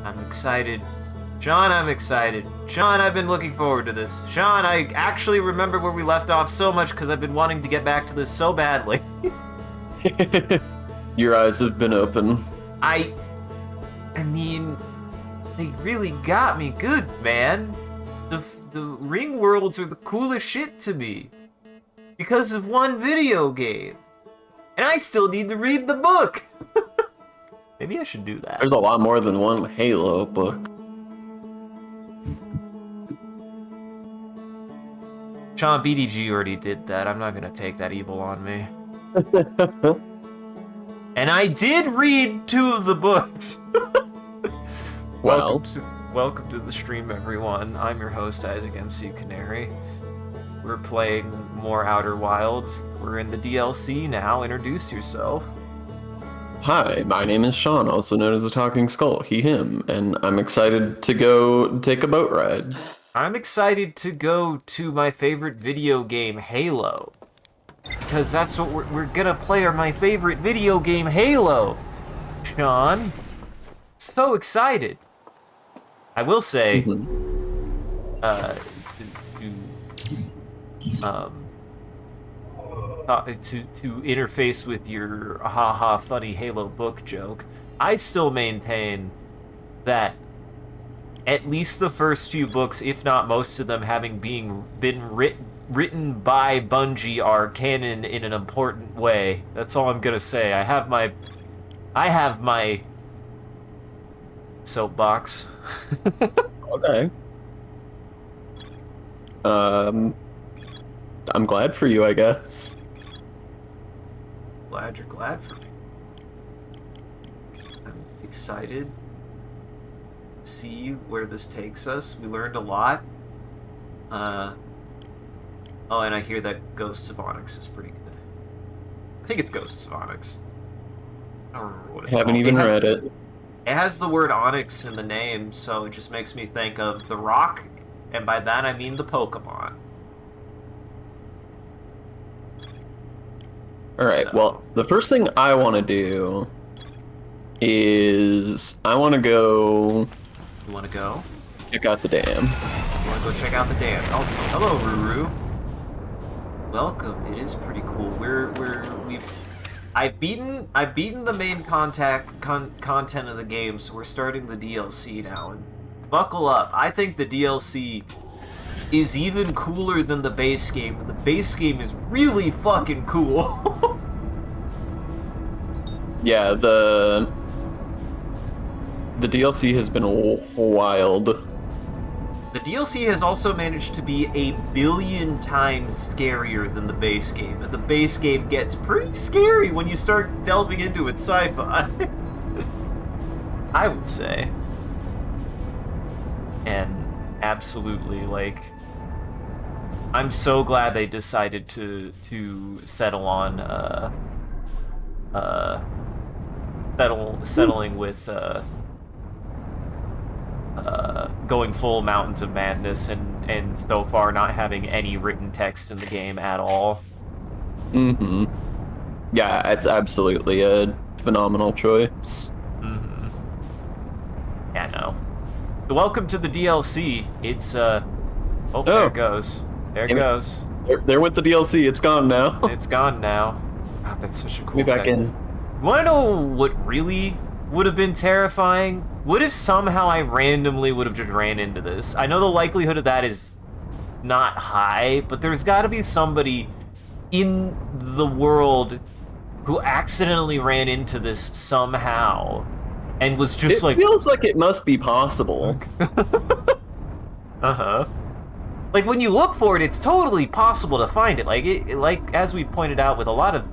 I'm excited. Sean, I'm excited. Sean, I've been looking forward to this. Sean, I actually remember where we left off so much because I've been wanting to get back to this so badly. Your eyes have been open. I mean, they really got me good, man. The ring worlds are the coolest shit to me. Because of one video game. And I still need to read the book. Maybe I should do that. There's a lot more than one Halo book. Sean, BDG already did that. I'm not gonna take that evil on me. And I did read 2 of the books. Well, welcome to the stream, everyone. I'm your host, Isaac MCCanary. We're playing more Outer Wilds. We're in the DLC now. Introduce yourself. hi, my name is Sean, also known as the Talking Skull, he, him, and I'm excited to go take a boat ride. I'm excited to go to my favorite video game, Halo. Because that's what we're gonna play, my favorite video game, Halo. Sean. So excited. I will say, to interface with your haha funny Halo book joke, I still maintain that at least the first few books, if not most of them, having been written by Bungie, are canon in an important way. That's all I'm gonna say. I have my soapbox. Okay. I'm glad for you, I guess. Glad you're glad for me. I'm excited to see where this takes us. We learned a lot. Oh, and I hear that Ghosts of Onyx is pretty good. I think it's Ghosts of Onyx. I don't remember what it's Haven't called. even read it. It has the word Onyx in the name, so it just makes me think of The Rock, and by that I mean the Pokemon. Alright, So- well, the first thing I want to do is I want to go You wanna go? check out the dam. You wanna go check out the dam? Also, hello, Ruru. Welcome. It is pretty cool. I've beaten the main content of the game, so we're starting the DLC now. And buckle up. I think the DLC is even cooler than the base game, and the base game is really fucking cool. Yeah, the DLC has been wild. The DLC has also managed to be 1,000,000,000 times scarier than the base game, and the base game gets pretty scary when you start delving into its sci-fi. I would say. And absolutely, like, I'm so glad they decided to settle on settling with going full Mountains of Madness and so far not having any written text in the game at all. Mm-hmm. Yeah, it's absolutely a phenomenal choice. Mm-hmm. Yeah, no. So welcome to the DLC. It's there it goes. There it goes. There went the DLC. It's gone now. It's gone now. God, that's such a cool Be back thing. in. You wanna know what really would have been terrifying? What if somehow I randomly would have just ran into this? I know the likelihood of that is not high, but there's gotta be somebody in the world who accidentally ran into this somehow and was just It feels like it must be possible. Uh-huh. Like, when you look for it, it's totally possible to find it. Like as we've pointed out with a lot of,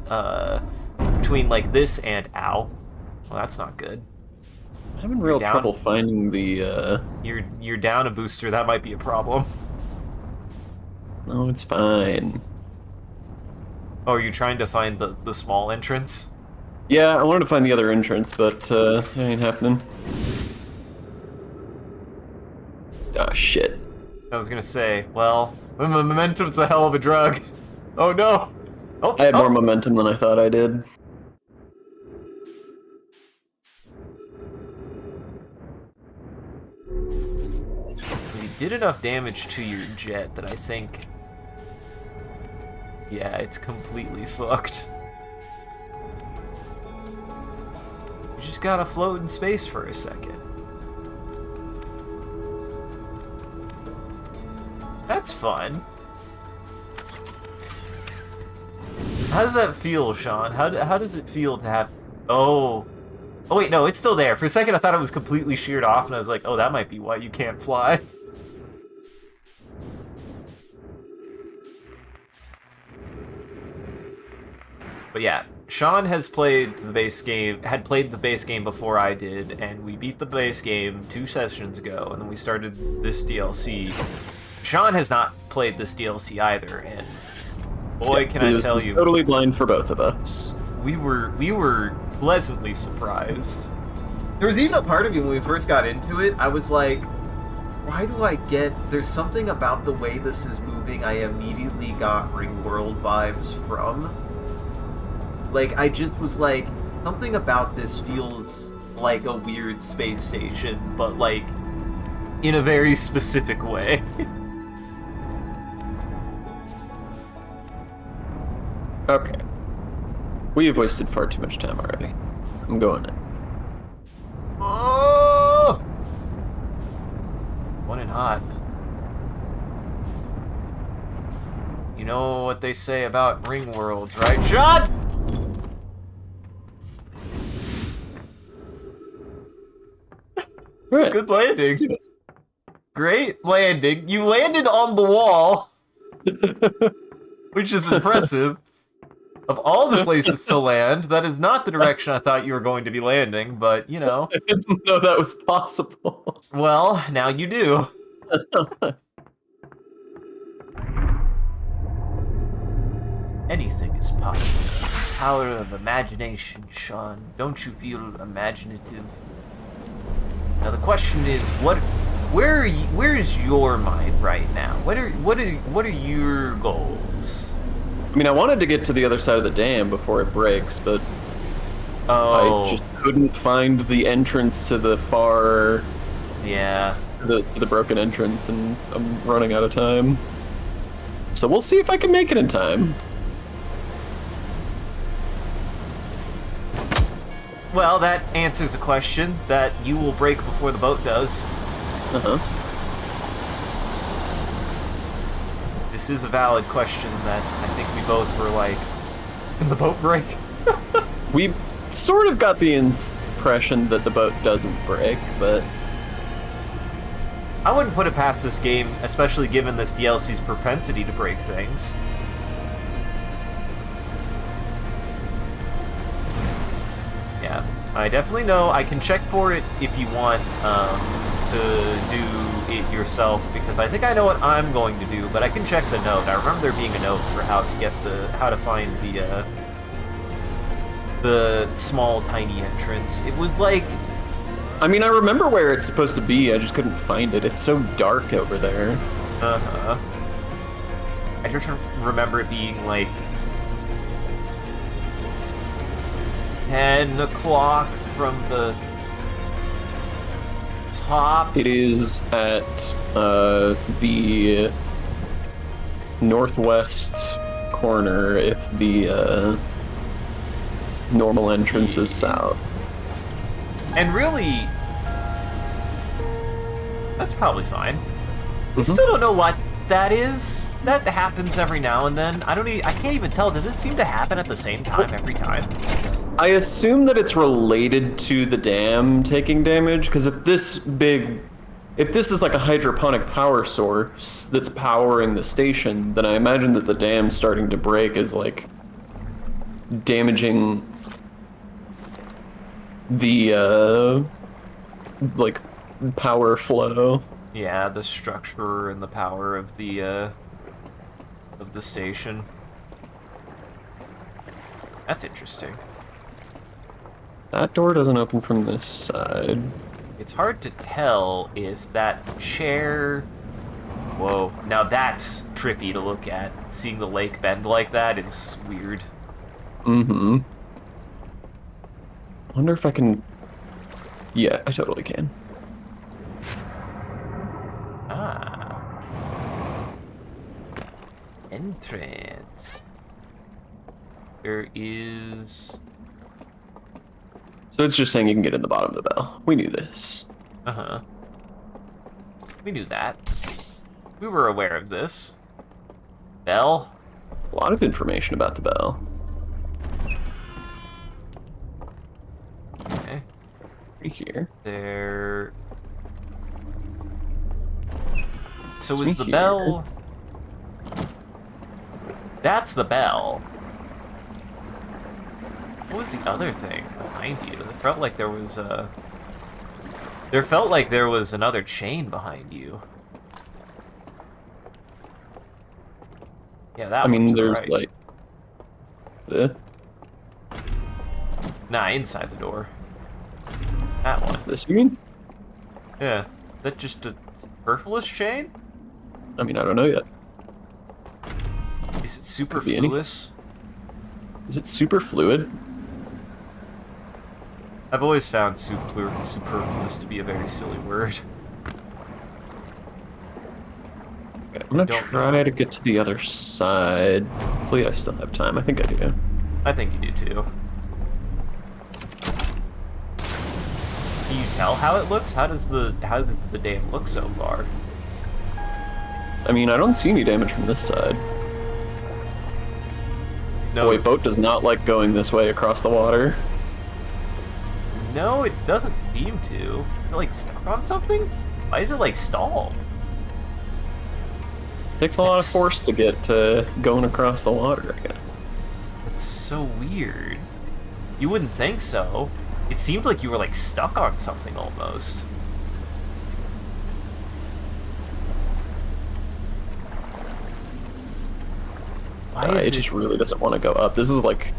between, like, this and... Ow. Well, that's not good. I'm having real trouble finding the, You're down a booster, that might be a problem. No, it's fine. Oh, are you trying to find the small entrance? Yeah, I wanted to find the other entrance, but, it ain't happening. Ah, shit. I was gonna say, well, momentum's a hell of a drug. Oh, no! Oh, I had more momentum than I thought I did. did enough damage to your jet that I think... Yeah, it's completely fucked. You just gotta float in space for a second. That's fun. How does that feel, Sean? How does it feel to have... Oh. Oh, wait, no, it's still there. For a second, I thought it was completely sheared off, and I was like, oh, that might be why you can't fly. But yeah, Sean has played the base game, had played the base game before I did, and we beat the base game 2 sessions ago, and then we started this DLC. Sean has not played this DLC either, and boy, can I tell you, totally blind for both of us. We were pleasantly surprised. There was even a part of me when we first got into it, I was like, why do I get... There's something about the way this is moving I immediately got Ringworld vibes from. Like, I just was like, something about this feels like a weird space station, but like, in a very specific way. Okay. We have wasted far too much time already. I'm going in. Oh! One and hot. You know what they say about ring worlds, right, Sean? Right. Good landing. Great landing. You landed on the wall, which is impressive. Of all the places to land, that is not the direction I thought you were going to be landing, but, you know. I didn't know that was possible. Well, now you do. Anything is possible. Power of imagination, Sean. Don't you feel imaginative? Now the question is, where is your mind right now? What are your goals? I mean, I wanted to get to the other side of the dam before it breaks, but I just couldn't find the entrance to the far... Yeah. The broken entrance, and I'm running out of time. So we'll see if I can make it in time. Well, that answers a question that you will break before the boat does. Uh-huh. This is a valid question that I think we both were like, can the boat break? We sort of got the impression that the boat doesn't break, but... I wouldn't put it past this game, especially given this DLC's propensity to break things. Yeah, I definitely know. I can check for it if you want to do it yourself, because I think I know what I'm going to do, but I can check the note. I remember there being a note for how to find the small tiny entrance. It was like... I mean, I remember where it's supposed to be, I just couldn't find it. It's so dark over there. Uh-huh. I just remember it being like 10 o'clock from the top. It is at the northwest corner if the normal entrance is south. And really, that's probably fine. We still don't know what that is. That happens every now and then. I can't even tell. Does it seem to happen at the same time every time? I assume that it's related to the dam taking damage, because if this is like a hydroponic power source that's powering the station, then I imagine that the dam starting to break is like damaging the like power flow. Yeah, the structure and the power of the station. That's interesting. That door doesn't open from this side. It's hard to tell if that chair... Whoa, now that's trippy to look at. Seeing the lake bend like that is weird. Mm-hmm. I wonder if I can... Yeah, I totally can. Ah. entrance. There is... So it's just saying you can get in the bottom of the bell. We knew this. Uh-huh. We knew that. We were aware of this. Bell? A lot of information about the bell. Okay. Right here. There... So It's is the here. bell... That's the bell. What was the other thing behind you? It felt like there was a... There felt like there was another chain behind you. Yeah, that I mean, one to the there's right. like the Nah, inside the door. That one. this you mean? Yeah. Is that just a superfluous chain? I mean, I don't know yet. Is it Could be any. superfluous? Is it super fluid? I've always found superfluous to be a very silly word. Okay, I'm gonna Don't try know. to get to the other side. Hopefully, I still have time. I think I do. I think you do too. Can you tell how it looks? How does the dam look so far? I mean, I don't see any damage from this side. No, Boy, boat does not like going this way across the water. no, it doesn't seem to. Is it like stuck on something? Why is it like stalled? Takes a lot of That's- force to get going across the water again. It's so weird. You wouldn't think so. It seemed like you were like stuck on something almost. Why is It just really doesn't want to go up. This is like...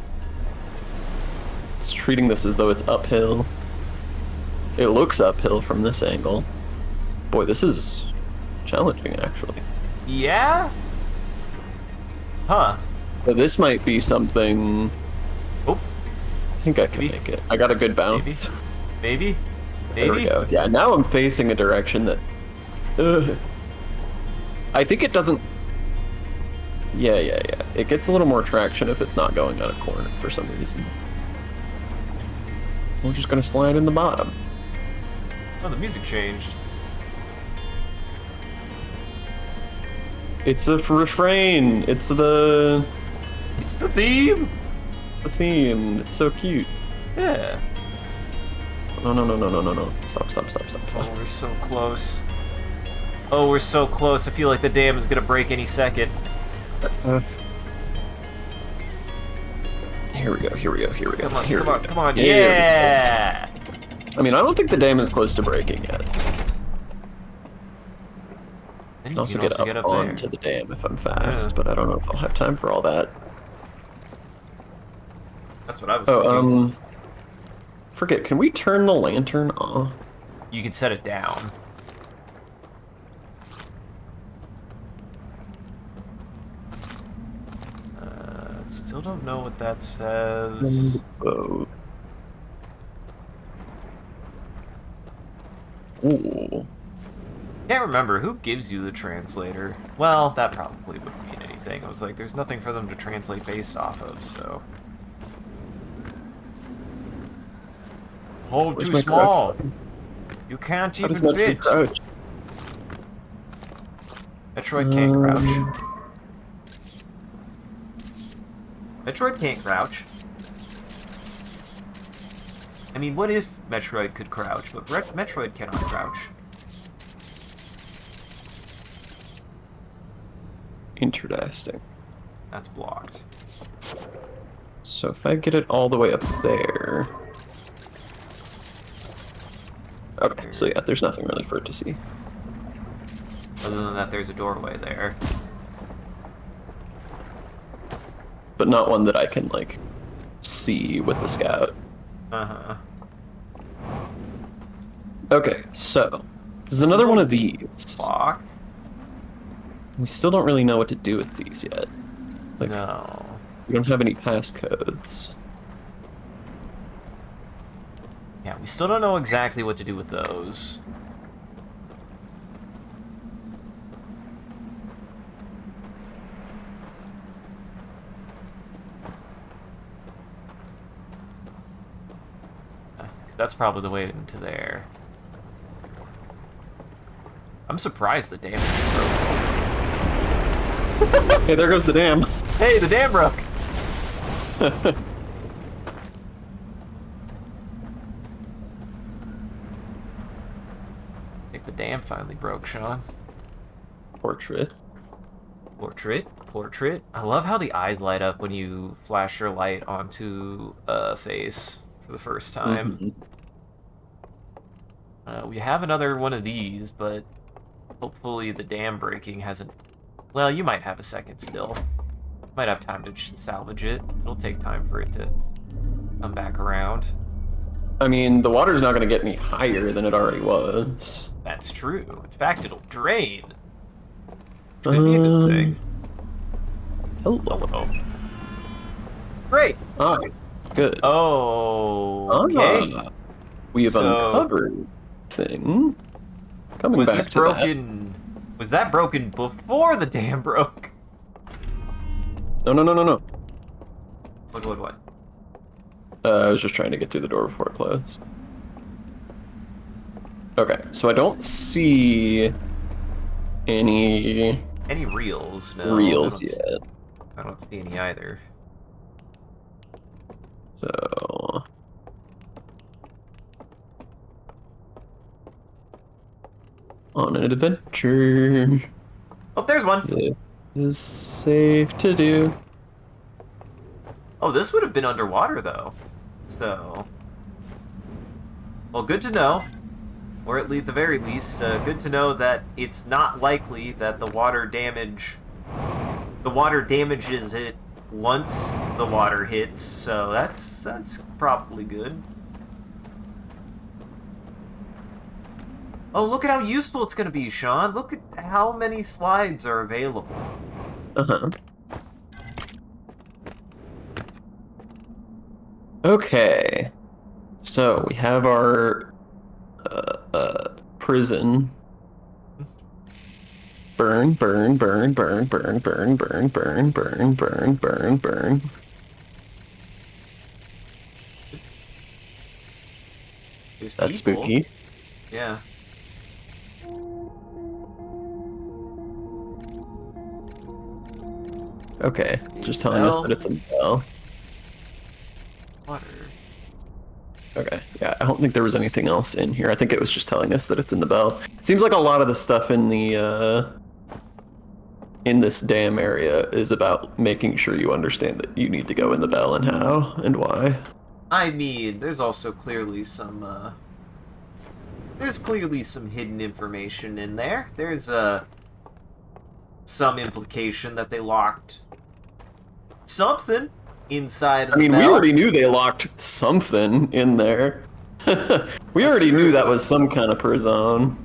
It's treating this as though it's uphill. It looks uphill from this angle. Boy, this is challenging, actually. Yeah? Huh. But this might be something... Oh, I think I can Maybe. make it. I got a good bounce. maybe? There we go. Yeah, now I'm facing a direction that... I think it doesn't... Yeah. It gets a little more traction if it's not going on a corner for some reason. We're just gonna slide in the bottom. Oh, the music changed. It's a refrain. It's the It's the theme! theme. It's so cute. Yeah. No. Stop. Oh, we're so close. Oh, we're so close. I feel like the dam is gonna break any second. Here we go. Come on, Here come we on, go. come on. There we Yeah! go. I mean, I don't think the dam is close to breaking yet. Then I you can also can get up onto the dam if I'm fast, Yeah. but I don't know if I'll have time for all that. That's what I was thinking. Forget, can we turn the lantern off? You can set it down. Still don't know what that says. Boat. Ooh. Can't remember who gives you the translator. Well, that probably wouldn't mean anything. I was like, there's nothing for them to translate based off of, so. Hole Where's too my small. crouch? You can't How does even Metroid fit. crouch? Metroid can't crouch. Metroid can't crouch. I mean, what if Metroid could crouch, but Metroid cannot crouch? Interesting. That's blocked. So if I get it all the way up there... Okay, so yeah, there's nothing really for it to see. Other than that, there's a doorway there. But not one that I can, like, see with the scout. Uh-huh. Okay, so... There's another one of these. Block? We still don't really know what to do with these yet. Like, No. we don't have any passcodes. Yeah, we still don't know exactly what to do with those. That's probably the way into there. I'm surprised the dam is broke. Hey, there goes the dam. Hey, the dam broke! I think the dam finally broke, Sean. Portrait. Portrait. I love how the eyes light up when you flash your light onto a face for the first time. We have another one of these, but hopefully the dam breaking hasn't... Well, you might have a second still. Might have time to salvage it. It'll take time for it to come back around. I mean, the water's not going to get any higher than it already was. That's true. In fact, it'll drain. Which could be a good thing. Hello. Great. Alright, good. Oh, okay. We have So- uncovered thing. Coming Was back this to broken? Was that broken before the dam broke? that. No. What? I was just trying to get through the door before it closed. Okay, so I don't see any Any reels? No. reels I don't yet. I don't see any either. So on an adventure. Oh, there's one. This is safe to do. Oh, this would have been underwater, though. So... Well, good to know. Or at the very least, good to know that it's not likely that the water damages it once the water hits, so that's probably good. Oh, look at how useful it's going to be, Sean. Look at how many slides are available. Uh-huh. Okay. So we have our prison. Burn. There's That's people. spooky. Yeah. Okay, just telling us that it's a bell. Water. Okay, yeah, I don't think there was anything else in here. I think it was just telling us that it's in the bell. It seems like a lot of the stuff in the in this dam area is about making sure you understand that you need to go in the bell and how and why. I mean, there's also clearly some, there's clearly some hidden information in there. There's, some implication that they locked something inside of the I mean, we bell. already knew they locked something in there. We already true. knew that was some kind of prison.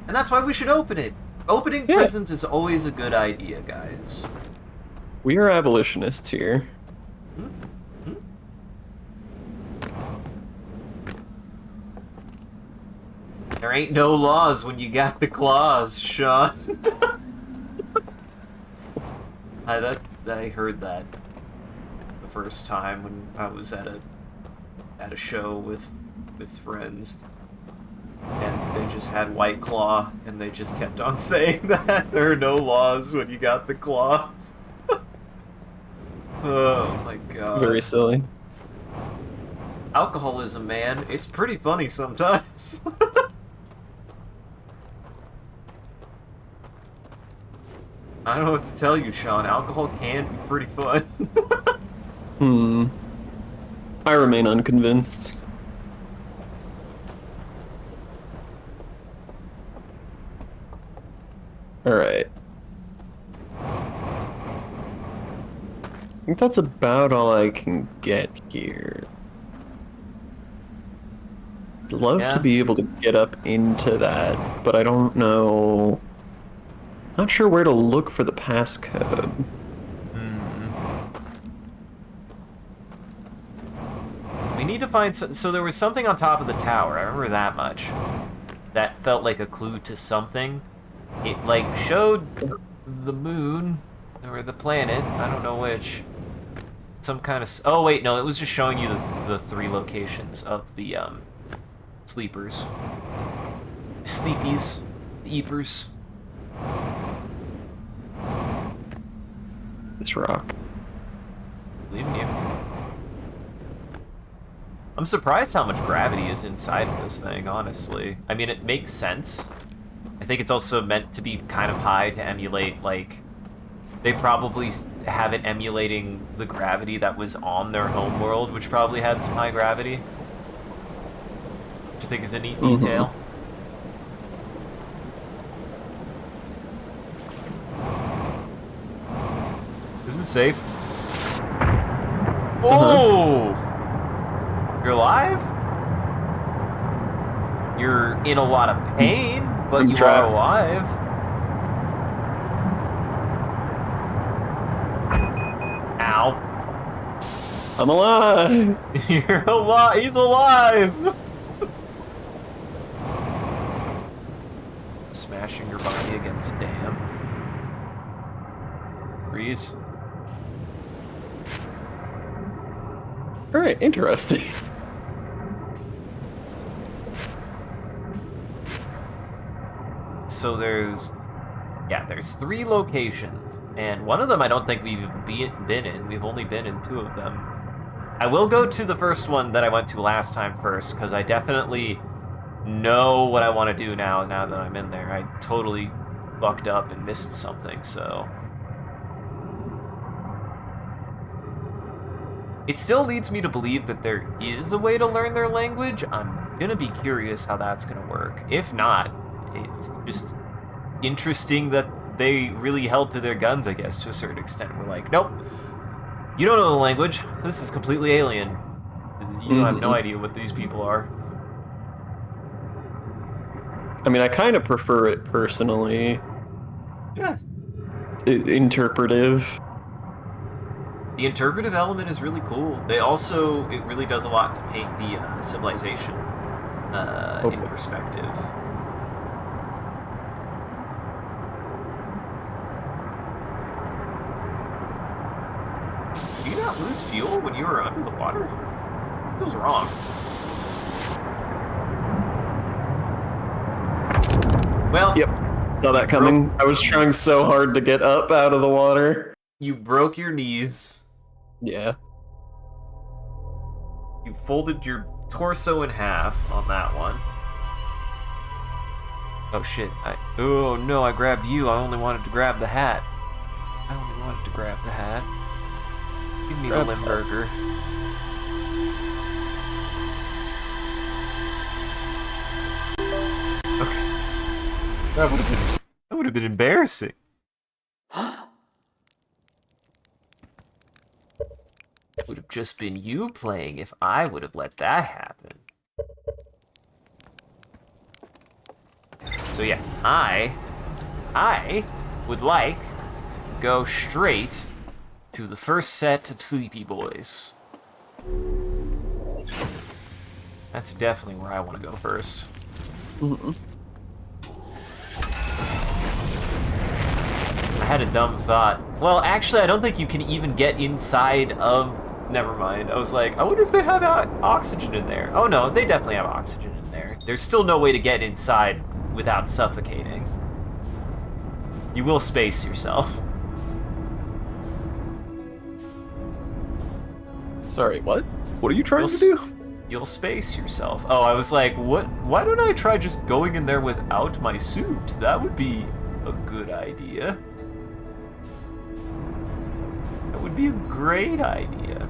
And that's why we should open it. Opening Yeah. prisons is always a good idea, guys. We are abolitionists here. There ain't no laws when you got the claws, Sean. I heard that the first time when I was at a show with friends, and they just had White Claw, and they just kept on saying that there are no laws when you got the claws. Oh my god. Very silly. Alcoholism, man, it's pretty funny sometimes. I don't know what to tell you, Sean. Alcohol can be pretty fun. I remain unconvinced. Alright. I think that's about all I can get here. I'd love Yeah. to be able to get up into that, but I don't know. Not sure where to look for the passcode. We need to find so there was something on top of the tower. I remember that much. That felt like a clue to something. It like showed the moon or the planet. I don't know which. some kind of... Oh, wait, no, it was just showing you the 3 locations of the sleepers. Sleepies. The eepers. This rock. Believe in you. I'm surprised how much gravity is inside of this thing, honestly. I mean, it makes sense. I think it's also meant to be kind of high to emulate, like... They probably have it emulating the gravity that was on their home world, which probably had some high gravity. Which I think is a neat detail. Isn't it safe? Oh! You're alive? You're in a lot of pain, but you are alive. Ow. I'm alive! You're alive! He's alive! Smashing your body against a dam. Freeze. Alright, interesting. So there's 3 locations, and one of them I don't think we've been in. We've only been in 2 of them. I will go to the first one that I went to last time first, because I definitely know what I want to do now that I'm in there. I totally fucked up and missed something, so... It still leads me to believe that there is a way to learn their language. I'm gonna be curious how that's gonna work. If not, it's just interesting that they really held to their guns, I guess, to a certain extent. We're like, nope, you don't know the language. This is completely alien. You have no idea what these people are. I mean, I kind of prefer it personally. Yeah. Interpretive. The interpretive element is really cool. It really does a lot to paint the civilization in perspective. Did you not lose fuel when you were under the water? Feels wrong. Well, yep. Saw that coming. I was trying so hard to get up out of the water. You broke your knees. Yeah. You folded your torso in half on that one. Oh shit. Oh no, I grabbed you. I only wanted to grab the hat. Give me the Limburger. Okay. That would have been embarrassing. It would have just been you playing if I would have let that happen. So yeah, I would like to go straight to the first set of Sleepy Boys. That's definitely where I want to go first. I had a dumb thought. Well, actually, I don't think you can even get inside of... Never mind. I was like, I wonder if they have oxygen in there. Oh no, they definitely have oxygen in there. There's still no way to get inside without suffocating. You will space yourself. Sorry, what? What are you trying to do? You'll space yourself. Oh, I was like, what? Why don't I try just going in there without my suit? That would be a good idea. That would be a great idea.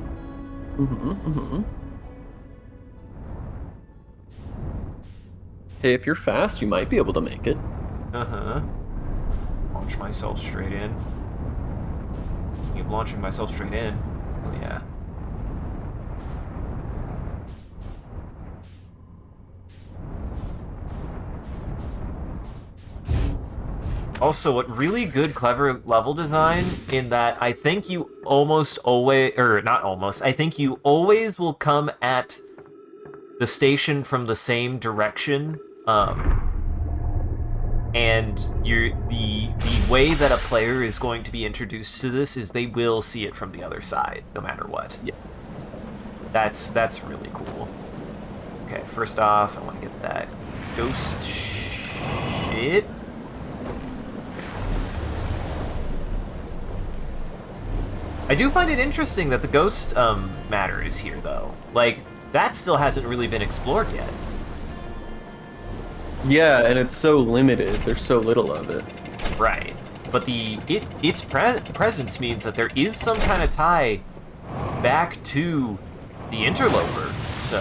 Hey, if you're fast, you might be able to make it. Launch myself straight in. Keep launching myself straight in. Oh yeah. Also, what really good, clever level design in that I think you almost always, or not almost, I think you always will come at the station from the same direction. And the way that a player is going to be introduced to this is they will see it from the other side, no matter what. Yeah. That's really cool. Okay, first off, I want to get that ghost shit. I do find it interesting that the ghost matter is here, though. Like, that still hasn't really been explored yet. Yeah, and it's so limited. There's so little of it. Right. But its presence means that there is some kind of tie back to the interloper. So,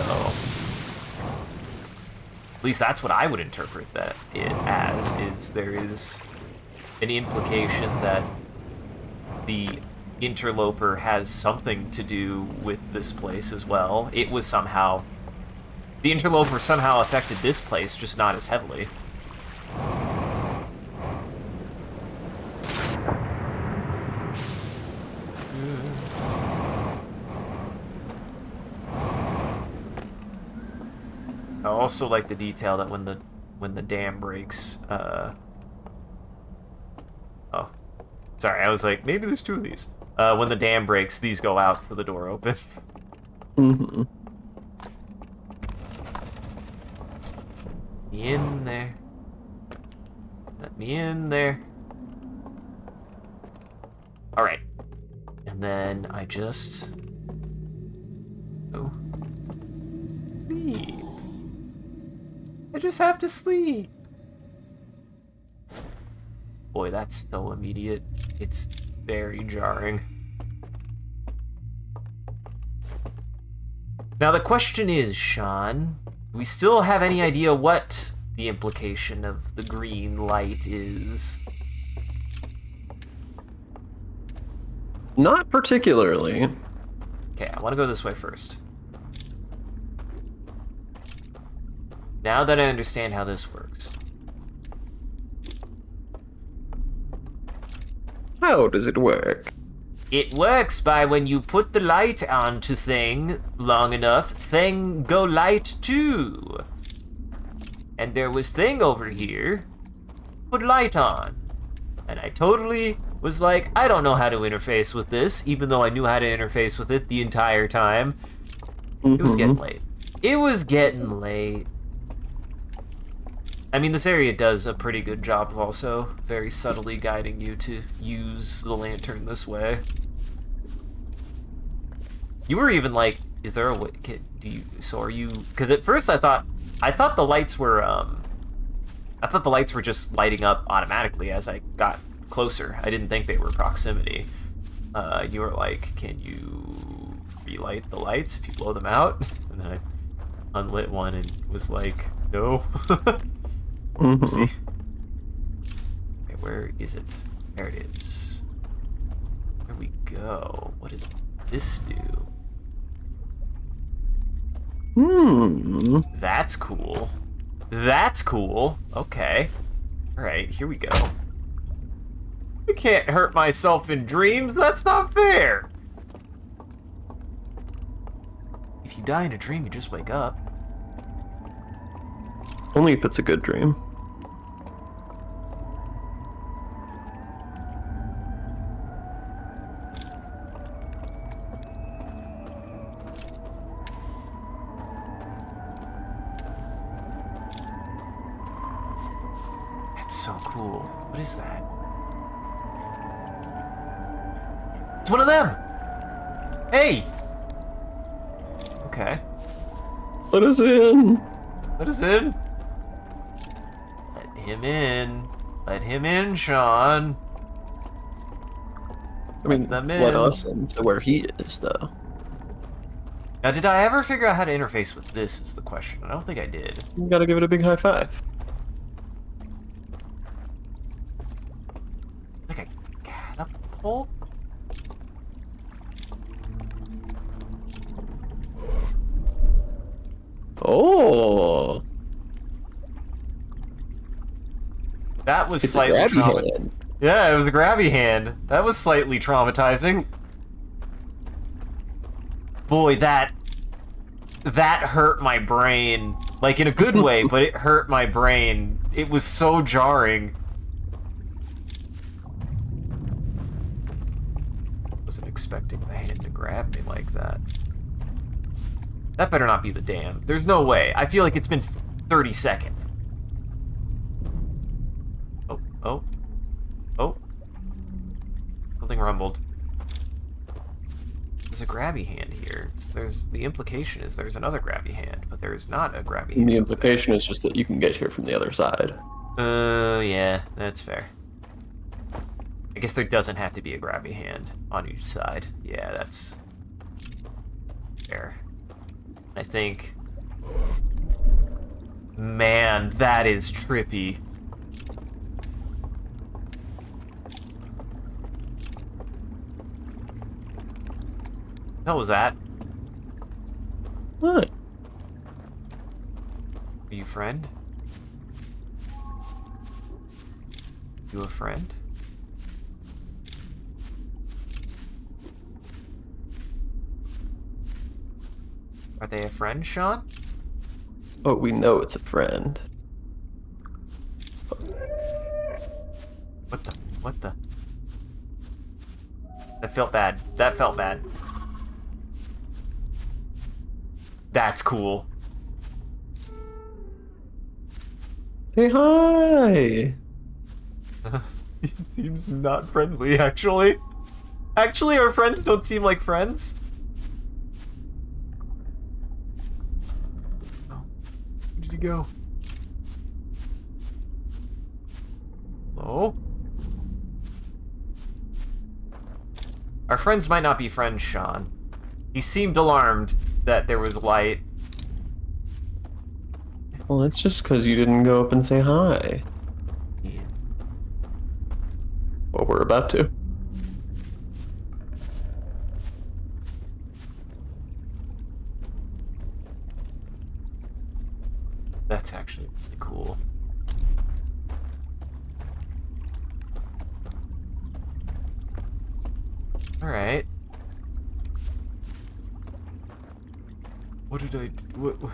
at least that's what I would interpret that it as, is there is an implication that the interloper has something to do with this place as well. It was somehow... The interloper somehow affected this place, just not as heavily. I also like the detail that when the dam breaks, oh. Sorry, I was like, maybe there's two of these. When the dam breaks, these go out for the door open. Mm-hmm. Me in there. Let me in there. Alright. And then I just... Oh. Sleep. I just have to sleep. Boy, that's so immediate. It's very jarring. Now the question is, Sean, do we still have any idea what the implication of the green light is? Not particularly. Okay, I want to go this way first. Now that I understand how this works. How does it work? It works by when you put the light onto thing long enough, thing go light too. And there was thing over here, put light on. And I totally was like, I don't know how to interface with this, even though I knew how to interface with it the entire time. It was getting late. It was getting late. I mean, this area does a pretty good job of also very subtly guiding you to use the lantern this way. You were even like, is there a way, so are you, because at first I thought the lights were, just lighting up automatically as I got closer. I didn't think they were proximity. You were like, can you relight the lights if you blow them out? And then I unlit one and was like, no. See? Okay, where is it? There it is. There we go. What does this do? That's cool. That's cool. Okay. Alright, here we go. I can't hurt myself in dreams. That's not fair. If you die in a dream, you just wake up. Only if it's a good dream. That's so cool. What is that? It's one of them! Hey! Okay. Let us in! Let us in! Let him in. Let him in, Sean. I mean, them in. let us into where he is, though. Now, did I ever figure out how to interface with this is the question. I don't think I did. You gotta give it a big high five. Like a catapult? Oh! That was It's slightly a grabby traumatizing. hand. Yeah, it was a grabby hand. That was slightly traumatizing. Boy, that that hurt my brain. Like, in a good way, but it hurt my brain. It was so jarring. Wasn't expecting the hand to grab me like that. That better not be the dam. There's no way. I feel like it's been 30 seconds. Oh, oh. Oh. Something rumbled. There's a grabby hand here. There's the implication is there's another grabby hand, but there's not a grabby hand. The implication is just that you can get here from the other side. Yeah, that's fair. I guess there doesn't have to be a grabby hand on each side. Yeah, that's fair. I think... Man, that is trippy. What was that? What? Are you a friend? You a friend? Are they a friend, Sean? Oh, we know it's a friend. What the? What the? That felt bad. That felt bad. That's cool. Say hi! He seems not friendly, actually. Actually, our friends don't seem like friends. Oh. Where did he go? Hello? Our friends might not be friends, Sean. He seemed alarmed that there was light. Well, it's just because you didn't go up and say hi. Yeah. Well, we're about to. That's actually really cool. Alright. What did I do?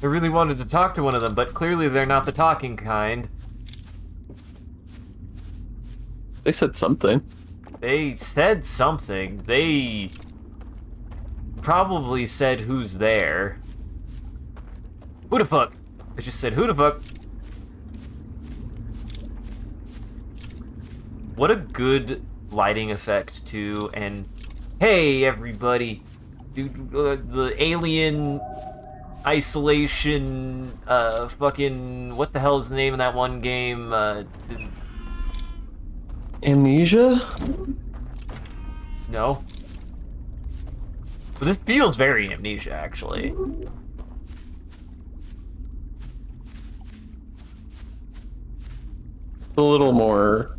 I really wanted to talk to one of them, but clearly they're not the talking kind. They said something. They said something. They probably said who's there. Who the fuck? They just said who the fuck. What a good lighting effect too, and hey everybody, dude, the alien isolation, fucking, what the hell is the name of that one game? Amnesia? No. But this feels very Amnesia, actually. A little more.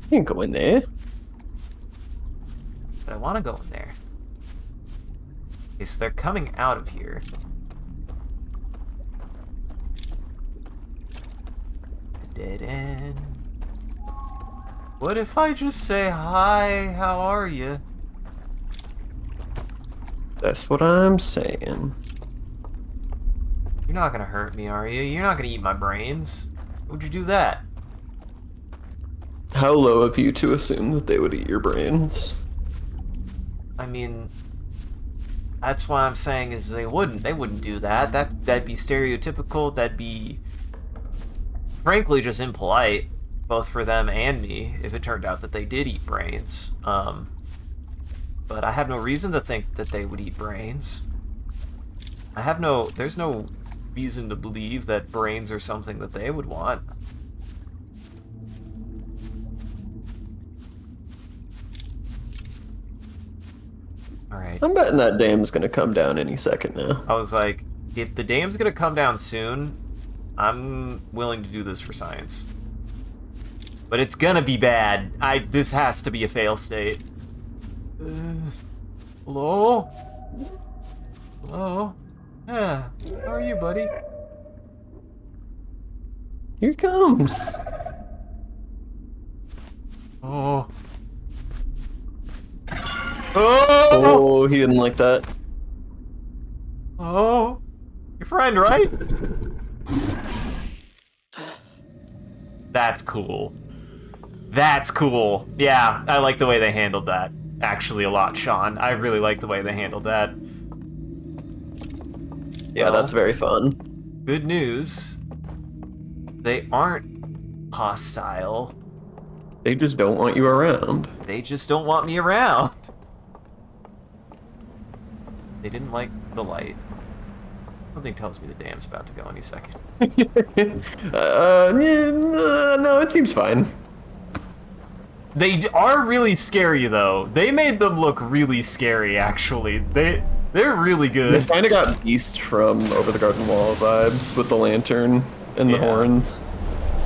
You can go in there. But I want to go in there. Okay, so they're coming out of here. Dead end. What if I just say, hi, how are you? That's what I'm saying. You're not gonna hurt me, are you? You're not gonna eat my brains. Would you do that? How low of you to assume that they would eat your brains? I mean, that's why I'm saying is they wouldn't. They wouldn't do that. That'd be stereotypical. That'd be, frankly, just impolite, both for them and me, if it turned out that they did eat brains. But I have no reason to think that they would eat brains. There's no reason to believe that brains are something that they would want. Alright. I'm betting that dam's gonna come down any second now. I was like, if the dam's gonna come down soon, I'm willing to do this for science. But it's gonna be bad. This has to be a fail state. Hello? Hello? Yeah, how are you, buddy? Here it comes. Oh. Oh! Oh, he didn't like that. Oh. Your friend, right? That's cool. That's cool. Yeah, I like the way they handled that. Actually, a lot, Sean. I really like the way they handled that. Yeah, Well, that's very fun. good news. They aren't hostile. They just don't want you around. They just don't want me around. They didn't like the light. Something tells me the dam's about to go any second. No, it seems fine. They are really scary, though. They made them look really scary, actually. They're really They good. kind of got Beast from Over the Garden Wall vibes with the lantern and the Yeah. horns.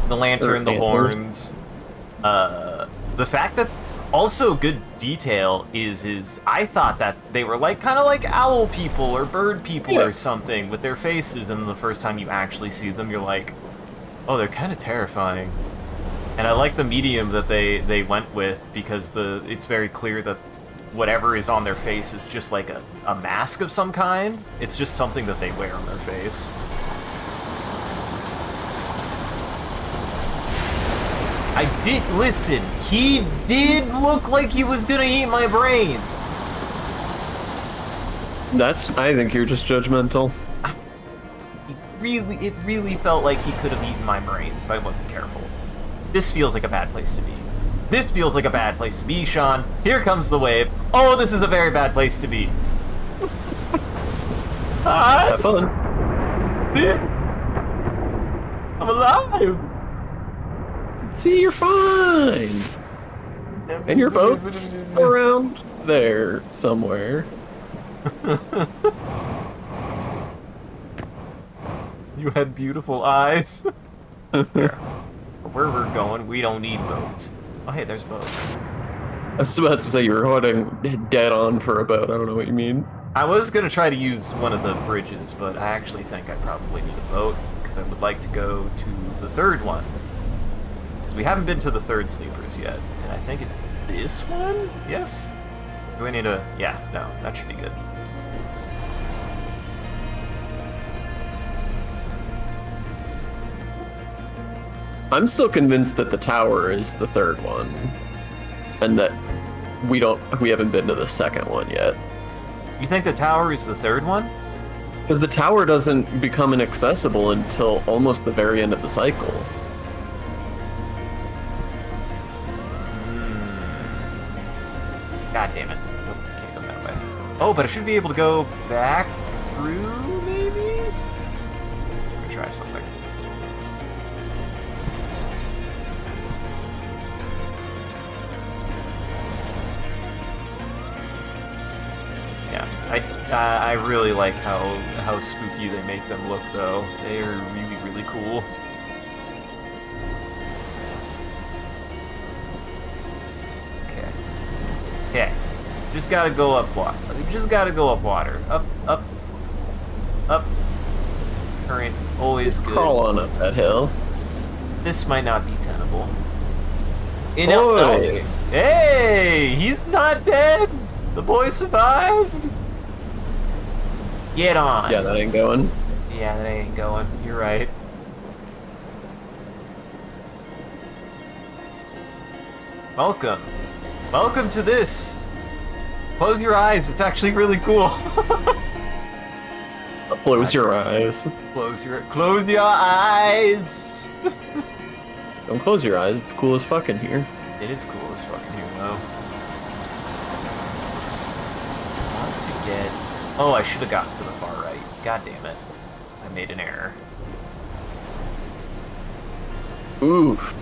The lantern, the antlers. horns. The fact that also good detail is I thought that they were like kind of like owl people or bird people Yeah. or something with their faces, and the first time you actually see them, you're like, oh, they're kind of terrifying. And I like the medium that they went with, because it's very clear that whatever is on their face is just like a mask of some kind. It's just something that they wear on their face. Listen, he did look like he was gonna eat my brain. I think you're just judgmental. It really felt like he could have eaten my brains if I wasn't careful. This feels like a bad place to be. This feels like a bad place to be, Sean. Here comes the wave. Oh, this is a very bad place to be. Have fun. I'm alive. See, you're fine. And your boat's around there somewhere. You had beautiful eyes. Here. Where we're going, we don't need boats. Oh, hey, there's boats. I was about to say you were holding dead on for a boat. I don't know what you mean. I was gonna try to use one of the bridges, but I actually think I probably need a boat, because I would like to go to the third one. Because we haven't been to the third sleepers yet, and I think it's this one? Yes? Do we need a... Yeah, no, that should be good. I'm still convinced that the tower is the third one, and that we haven't been to the second one yet. You think the tower is the third one? Because the tower doesn't become inaccessible until almost the very end of the cycle. God damn it. Nope, can't go that way. Oh, but I should be able to go back through, maybe? Let me try something. Yeah, I really like how spooky they make them look, though. They are really, really cool. Okay. Just gotta go up water. Just gotta go up water. Up, up, up. Current, always good. Crawl on up that hill. This might not be tenable. Oi. Hey! He's not dead! The boy survived! Get on! Yeah, that ain't going. Yeah, that ain't going. You're right. Welcome. Welcome to this. Close your eyes. It's actually really cool. Close your eyes. Close your eyes. Don't close your eyes. It's cool as fuck in here. It is cool as fucking here, though. Want to get... Oh, I should have gotten to the far right. God damn it. I made an error. Oof.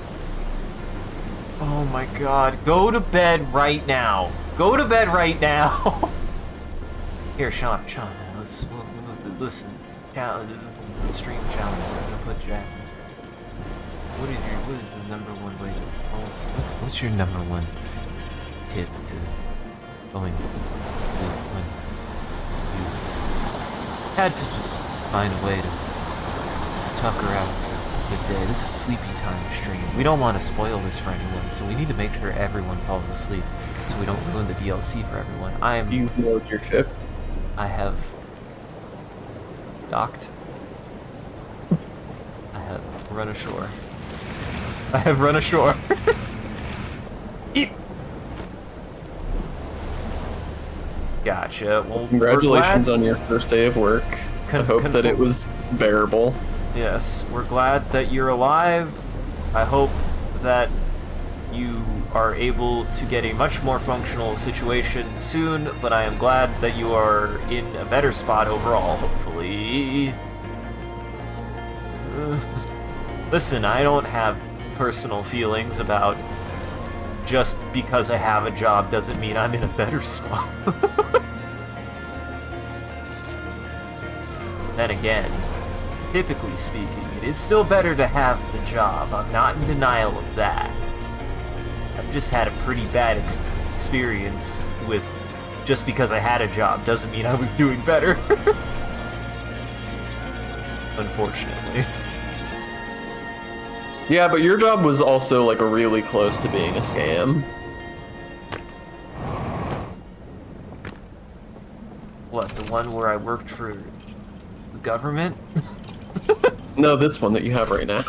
Oh my god. Go to bed right now. Go to bed right now. Here, Sean, let's listen. Listen to the stream challenge. I'm gonna put Jackson's. What is the number one way to... What's your number one tip to going to when you had to just find a way to tuck her out for But this is sleepy time stream. We don't want to spoil this for anyone, so we need to make sure everyone falls asleep so we don't ruin the DLC for everyone. You load your ship. I have docked. I have run ashore. I have run ashore. Eat. Gotcha. Well, congratulations on your first day of work. I hope that it was bearable. Yes, we're glad that you're alive. I hope that you are able to get a much more functional situation soon, but I am glad that you are in a better spot overall, hopefully. Listen, I don't have personal feelings about just because I have a job doesn't mean I'm in a better spot. Then again, typically speaking, it is still better to have the job. I'm not in denial of that. I've just had a pretty bad experience with just because I had a job doesn't mean I was doing better. Unfortunately. Yeah, but your job was also like really close to being a scam. What, the one where I worked for the government? No, this one that you have right now.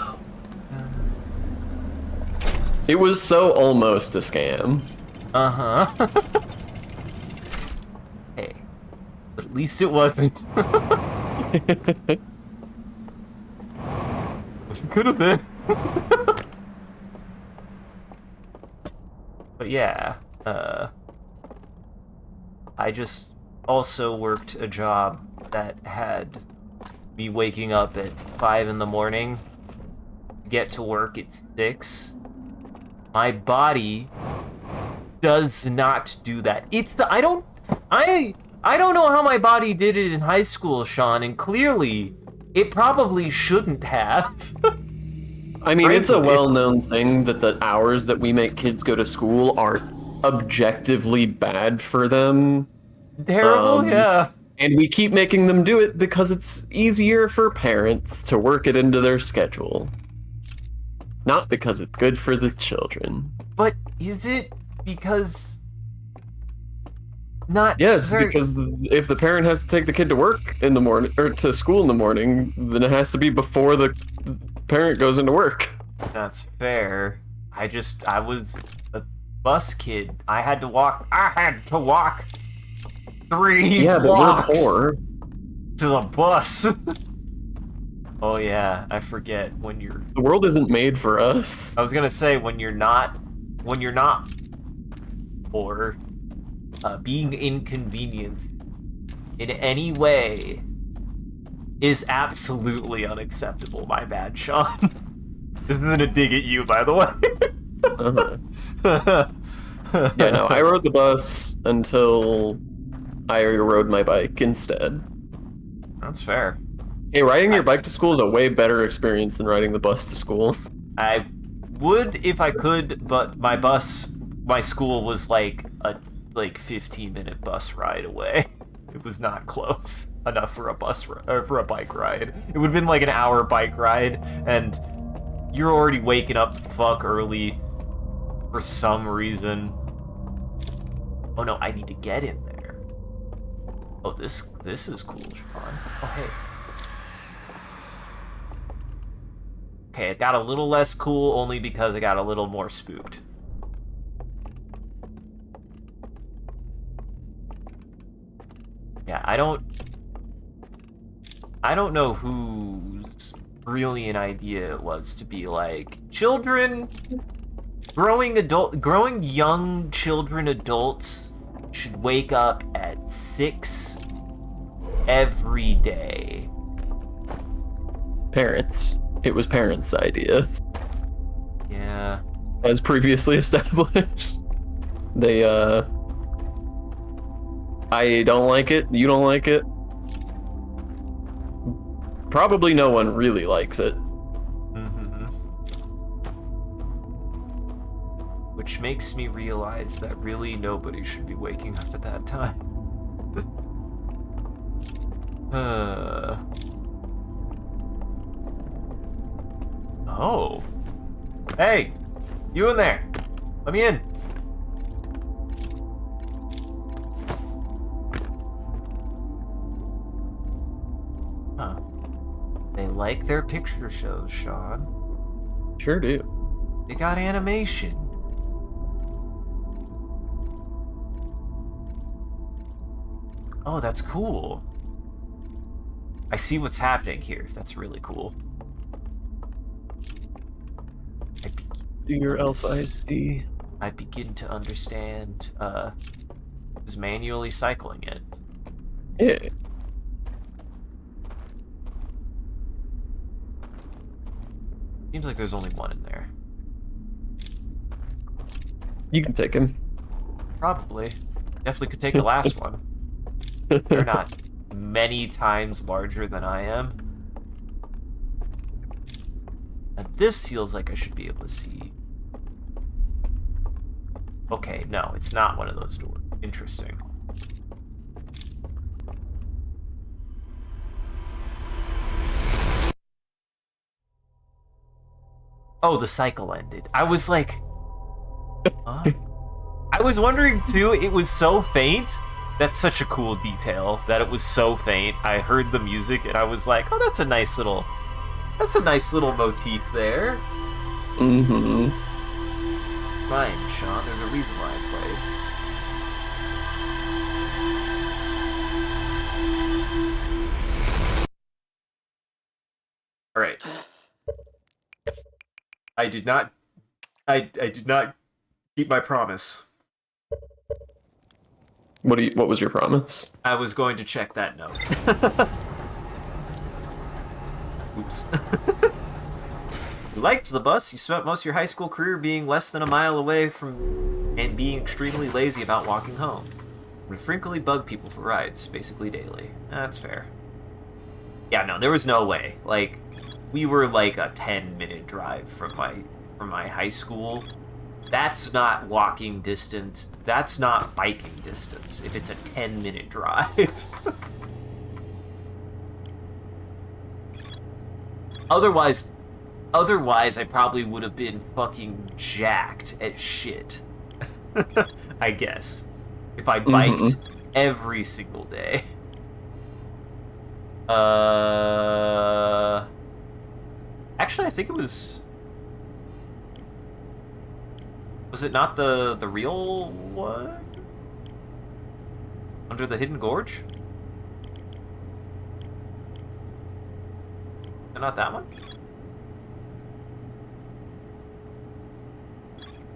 It was so almost a scam. Uh-huh. Hey, but at least it wasn't. Could have been. But yeah, I just also worked a job that had me waking up at 5 in the morning to get to work at 6. My body does not do that. It's the I don't know how my body did it in high school, Sean, and clearly it probably shouldn't have. I mean, it's a well-known thing that the hours that we make kids go to school are objectively bad for them. Terrible, yeah. And we keep making them do it because it's easier for parents to work it into their schedule. Not because it's good for the children. But is it because... Not Yes, because if the parent has to take the kid to work in the morning, or to school in the morning, then it has to be before the parent goes into work. That's fair. I was a bus kid. I had to walk 3 Yeah, but blocks we're poor. to the bus. Oh yeah, I forget when you're... The world isn't made for us. I was gonna say, when you're not poor, being inconvenienced in any way is absolutely unacceptable. My bad, Sean. This isn't a dig at you, by the way. Yeah, no, I rode the bus until I rode my bike instead. That's fair. Hey, riding your bike to school is a way better experience than riding the bus to school. I would if I could, but my school was like a 15-minute bus ride away. It was not close enough for a for a bike ride. It would have been like an hour bike ride, and you're already waking up fuck early for some reason. Oh no, I need to get in there. Oh, this is cool, Sean. Oh hey. Okay, it got a little less cool only because I got a little more spooked. Yeah, I don't know whose brilliant idea it was to be like, children, growing young children, adults should wake up at 6 every day. Parents. It was parents' idea. Yeah. As previously established. They, I don't like it, you don't like it. Probably no one really likes it. Mm-hmm. Which makes me realize that really nobody should be waking up at that time. Oh. Hey! You in there! Let me in! Huh. They like their picture shows, Sean. Sure do. They got animation. Oh, that's cool. I see what's happening here. That's really cool. Do your alpha IC. I begin to understand who's manually cycling it. Yeah. Seems like there's only one in there. You can take him. Probably. Definitely could take the last one. They're not many times larger than I am. And this feels like I should be able to see. Okay, no, it's not one of those doors. Interesting. Oh, the cycle ended. I was like... Huh? I was wondering, too, it was so faint. That's such a cool detail, that it was so faint. I heard the music, and I was like, oh, that's a nice little motif there. Mm-hmm. Ryan, Sean, there's a reason why I played. Alright. I did not keep my promise. What was your promise? I was going to check that note. Oops. You liked the bus. You spent most of your high school career being less than a mile away from and being extremely lazy about walking home. Would frequently bug people for rides, basically daily. That's fair. Yeah, no, there was no way. Like, we were like a 10-minute drive from my high school. That's not walking distance. That's not biking distance if it's a 10-minute drive. Otherwise, I probably would have been fucking jacked as shit. I guess. If I biked every single day. Actually, I think it was... Was it not the real one? Under the Hidden Gorge? Not that one?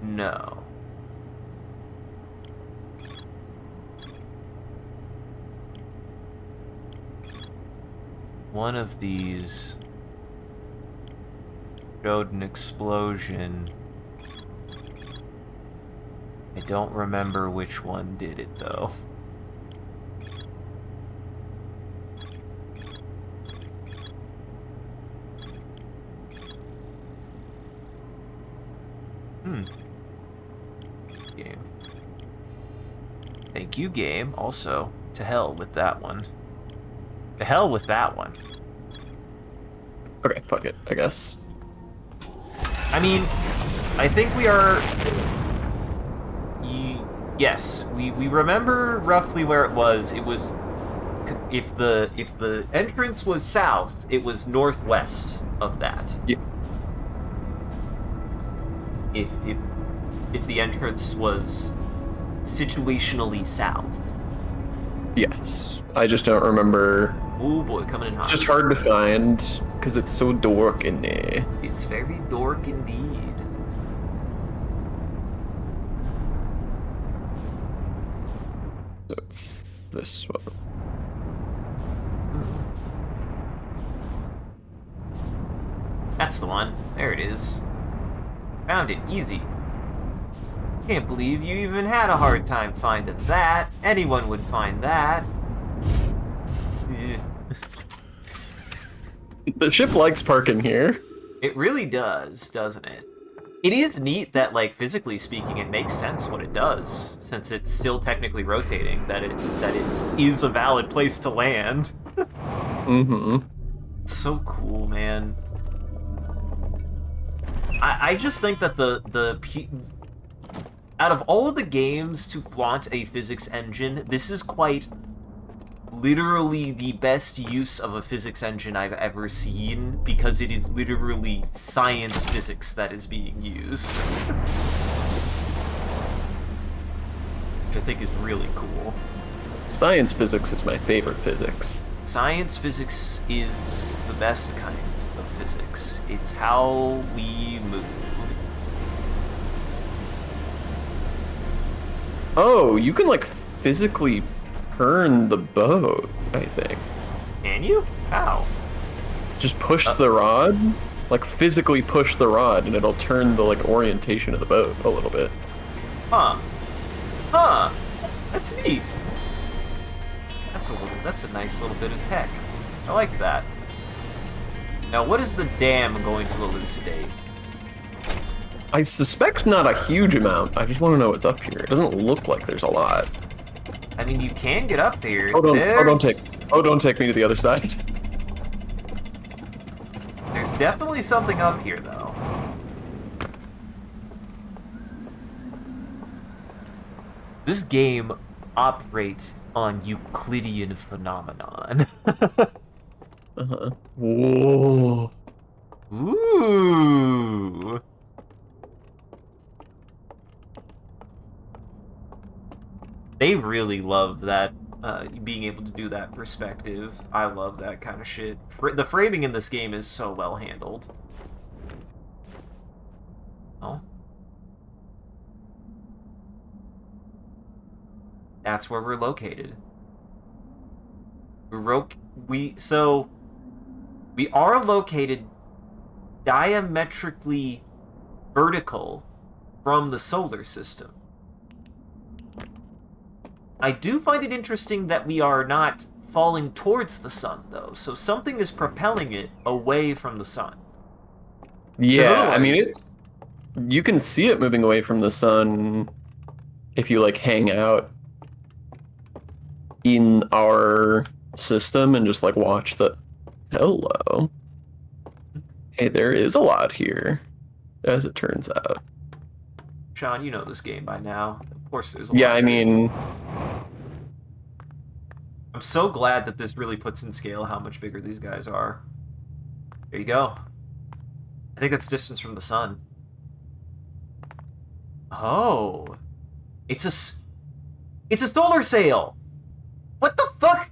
No. One of these showed an explosion. I don't remember which one did it, though. Game. Thank you, game. Also, to hell with that one. To hell with that one. Okay, fuck it, I guess. I mean, I think we are... Yes, we remember roughly where it was. It was... If the entrance was south, it was northwest of that. Yeah. If the entrance was situationally south. Yes. I just don't remember. Oh boy, coming in hot. It's just hard to find, because it's so dark in there. It's very dark indeed. So it's this one. That's the one. There it is. Found it easy. Can't believe you even had a hard time finding that. Anyone would find that. The ship likes parking here. It really does, doesn't it? It is neat that, like, physically speaking, it makes sense what it does, since it's still technically rotating, that it is a valid place to land. Mm-hmm. It's so cool, man. I just think that out of all of the games to flaunt a physics engine, this is quite literally the best use of a physics engine I've ever seen, because it is literally science physics that is being used. Which I think is really cool. Science physics is my favorite physics. Science physics is the best kind of physics. It's how we move. Oh, you can like physically turn the boat, I think. Can you? How? Just push the rod, like physically push the rod, and it'll turn the like orientation of the boat a little bit. Huh. Huh. That's neat. That's a nice little bit of tech. I like that. Now, what is the dam going to elucidate? I suspect not a huge amount. I just want to know what's up here. It doesn't look like there's a lot. I mean, you can get up there. Don't take me to the other side. There's definitely something up here, though. This game operates on Euclidean Phenomenon. Uh-huh. Whoa. Ooh. They really love that, being able to do that perspective. I love that kind of shit. The framing in this game is so well handled. Oh. That's where we're located. We are located diametrically vertical from the solar system. I do find it interesting that we are not falling towards the sun, though, so something is propelling it away from the sun. Yeah, I mean, you can see it moving away from the sun if you, like, hang out in our system and just, like, watch the... Hello. Hey, there is a lot here, as it turns out. Sean, you know this game by now. Of course there's a lot. Yeah, I mean... I'm so glad that this really puts in scale how much bigger these guys are. There you go. I think that's distance from the sun. Oh. It's a solar sail! What the fuck?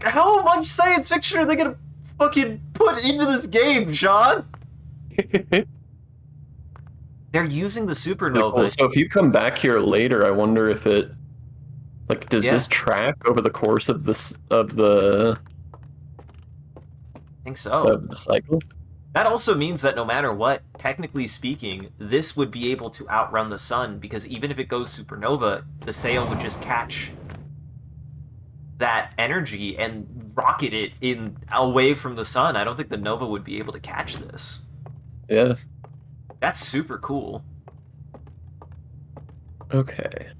How much science fiction are they gonna fucking put into this game, Sean? They're using the supernova. Cool. So if you come back here later, I wonder if it... Like, does this track over the course of this I think so. Of the cycle? That also means that no matter what, technically speaking, this would be able to outrun the sun, because even if it goes supernova, the sail would just catch that energy and rocket it away from the sun. I don't think the nova would be able to catch this. Yes. That's super cool. Okay.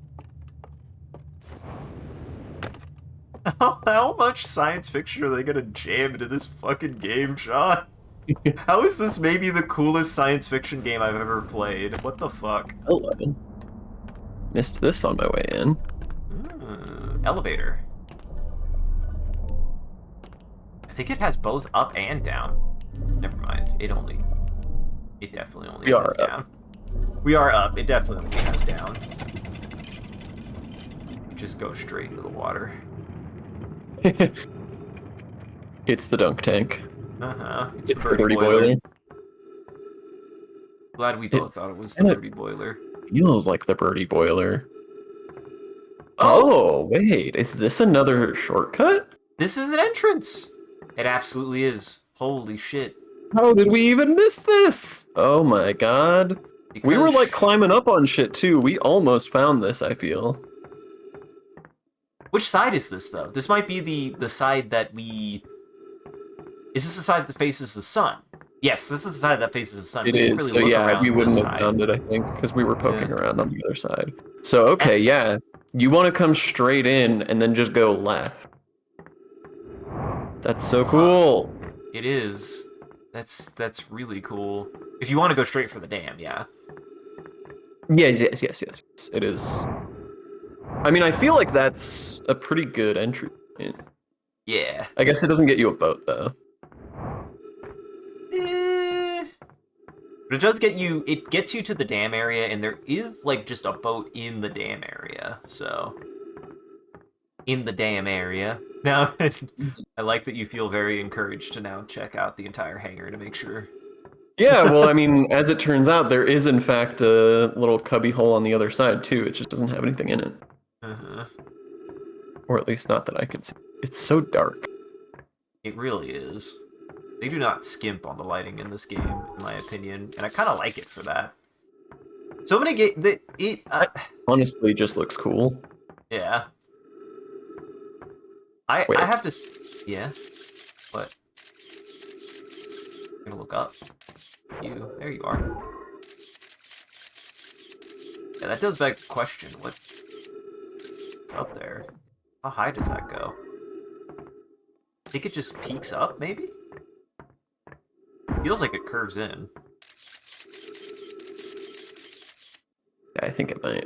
How much science fiction are they gonna jam into this fucking game, Sean? How is this maybe the coolest science fiction game I've ever played? What the fuck? Hello. Missed this on my way in. Elevator. I think it has both up and down. Never mind. It definitely only has down. We are up. It definitely only has down. You just go straight into the water. It's the dunk tank. Uh-huh. It's the birdie boiler. Glad we both thought it was the birdie boiler. Feels like the birdie boiler. Oh, wait. Is this another shortcut? This is an entrance. It absolutely is. Holy shit. How did we even miss this? Oh my god. Because we were like climbing up on shit too. We almost found this, I feel. Which side is this, though? This might be the side that we... Is this the side that faces the sun? Yes, this is the side that faces the sun. It is, so yeah, we wouldn't have found it, I think, because we were poking around on the other side. So, okay, yeah. You want to come straight in and then just go left. That's so cool. It is. That's really cool. If you want to go straight for the dam, yeah. Yes. It is. I mean, I feel like that's a pretty good entry point. Yeah. I guess it doesn't get you a boat, though. Eh. But it does get you. It gets you to the dam area, and there is like just a boat in the dam area. So in the dam area. Now, I like that you feel very encouraged to now check out the entire hangar to make sure. Yeah, well, I mean, as it turns out, there is in fact a little cubby hole on the other side too. It just doesn't have anything in it, Uh-huh. or at least not that I can see. It's so dark. It really is. They do not skimp on the lighting in this game, in my opinion, and I kind of like it for that. So many Honestly, just looks cool. Yeah. Wait. I have to. Yeah. What? I'm gonna look up. There you are. Yeah, that does beg the question. What's up there? How high does that go? I think it just peaks up, maybe? Feels like it curves in. Yeah, I think it might.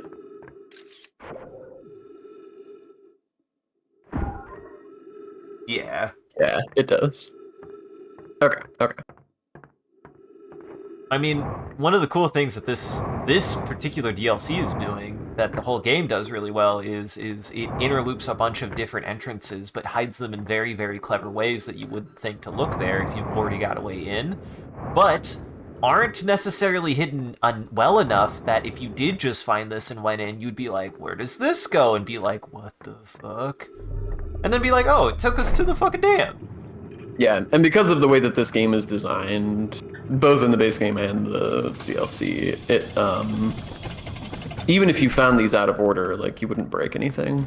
Yeah. Yeah, it does. Okay. I mean, one of the cool things that this particular DLC is doing that the whole game does really well is it interloops a bunch of different entrances, but hides them in very, very clever ways that you wouldn't think to look there if you've already got a way in, but aren't necessarily hidden well enough that if you did just find this and went in, you'd be like, where does this go? And be like, what the fuck? And then be like, oh, it took us to the fucking dam. Yeah, and because of the way that this game is designed, both in the base game and the DLC, even if you found these out of order, like, you wouldn't break anything.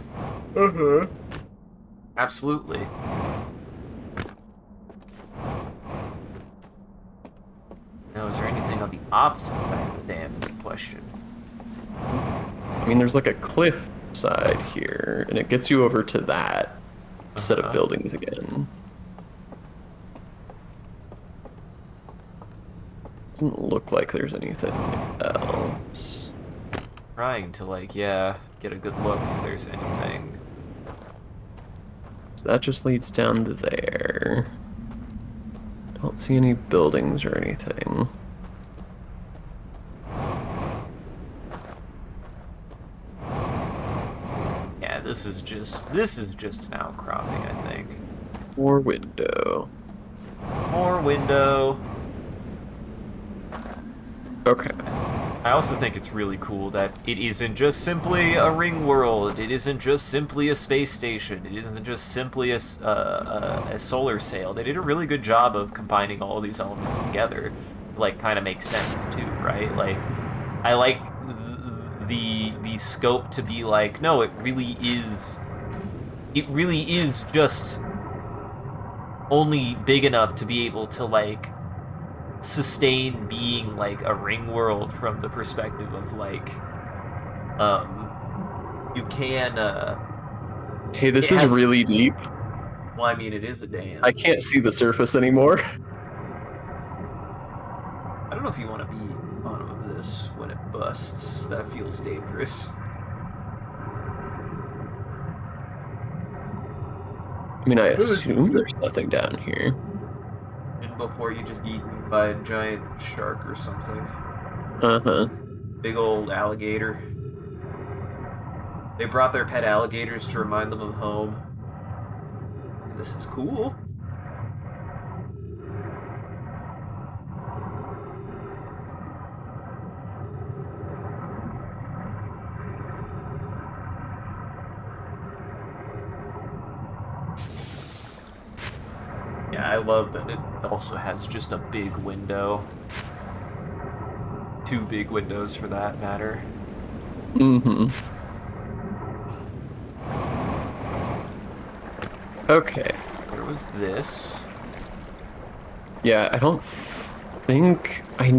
Absolutely. Now, is there anything on the opposite side of the dam is the question. I mean, there's like a cliff side here, and it gets you over to that set of buildings again. Doesn't look like there's anything else. Trying to, like, yeah, get a good look if there's anything. So that just leads down to there. Don't see any buildings or anything. Yeah, this is just an outcropping, I think. More window. More window. Okay. I also think it's really cool that it isn't just simply a ring world. It isn't just simply a space station. It isn't just simply a solar sail. They did a really good job of combining all these elements together, like, kind of makes sense too, right? Like, I like the scope to be like, no, it really is just only big enough to be able to, like, sustain being like a ring world from the perspective of, like, you can Hey, this is really deep. well, I mean, it is a dam. I can't see the surface anymore. I don't know if you want to be bottom of this when it busts. That feels dangerous. I mean, I assume there's nothing down here. And before you just eaten by a giant shark or something. Uh-huh. Big old alligator. They brought their pet alligators to remind them of home. This is cool. Yeah, I love that it also has just a big window. 2 big windows for that matter. Mm-hmm. Okay. Where was this? Yeah, I don't think I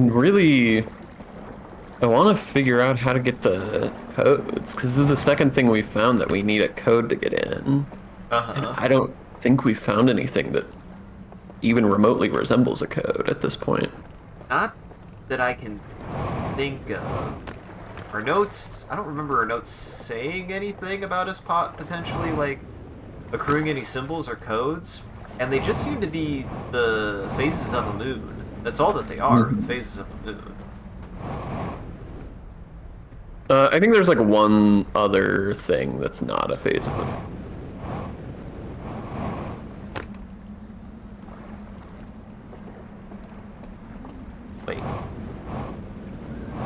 want to figure out how to get the codes, because this is the second thing we found that we need a code to get in. And I don't think we found anything that even remotely resembles a code at this point. Not that I can think of. Our notes, I don't remember our notes saying anything about us potentially, like, accruing any symbols or codes, and they just seem to be the phases of a moon. That's all that they are, the phases of a moon. I think there's like one other thing that's not a phase of a moon. Wait.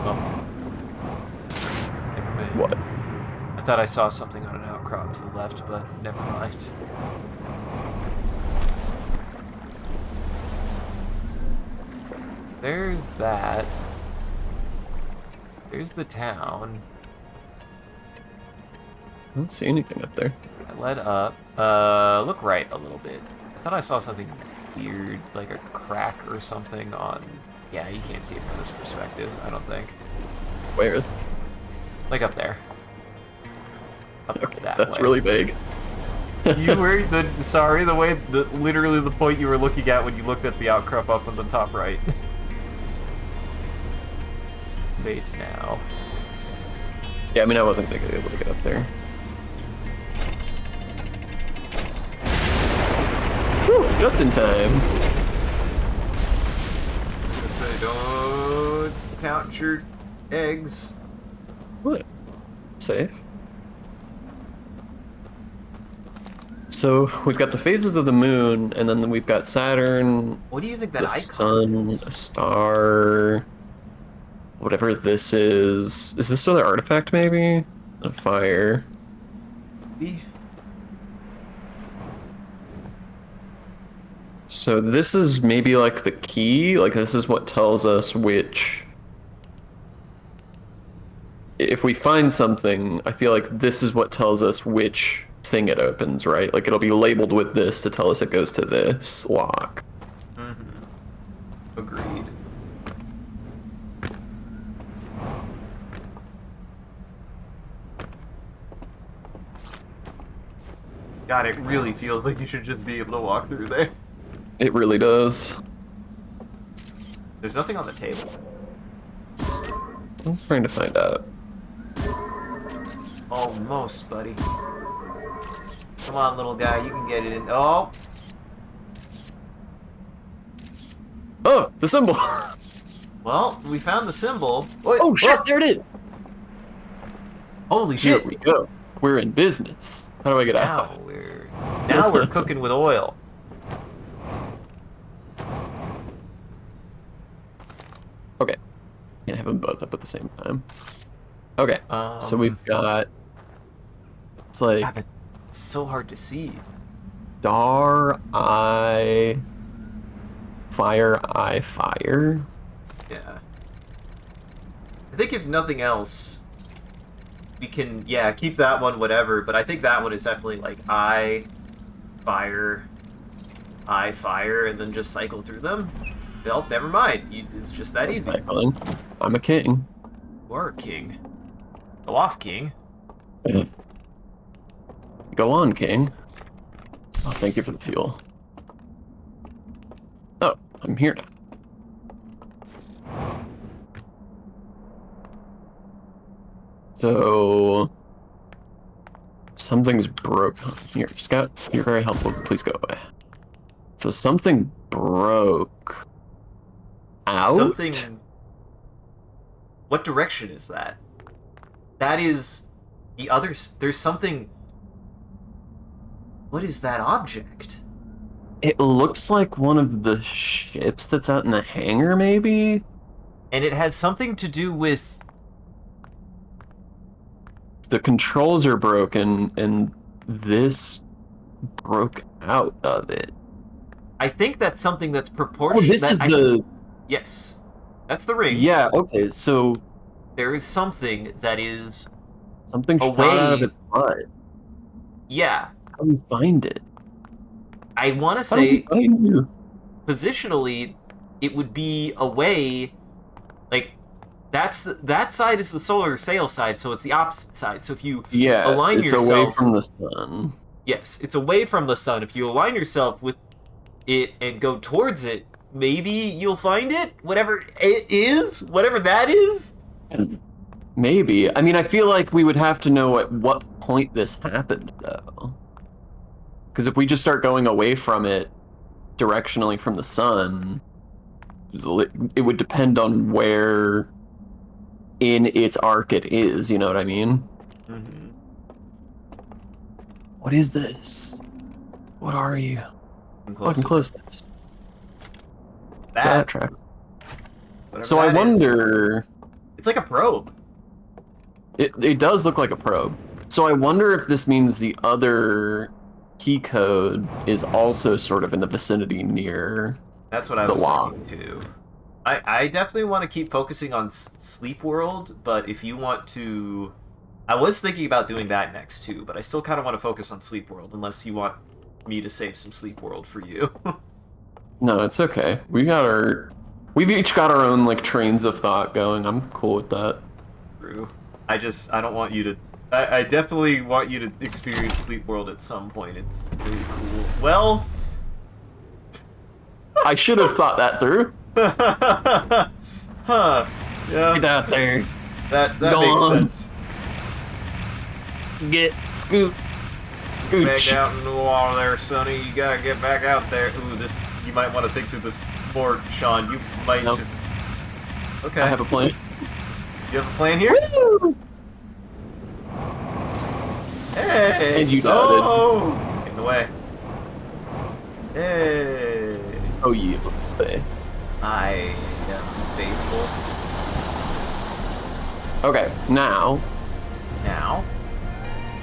Oh. What? I thought I saw something on an outcrop to the left, but never mind. There's that. There's the town. I don't see anything up there. I led up. Look right a little bit. I thought I saw something weird, like a crack or something on... Yeah, you can't see it from this perspective, I don't think. Where? Like up there. Up Okay, that that's way. really vague. You were the way literally the point you were looking at when you looked at the outcrop up in the top right. It's late now. Yeah, I mean, I wasn't gonna be able to get up there. Whew, just in time. So don't count your eggs. What? Safe. So we've got the phases of the moon, and then we've got Saturn, What do you think that the icon sun, is? a star, whatever this is. Is this another artifact, maybe? A fire. Maybe. So this is maybe like the key. Like this is what tells us which. If we find something, I feel like this is what tells us which thing it opens, right? Like it'll be labeled with this to tell us it goes to this lock. Mm-hmm. Agreed. God, it really feels like you should just be able to walk through there. It really does. There's nothing on the table. I'm trying to find out. Almost, buddy. Come on, little guy, you can get it in. Oh! Oh, the symbol! Well, we found the symbol. Oh shit, there it is! Holy Here shit! we go. We're in business. How do I get out? Now we're cooking with oil. Okay. Can't have them both up at the same time. Okay. So Um, we've got. It's like God, it's so hard to see. star, eye, fire, eye, fire. Yeah. I think if nothing else, we can, yeah, keep that one, whatever, but I think that one is definitely like eye, fire, and then just cycle through them. Well, never mind. It's just that easy. Cycling. I'm a king. You are a king. Go off, king. Go on, king. Oh, thank you for the fuel. Oh, I'm here now. So something's broken. Here, Scout, you're very helpful. Please go away. So something broke out. Something. What direction is that? That is the other. There's something. What is that object? It looks like one of the ships that's out in the hangar, maybe? And it has something to do with. The controls are broken, and this broke out of it. I think that's something that's Oh, proportional. this is the... Yes. That's the ring. Yeah, okay, so... There is something that is... Something shot away. out of its butt. Yeah. How do we find it? I want to How do we say, find you? positionally, it would be away... Like, that side is the solar sail side, so it's the opposite side. So if you align it's yourself... away from the sun. Yes, it's away from the sun. If you align yourself with it and go towards it, maybe you'll find it. Whatever it is, whatever that is. Maybe. I mean, I feel like we would have to know at what point this happened, though. Because if we just start going away from it directionally from the sun, it would depend on where in its arc it is, you know what I mean? Mm-hmm. What is this? What are you? I can close this. That track. whatever So I that is. wonder... It's like a probe. It does look like a probe. So I wonder if this means the other key code is also sort of in the vicinity near That's what I the was law. thinking too. I definitely want to keep focusing on Sleep World, but if you want to... I was thinking about doing that next too, but I still kind of want to focus on Sleep World, unless you want me to save some Sleep World for you. No, it's okay. We've each got our own like trains of thought going. I'm cool with that. True. I don't want you to... I definitely want you to experience Sleep World at some point. It's really cool. Well... I should have thought that through. Huh. Yeah. Get out there. That Go makes on. sense. Get scoot. Scooch. Back out in the water there, Sonny. You gotta get back out there. Ooh, this... You might want to think through this more, Sean. You might Nope. just... Okay. I have a plan. You have a plan here? Woo! Hey! And you got it. Oh! It's getting away. Hey! Oh, yeah. I am faithful. Okay, now, Now,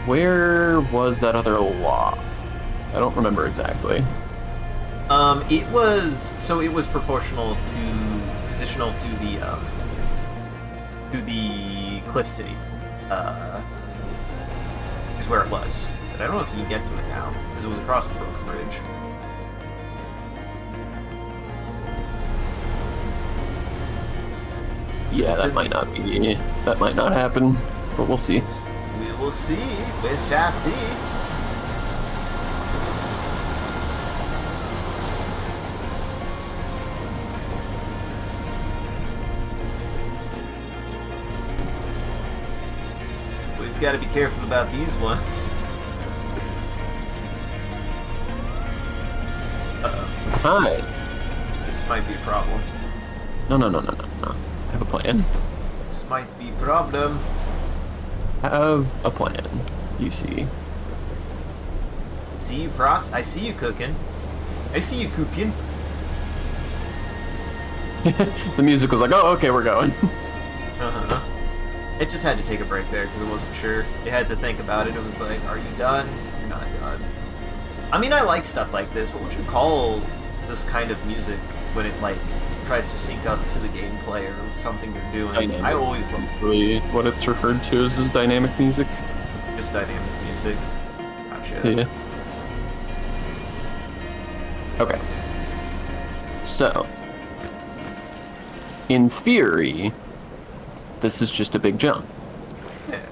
where was that other lock? I don't remember exactly. it was proportional positional to the Cliff City, is where it was. But I don't know if you can get to it now, because it was across the broken bridge. Yeah, that might not happen, but we'll see. We will see. We shall see. We just gotta be careful about these ones. Uh-oh. Hi. This might be a problem. No. I have a plan. This might be a problem. Have a plan. You see. See you, Pross. I see you cooking. I see you cooking. The music was like, oh, okay, we're going. Uh-huh. It just had to take a break there because it wasn't sure. It had to think about it. It was like, are you done? You're not done. I mean, I like stuff like this. What would you call this kind of music when it, like, tries to sync up to the gameplay or something you're doing? Dynamic. I always love Really, what it's referred to as is dynamic music. just dynamic music. Gotcha. Yeah. Okay. So, in theory, this is just a big jump. Yeah.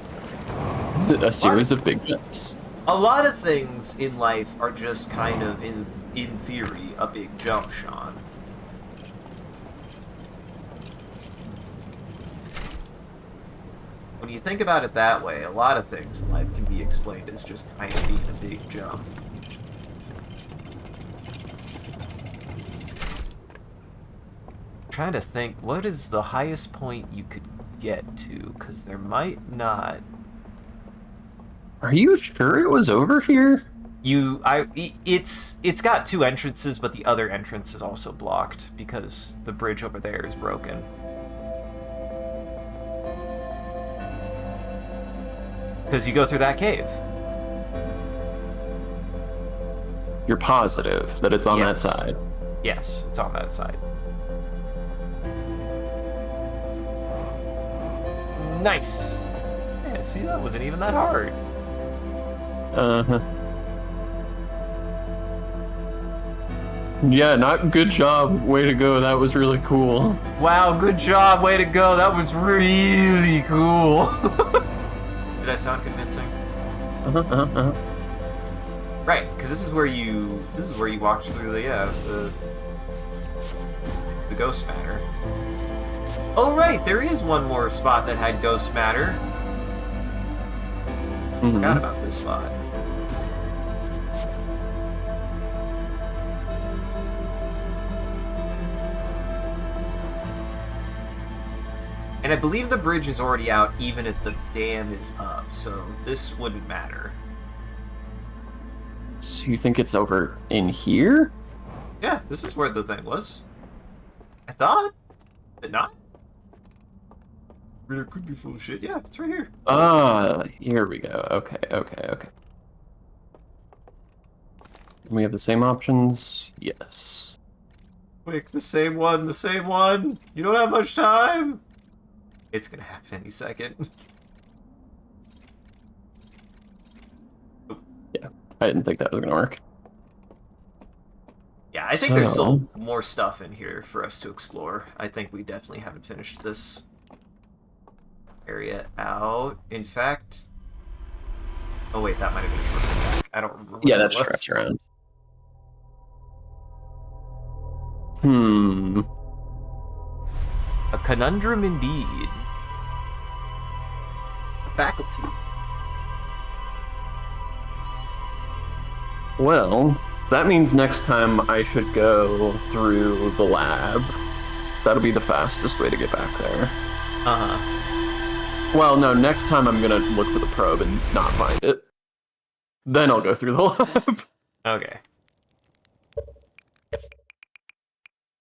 A series of big jumps. A lot of things in life are just kind of, in theory, a big jump, Sean. When you think about it that way, a lot of things in life can be explained as just kind of being a big jump. I'm trying to think, what is the highest point you could get to? Because there might not... Are you sure it was over here? It's got two entrances, but the other entrance is also blocked because the bridge over there is broken. Because you go through that cave. You're positive that it's on that Yes. side. Yes, it's on that side. Nice! Yeah, see, that wasn't even that hard. Uh-huh. Yeah, not good job. Way to go. That was really cool. Wow, good job, way to go. That was really cool. Did I sound convincing? Right, because this is where you walked through the ghost matter. Oh right, there is one more spot that had ghost matter. Forgot about this spot. And I believe the bridge is already out even if the dam is up, so this wouldn't matter. So you think it's over in here? Yeah, this is where the thing was. I thought. But not? Reader could be full of shit. Yeah, it's right here. Ah, here we go. Okay. We have the same options? Yes. Quick, the same one. You don't have much time. It's gonna happen any second. Yeah, I didn't think that was gonna work. Yeah, I think there's still more stuff in here for us to explore. I think we definitely haven't finished this area out. In fact... Oh wait, that might have been a shortcut back. I don't remember. Yeah, that's stretch around. A conundrum indeed. A faculty. Well, that means next time I should go through the lab. That'll be the fastest way to get back there. Uh-huh. Well, no, next time I'm gonna look for the probe and not find it. Then I'll go through the lab. Okay.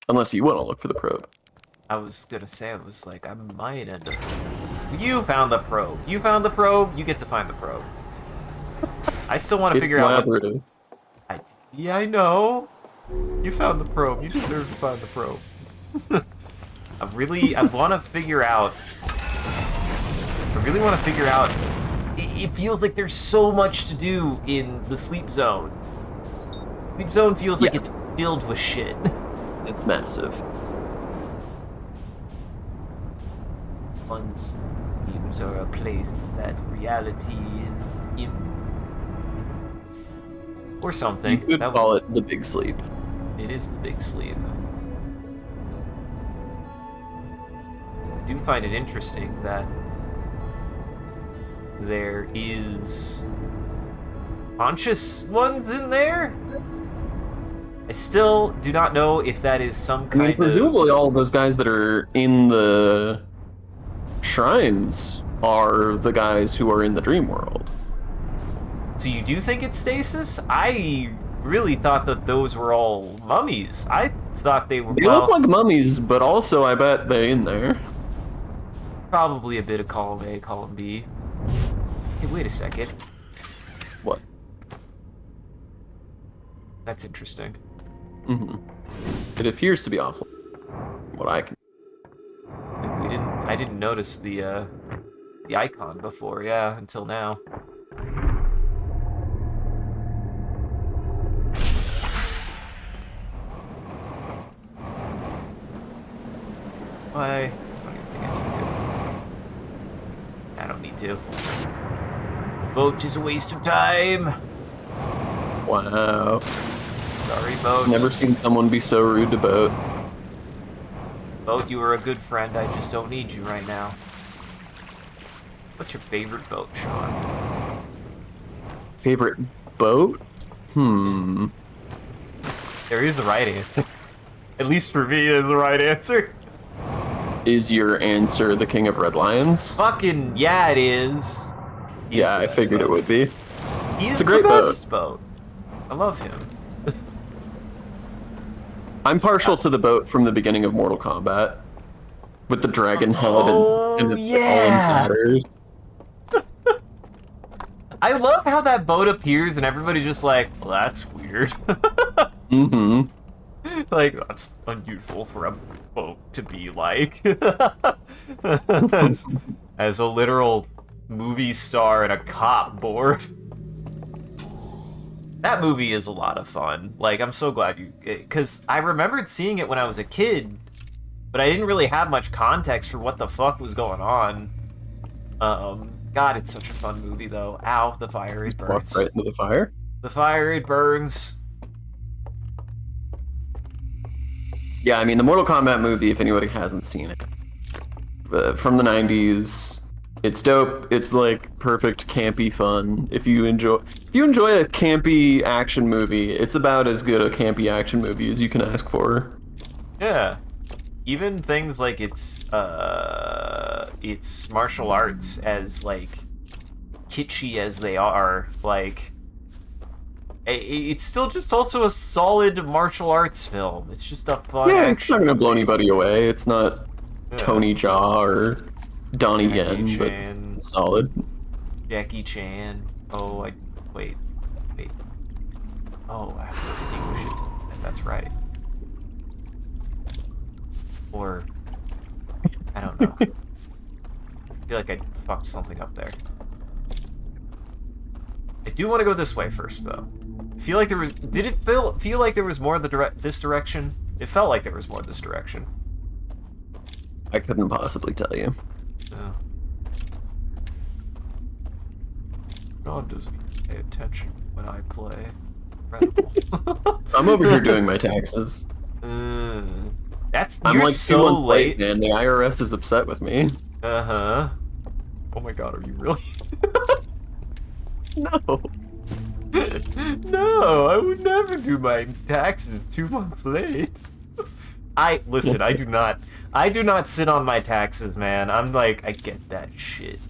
Unless you want to look for the probe. I was gonna say, I was like, I might end up... You found the probe. You found the probe, you get to find the probe. I still want to figure out... Collaborative. Yeah, I know. You found the probe. You deserve to find the probe. I really want to figure out... It feels like there's so much to do in the sleep zone. Sleep zone feels like it's filled with shit. It's massive. One's dreams are a place that reality is in. Or something. You could call it the big sleep. It is the big sleep. I do find it interesting that there is conscious ones in there. I still do not know if that is some kind of... presumably all of those guys that are in the shrines are the guys who are in the dream world. So you do think it's stasis? I really thought that those were all mummies. I thought they were... They look like mummies, but also I bet they're in there. Probably a bit of column A, column B. Hey, wait a second. What? That's interesting. It appears to be off. What I can... I didn't notice the icon before, yeah, until now. Why? I don't need to. Boat is a waste of time. Wow. Sorry, Boat. Never seen someone be so rude to Boat. Boat, you were a good friend. I just don't need you right now. What's your favorite boat, Sean? Favorite boat? There is the right answer. At least for me, there's the right answer. Is your answer the King of Red Lions? Fucking yeah, it is. Yeah, I figured it would be. He's a great the best boat. I love him. I'm partial to the boat from the beginning of Mortal Kombat. With the dragon head and it's all in tatters. I love how that boat appears and everybody's just like, well, that's weird. Like, that's unusual for a boat to be like. as a literal movie star and a cop board. That movie is a lot of fun. Like, I'm so glad you... Because I remembered seeing it when I was a kid, but I didn't really have much context for what the fuck was going on. God, it's such a fun movie, though. Ow, the fire is burnt. Walk right into the fire? The fire, it burns. Yeah, I mean, the Mortal Kombat movie, if anybody hasn't seen it, from the 90s, it's dope. It's like perfect campy fun. If you enjoy a campy action movie, it's about as good a campy action movie as you can ask for. Yeah. Even things like its martial arts, as like kitschy as they are, like it's still just also a solid martial arts film. It's just a fun Yeah, action. it's not gonna blow anybody away. It's not Tony Jaa or Donnie Yen, but it's solid. Jackie Chan. Oh, wait. Oh, I have to extinguish it. That's right. Or I don't know. I feel like I fucked something up there. I do want to go this way first, though. I feel like there was. Did it feel like there was more this direction? It felt like there was more this direction. I couldn't possibly tell you. Oh. God doesn't pay attention when I play. Incredible. I'm over here doing my taxes. I'm like so 2 months late, man. The IRS is upset with me. Uh-huh. Oh my god, are you really? No. No, I would never do my taxes 2 months late. Listen, I do not sit on my taxes, man. I'm like, I get that shit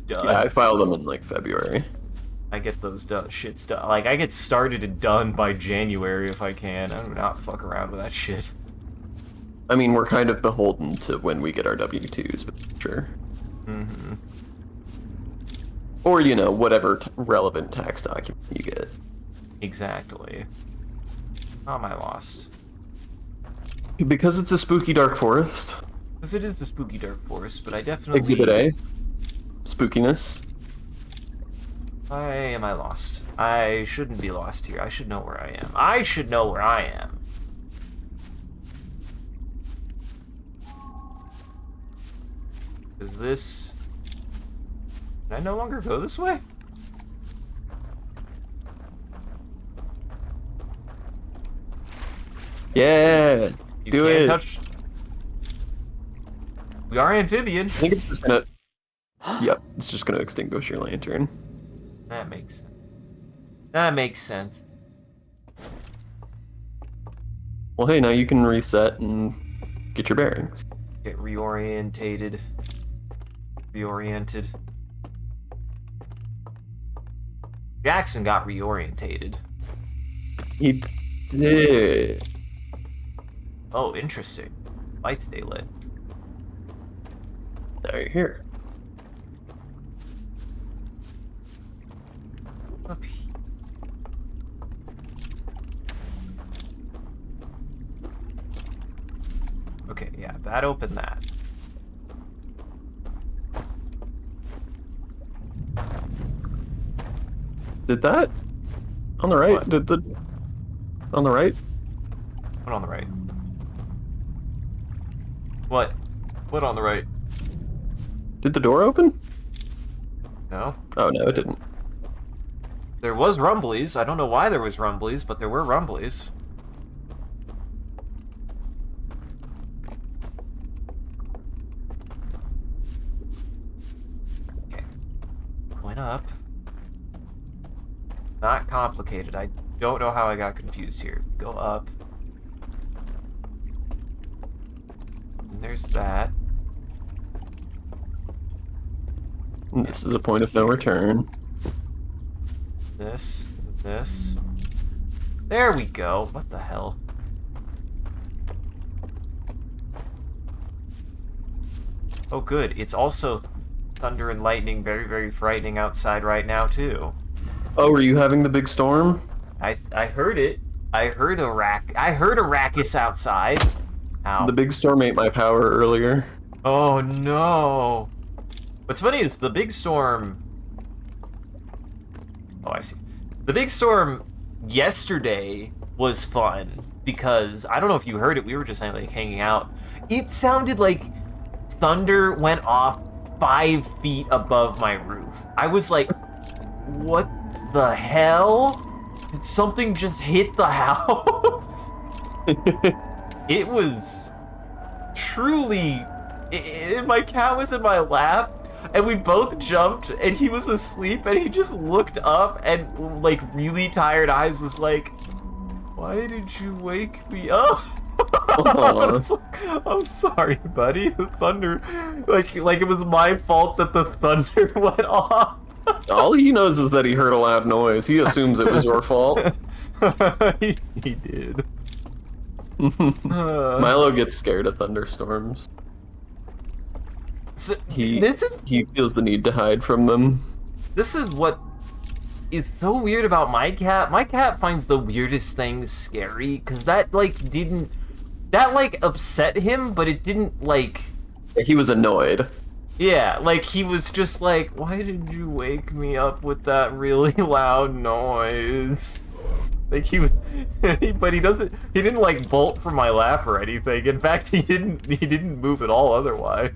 done. Yeah, I filed them in like February. I get those shits done. Like, I get started and done by January if I can. I do not fuck around with that shit. I mean, we're kind of beholden to when we get our W-2s, but sure. Mm-hmm. Or, whatever relevant tax document you get. Exactly. How am I lost? Because it's a spooky dark forest. Because it is the spooky dark forest, but I definitely... Exhibit A. Spookiness. Why am I lost? I shouldn't be lost here. I should know where I am. I should know where I am. Is this... Can I no longer go this way? Yeah! You do can't it! touch... We are amphibian. I think it's just gonna... Yep, it's just gonna extinguish your lantern. That makes sense. That makes sense. Well, hey, now you can reset and get your bearings. Get reoriented. Reoriented. Jackson got reorientated. He did. Oh, interesting. Lights stay lit. Now you're here. Up here. Okay, yeah, that opened that. Did that? On the right? What? Did the... On the right? What on the right? What? What on the right? Did the door open? No? Oh, no, it didn't. There was rumblies. I don't know why there was rumblies, but there were rumblies. Okay. Going up. Not complicated. I don't know how I got confused here. Go up. And there's that. And this is a point of no return. This. This. There we go. What the hell? Oh, good. It's also thunder and lightning, very, very frightening outside right now, too. Oh, were you having the big storm? I heard it. I heard a racket outside. Ow. The big storm ate my power earlier. Oh no. What's funny is the big storm. Oh, I see. The big storm yesterday was fun because I don't know if you heard it. We were just like hanging out. It sounded like thunder went off 5 feet above my roof. I was like, what the hell? something just hit the house. It was truly... my cat was in my lap, and we both jumped, and he was asleep, and he just looked up, and, like, really tired eyes was like, why did you wake me up? I was like, I'm sorry, buddy. The thunder, like it was my fault that the thunder went off. All he knows is that he heard a loud noise. He assumes it was your fault. He did. Milo gets scared of thunderstorms. So, He feels the need to hide from them. This is what is so weird about my cat. My cat finds the weirdest things scary, because that, like, didn't... That, like, upset him, but it didn't, like... He was annoyed. Yeah, like, he was just like, why did you wake me up with that really loud noise? Like, he was... but he didn't, like, bolt from my lap or anything. In fact, he didn't move at all otherwise.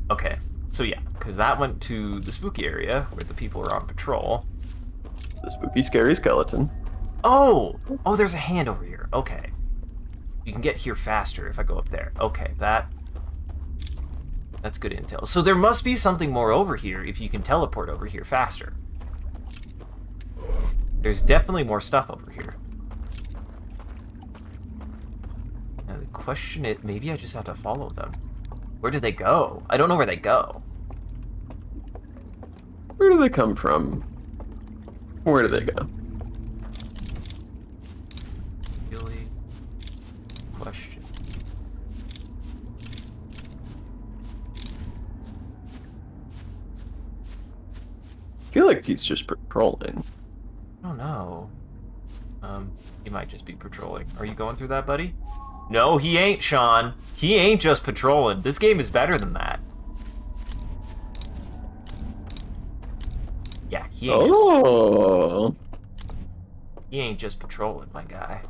Okay, so yeah, because that went to the spooky area, where the people are on patrol. The spooky, scary skeleton. Oh! Oh, there's a hand over here. Okay. You can get here faster if I go up there. Okay, that's good intel. So there must be something more over here if you can teleport over here faster. There's definitely more stuff over here. Now the question is, maybe I just have to follow them. Where do they go? I don't know where they go. Where do they come from? Where do they go? Really? Question. I feel like he's just patrolling. I don't know. He might just be patrolling. Are you going through that, buddy? No, he ain't, Sean. He ain't just patrolling. This game is better than that. Yeah, he ain't just patrolling, my guy.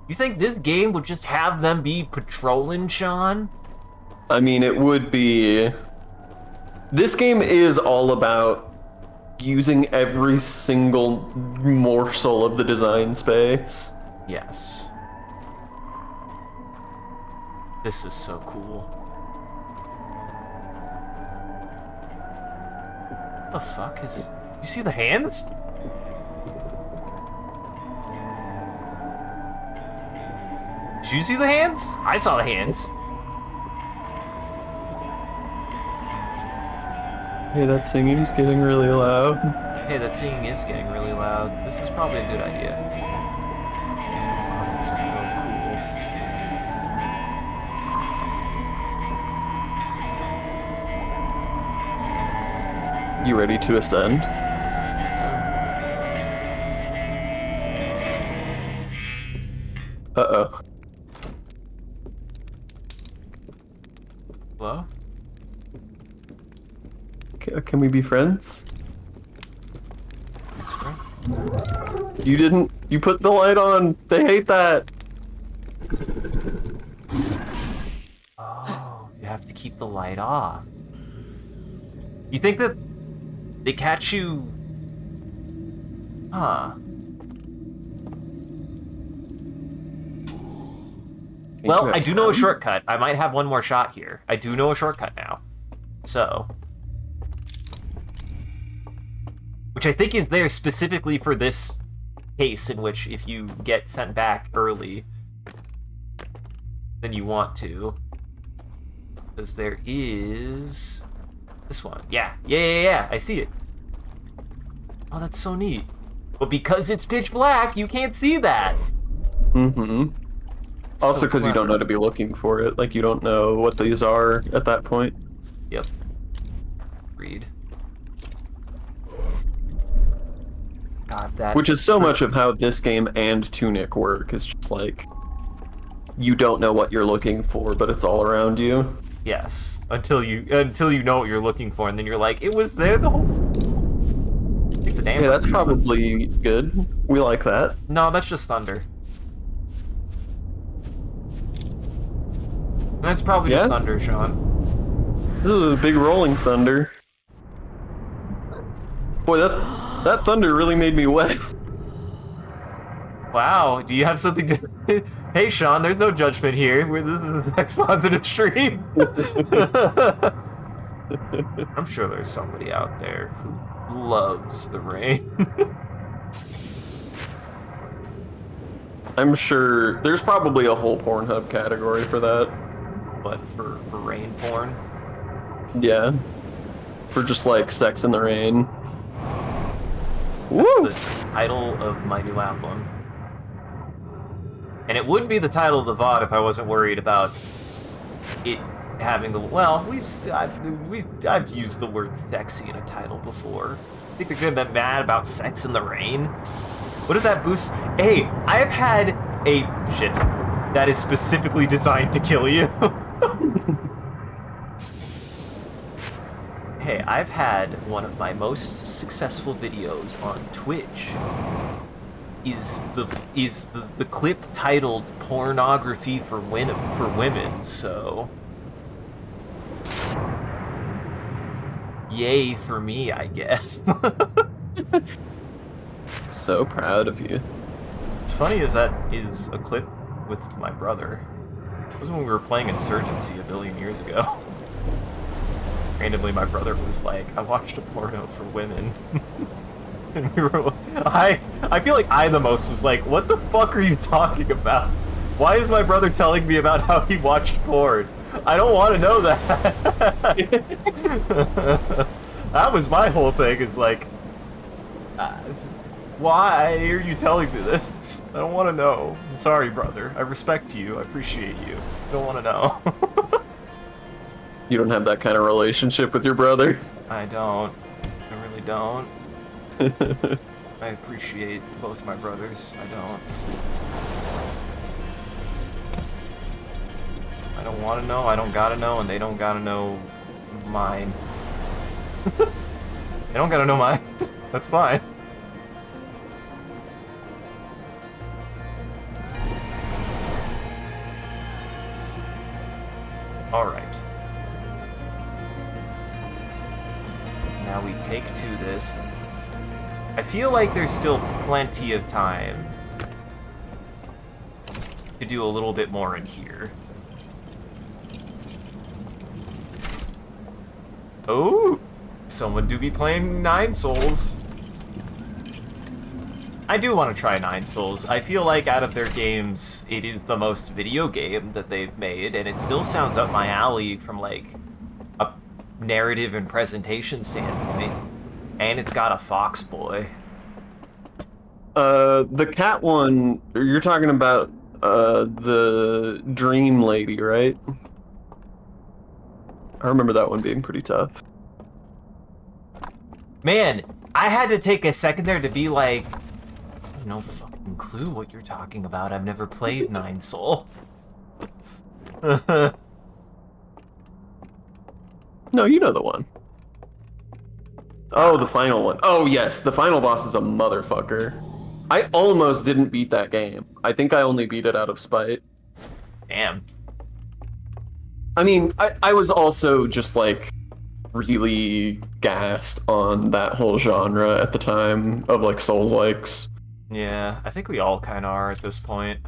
You think this game would just have them be patrolling, Sean? I mean, it would be... This game is all about using every single morsel of the design space. Yes. This is so cool. What the fuck is... You see the hands? Did you see the hands? I saw the hands. Hey, that singing's getting really loud. Hey, that singing is getting really loud. This is probably a good idea. Oh, that's so cool. You ready to ascend? Uh-oh. Hello? Can we be friends? That's great. You didn't... You put the light on! They hate that! Oh, you have to keep the light off. You think that they catch you... Huh. Well, I do know a shortcut. I might have one more shot here. I do know a shortcut now. So... Which I think is there specifically for this case, in which if you get sent back early, then you want to. Because there is... This one. Yeah, I see it. Oh, that's so neat. But because it's pitch black, you can't see that. Mm-hmm. Also, because so you don't know to be looking for it. Like, you don't know what these are at that point. Yep. Read. God, that... Which is so much of how this game and Tunic work. Is just like, you don't know what you're looking for, but it's all around you. Yes. Until you know what you're looking for, and then you're like, it was there the whole... Take the damn... Yeah, that's probably good. We like that. No, that's just thunder. That's probably just thunder, Sean. This is a big rolling thunder. Boy, that thunder really made me wet. Wow, do you have something to... Hey, Sean, there's no judgment here. This is an expositive stream. I'm sure there's somebody out there who loves the rain. I'm sure there's probably a whole Pornhub category for that. What, for rain porn? Yeah. For just like sex in the rain. That's Woo! the title of my new album. And it would be the title of the VOD if I wasn't worried about it having the... Well, I've used the word sexy in a title before. I think they're gonna be mad about sex in the rain. What does that boost? Hey, I've had a... Shit. That is specifically designed to kill you. Hey, I've had one of my most successful videos on Twitch is the clip titled "Pornography for Women," so yay for me, I guess. So proud of you. What's funny is that is a clip with my brother. It was when we were playing Insurgency a billion years ago. Randomly, my brother was like, I watched a porno for women. And we were I feel like I the most was like, what the fuck are you talking about? Why is my brother telling me about how he watched porn? I don't want to know that. That was my whole thing. It's like, why are you telling me this? I don't want to know. I'm sorry, brother. I respect you. I appreciate you. I don't want to know. You don't have that kind of relationship with your brother? I don't. I really don't. I appreciate both my brothers. I don't. I don't want to know, I don't gotta know, and they don't gotta know mine. They don't gotta know mine. That's fine. Alright. Now we take to this. I feel like there's still plenty of time to do a little bit more in here. Oh! Someone do be playing Nine Souls. I do want to try Nine Souls. I feel like out of their games, it is the most video game that they've made, and it still sounds up my alley from, like, a narrative and presentation standpoint. And it's got a fox boy. The cat one, you're talking about, the Dream Lady, right? I remember that one being pretty tough. Man, I had to take a second there to be like, no fucking clue what you're talking about. I've never played Nine Soul. No, you know the one. Oh, the final one. Oh, yes, the final boss is a motherfucker. I almost didn't beat that game. I think I only beat it out of spite. Damn. I mean, I was also just, like, really gassed on that whole genre at the time of, like, Souls-likes. Yeah, I think we all kind of are at this point.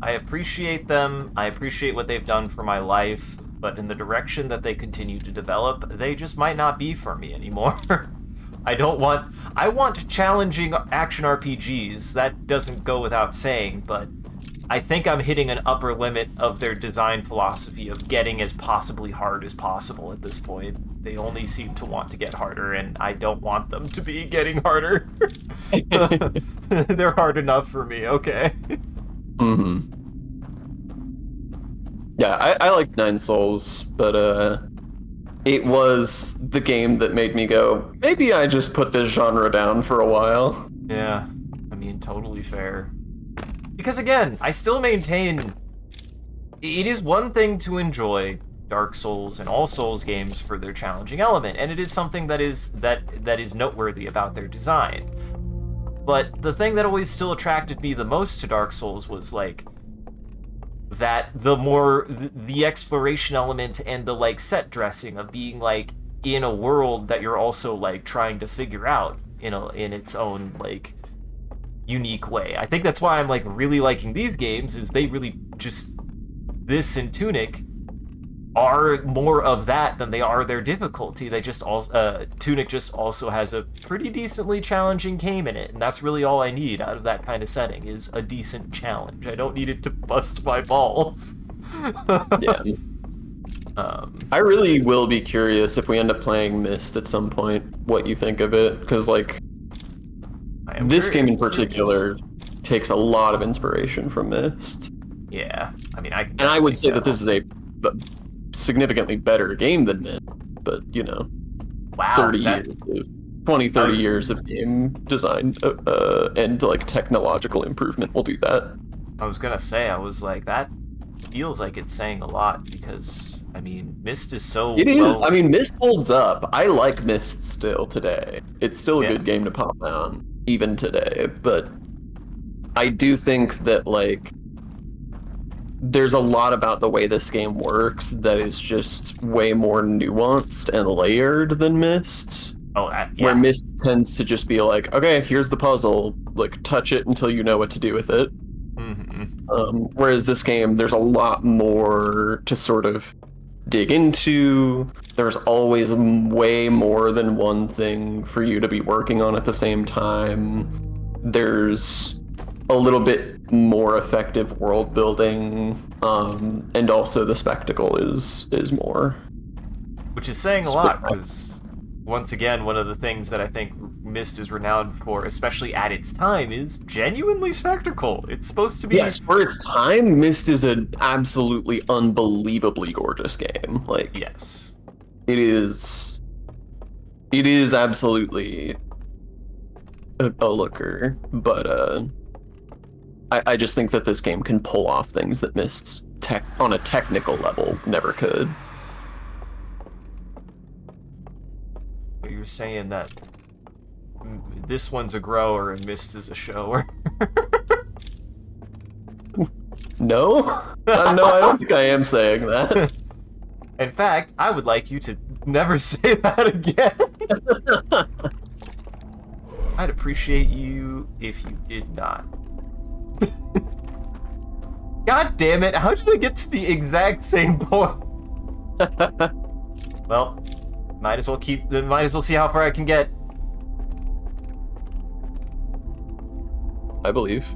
I appreciate them, I appreciate what they've done for my life, but in the direction that they continue to develop, they just might not be for me anymore. I want challenging action RPGs, that doesn't go without saying, but I think I'm hitting an upper limit of their design philosophy of getting as possibly hard as possible at this point. They only seem to want to get harder, and I don't want them to be getting harder. They're hard enough for me, okay. Mm-hmm. Yeah, I like Nine Souls, but it was the game that made me go, maybe I just put this genre down for a while. Yeah, I mean, totally fair. Because again, I still maintain it is one thing to enjoy Dark Souls and all Souls games for their challenging element, and it is something that is noteworthy about their design. But the thing that always still attracted me the most to Dark Souls was like that the more the exploration element and the like set dressing of being like in a world that you're also like trying to figure out, you know, in its own like unique way. I think that's why I'm like really liking these games, is they really just, this and Tunic are more of that than they are their difficulty. They just also Tunic just also has a pretty decently challenging game in it, and that's really all I need out of that kind of setting, is a decent challenge. I don't need it to bust my balls. Yeah. I really will be curious if we end up playing Myst at some point, what you think of it, because like this game in particular takes a lot of inspiration from Myst. Yeah, I mean, and I would say that this is a significantly better game than Myst, but you know, wow, 30 years of game design and like technological improvement will do that. I was gonna say, I was like, that feels like it's saying a lot, because I mean, Myst is so It is. I mean, Myst holds up. I like Myst still today. It's still a good game to pop down even today, but I do think that like there's a lot about the way this game works that is just way more nuanced and layered than Myst. Oh, yeah. Where Myst tends to just be like, okay, here's the puzzle, like touch it until you know what to do with it. Whereas this game, there's a lot more to sort of dig into. There's always way more than one thing for you to be working on at the same time. There's a little bit more effective world building, and also the spectacle is more. Which is saying a lot, because once again, one of the things that I think Myst is renowned for, especially at its time, is genuinely spectacle. It's supposed to be... Yes, for its time, Myst is an absolutely unbelievably gorgeous game. Like, yes. It is absolutely a looker, but I just think that this game can pull off things that Myst's on a technical level never could. You're saying that this one's a grower and Myst is a shower? No? No, I don't think I am saying that. In fact, I would like you to never say that again. I'd appreciate you if you did not. God damn it, how did I get to the exact same point? Well, might as well see how far I can get. I believe.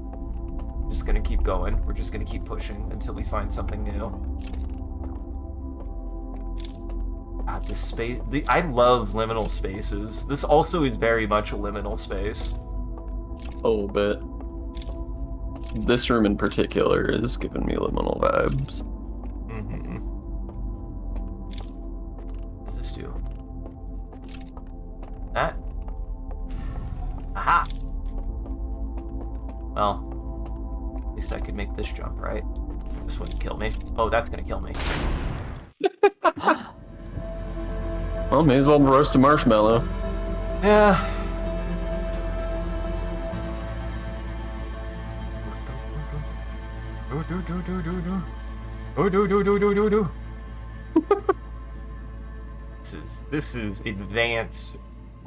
Just gonna keep going. We're just gonna keep pushing until we find something new. God, this space... I love liminal spaces. This also is very much a liminal space. A little bit. This room in particular is giving me liminal vibes. What does this do? That? Aha! Well, at least I could make this jump, right? This wouldn't kill me. Oh, that's gonna kill me. Well, may as well roast a marshmallow. Yeah. This is advanced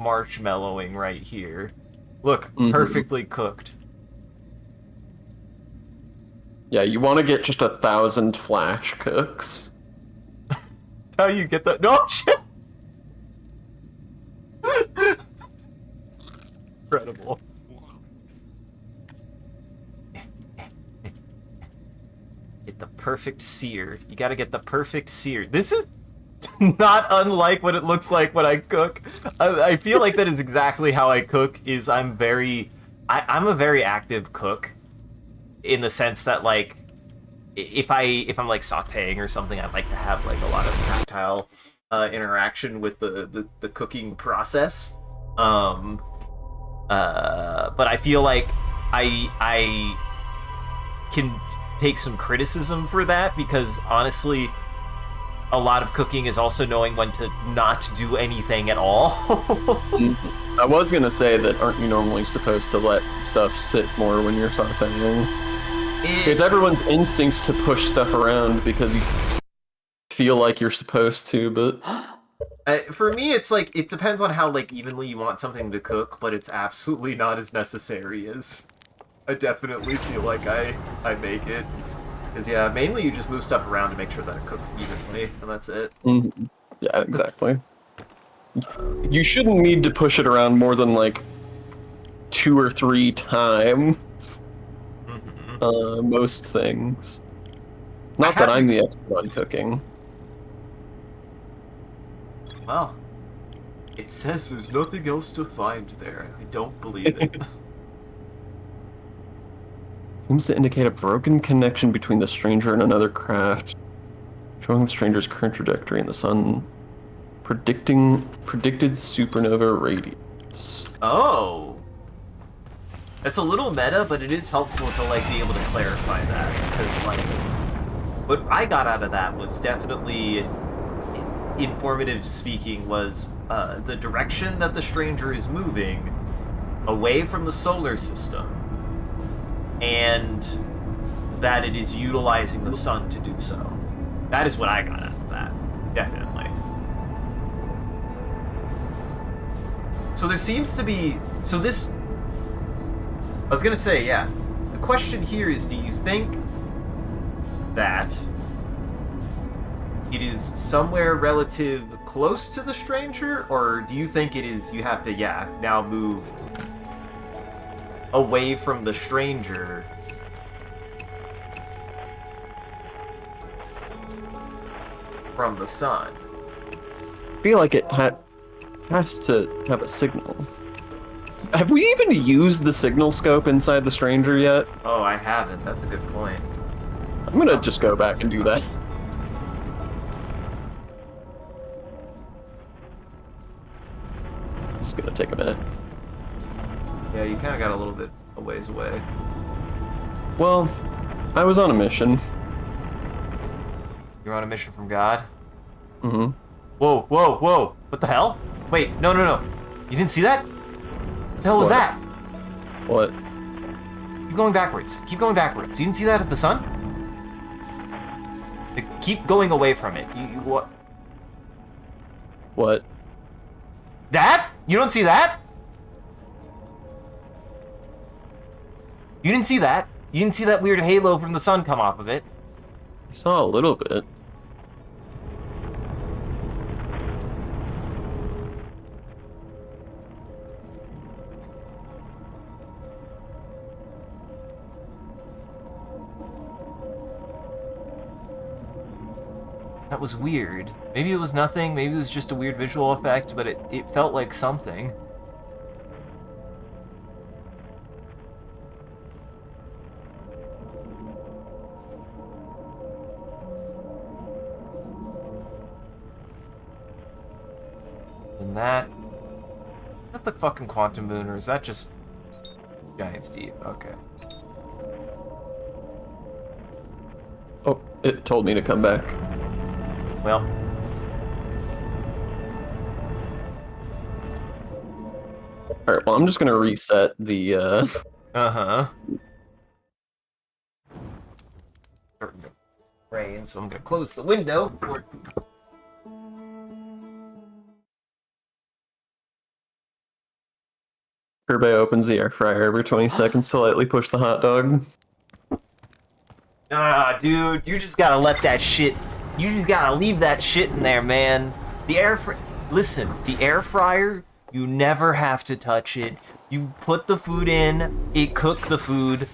marshmallowing right here. Look, perfectly cooked. Yeah, you want to get just 1,000 flash cooks. How you get that? No shit. Incredible. Get the perfect sear. You gotta get the perfect sear. This is not unlike what it looks like when I cook. I feel like that is exactly how I cook. I'm a very active cook, in the sense that like if I'm like sautéing or something, I like to have like a lot of tactile interaction with the cooking process. But I feel like I can take some criticism for that, because honestly, a lot of cooking is also knowing when to not do anything at all. I was gonna say that, aren't you normally supposed to let stuff sit more when you're sauteing? It's everyone's instinct to push stuff around because you feel like you're supposed to, but For me, it's like, it depends on how, like, evenly you want something to cook, but it's absolutely not as necessary as I definitely feel like I make it. Because, yeah, mainly you just move stuff around to make sure that it cooks evenly, and that's it. yeah, exactly. You shouldn't need to push it around more than, like, 2 or 3 times. Most things. Not that I'm the expert on cooking. Well, it says there's nothing else to find there. I don't believe it. Seems to indicate a broken connection between the stranger and another craft, showing the stranger's current trajectory in the sun, predicted supernova radius. Oh! It's a little meta, but it is helpful to, like, be able to clarify that, because, like, what I got out of that was definitely informative speaking was the direction that the stranger is moving away from the solar system, and that it is utilizing the sun to do so. That is what I got out of that, definitely. So there seems to be... So this... I was gonna say, yeah. The question here is, do you think that it is somewhere relative close to the stranger, or do you think it is, you have to, yeah, now move away from the stranger from the sun? I feel like it has to have a signal. Have we even used the signal scope inside the stranger yet? Oh, I haven't. That's a good point. I'm gonna just go back and do that. It's gonna take a minute. Yeah, you kind of got a little bit a ways away. Well, I was on a mission. You're on a mission from God? Mm-hmm. Whoa, whoa, whoa! What the hell? Wait, no, no, no. You didn't see that? What the hell was that? What? Keep going backwards. Keep going backwards. You didn't see that at the sun? Keep going away from it. You what? What? That? You don't see that? You didn't see that? You didn't see that weird halo from the sun come off of it? I saw a little bit. That was weird. Maybe it was nothing, maybe it was just a weird visual effect, but it felt like something. And that... Is that the fucking quantum moon, or is that just Giant's Deep? Okay. Oh, it told me to come back. Well. Alright, well, I'm just gonna reset the, Uh-huh. Starting to rain, so I'm gonna close the window for... Kirby opens the air fryer every 20 seconds to lightly push the hot dog. Ah, dude, you just gotta let that shit... You just gotta leave that shit in there, man. The air fry... Listen, the air fryer, you never have to touch it. You put the food in, it cook the food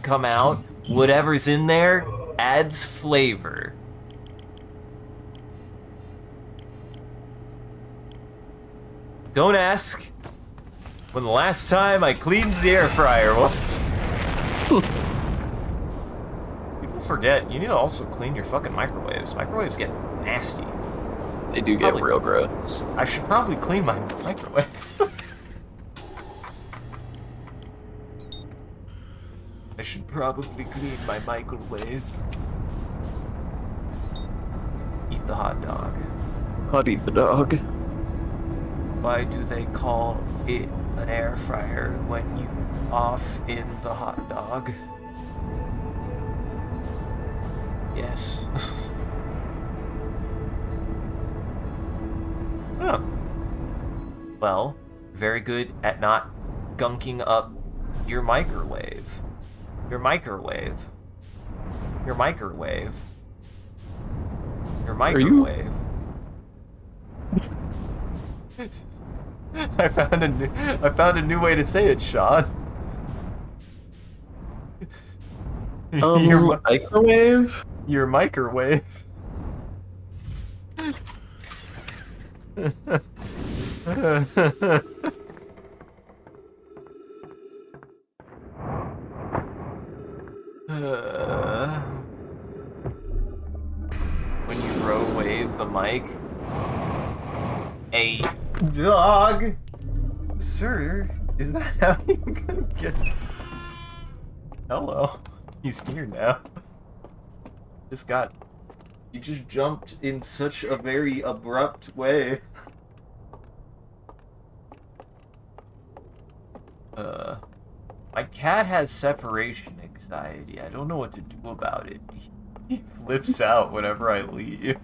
come out. Whatever's in there adds flavor. Don't ask when the last time I cleaned the air fryer was. People forget, you need to also clean your fucking microwaves. Microwaves get nasty. They do get real gross. I should probably clean my microwave. I should probably clean my microwave. Eat the hot dog. I'd eat the dog. Why do they call it an air fryer when you off in the hot dog? Yes. Huh. Well, very good at not gunking up your microwave. Your microwave. Your microwave. Your Are you? microwave. I found a new way to say it, Sean. Microwave? Your microwave. When you throw wave the mic, a dog. Sir, is that how you're gonna get? Hello, he's here now. You just jumped in such a very abrupt way. My cat has separation anxiety. I don't know what to do about it. He flips out whenever I leave.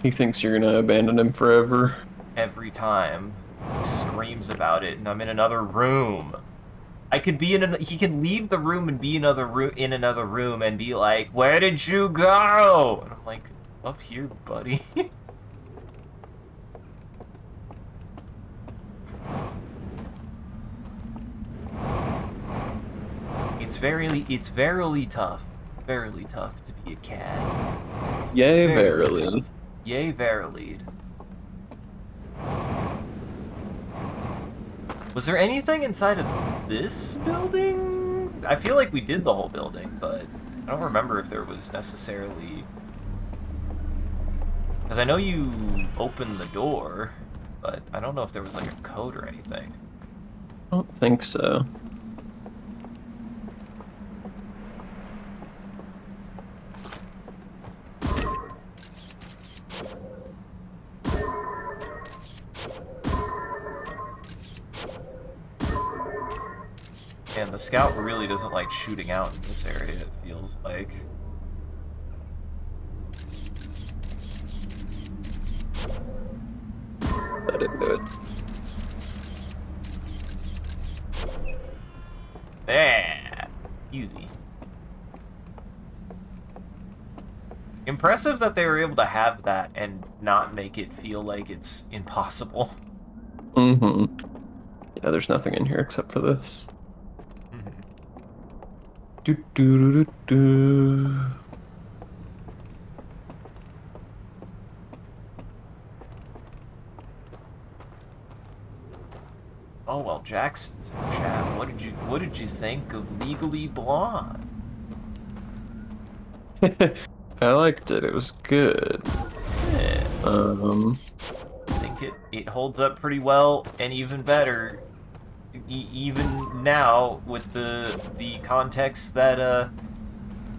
He thinks you're gonna abandon him forever. Every time. He screams about it, and I'm in another room. I could be in he can leave the room and be in another room and be like, "Where did you go?" And I'm like, "Up here, buddy." It's verily tough. Verily tough to be a cat. Yay, verily. Tough. Yay, verily. Was there anything inside of this building? I feel like we did the whole building, but I don't remember if there was necessarily... Because I know you opened the door, but I don't know if there was like a code or anything. I don't think so. And the scout really doesn't like shooting out in this area, it feels like. I didn't do it. Yeah, easy. Impressive that they were able to have that and not make it feel like it's impossible. Mm-hmm. Yeah, there's nothing in here except for this. Do do do do. Oh well, Jackson's in chat. What did you think of Legally Blonde? I liked it. It was good. Yeah. I think it holds up pretty well, and even better, even now with the context that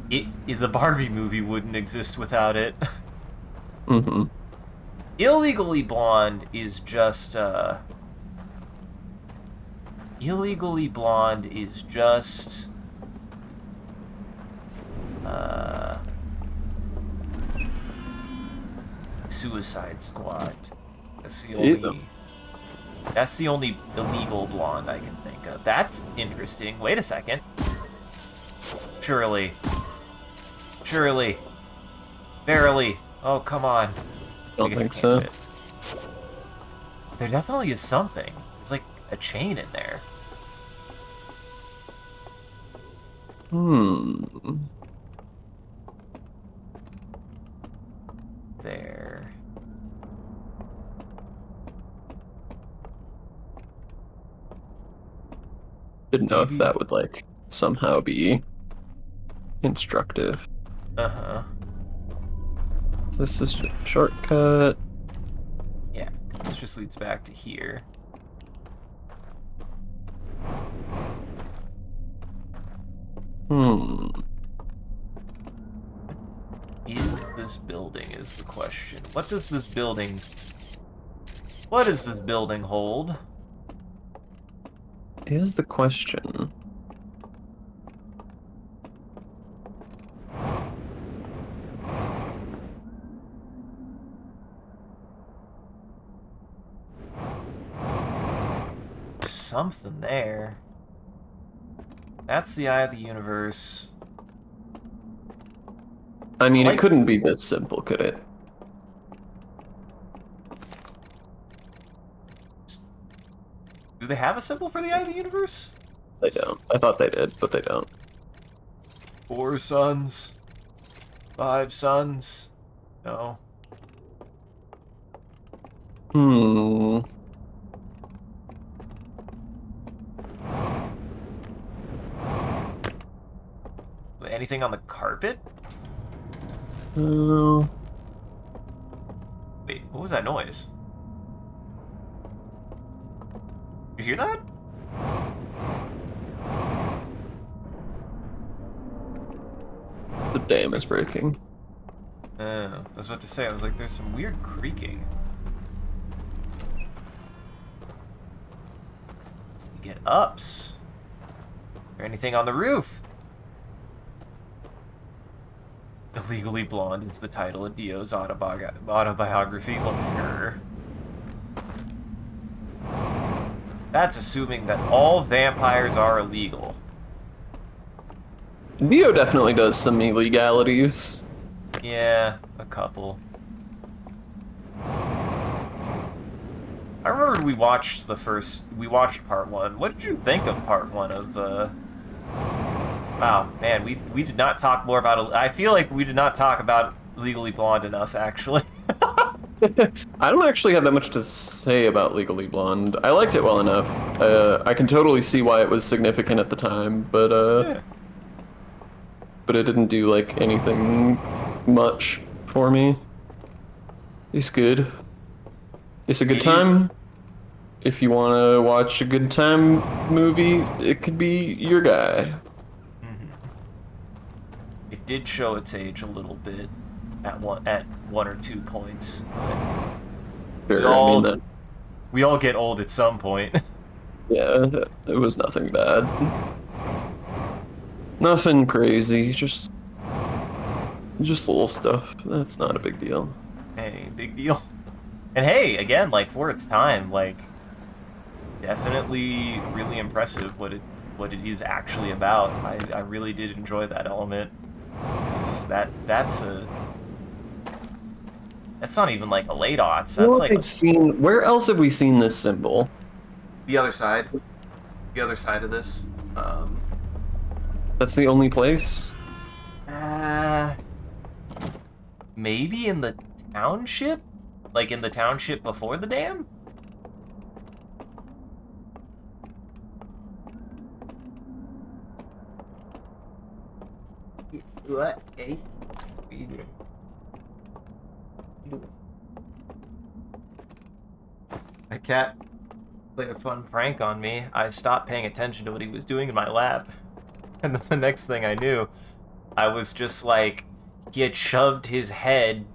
the Barbie movie wouldn't exist without it. Mm-hmm. Illegally Blonde is just Illegally Blonde is just Suicide Squad. That's the only illegal blonde I can think of. That's interesting. Wait a second. Surely. Verily. Oh, come on. Don't think so. There definitely is something. There's like a chain in there. There. Didn't know if that would like somehow be instructive. Uh-huh. This is just a shortcut. Yeah, this just leads back to here. Is this building is the question. What does this building hold? Is the question. something there. That's the eye of the universe. I mean, like- it couldn't be this simple, could it? Do they have a symbol for the eye of the universe? They don't. I thought they did, but they don't. 4 suns. 5 suns. No. Hmm. Anything on the carpet? Oh. Wait, what was that noise? You hear that? The dam is breaking. I was about to say, I was like, there's some weird creaking. Get ups. Is there anything on the roof? Illegally Blonde is the title of Dio's autobiography. Well, sure. That's assuming that all vampires are illegal. Dio definitely does some illegalities. Yeah, a couple. I remember we watched part 1. What did you think of part 1 of, Wow, man, we did not talk more about... I feel like we did not talk about Legally Blonde enough, actually. I don't actually have that much to say about Legally Blonde. I liked it well enough. I can totally see why it was significant at the time, but Yeah. but it didn't do like anything much for me. It's good. It's a good time. If you want to watch a good time movie, it could be your guy. It did show its age a little bit at one or two points, but Sure, I mean that. we all get old at some point. Yeah, it was nothing bad. Nothing crazy, just little stuff. That's not a big deal. Hey, big deal. And hey, again, like for its time, like definitely really impressive what it is actually about. I really did enjoy that element. 'Cause that's not even like a late aughts. That's like Where else have we seen this symbol? the other side. The other side of this. That's the only place? Maybe in the township? Like in the township before the dam? What? Hey? What are you doing? My cat played a fun prank on me. I stopped paying attention to what he was doing in my lap. And then the next thing I knew, I was just like, he had shoved his head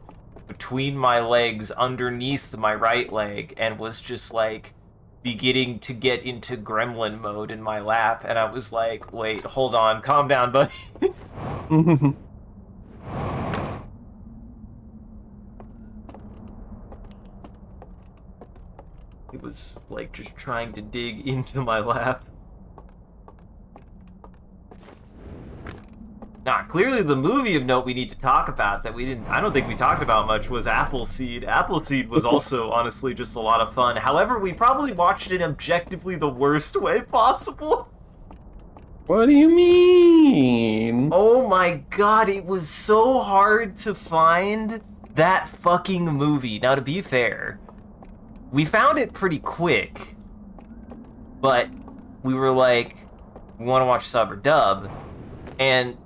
between my legs underneath my right leg and was just like beginning to get into gremlin mode in my lap. And I was like, wait, hold on, calm down, buddy. He was like just trying to dig into my lap. Nah, clearly the movie of note we need to talk about that I don't think we talked about much was Appleseed. Appleseed was also honestly just a lot of fun. However, we probably watched it objectively the worst way possible. What do you mean? Oh my god, it was so hard to find that fucking movie. Now, to be fair, we found it pretty quick, but we were like, we want to watch sub or dub, and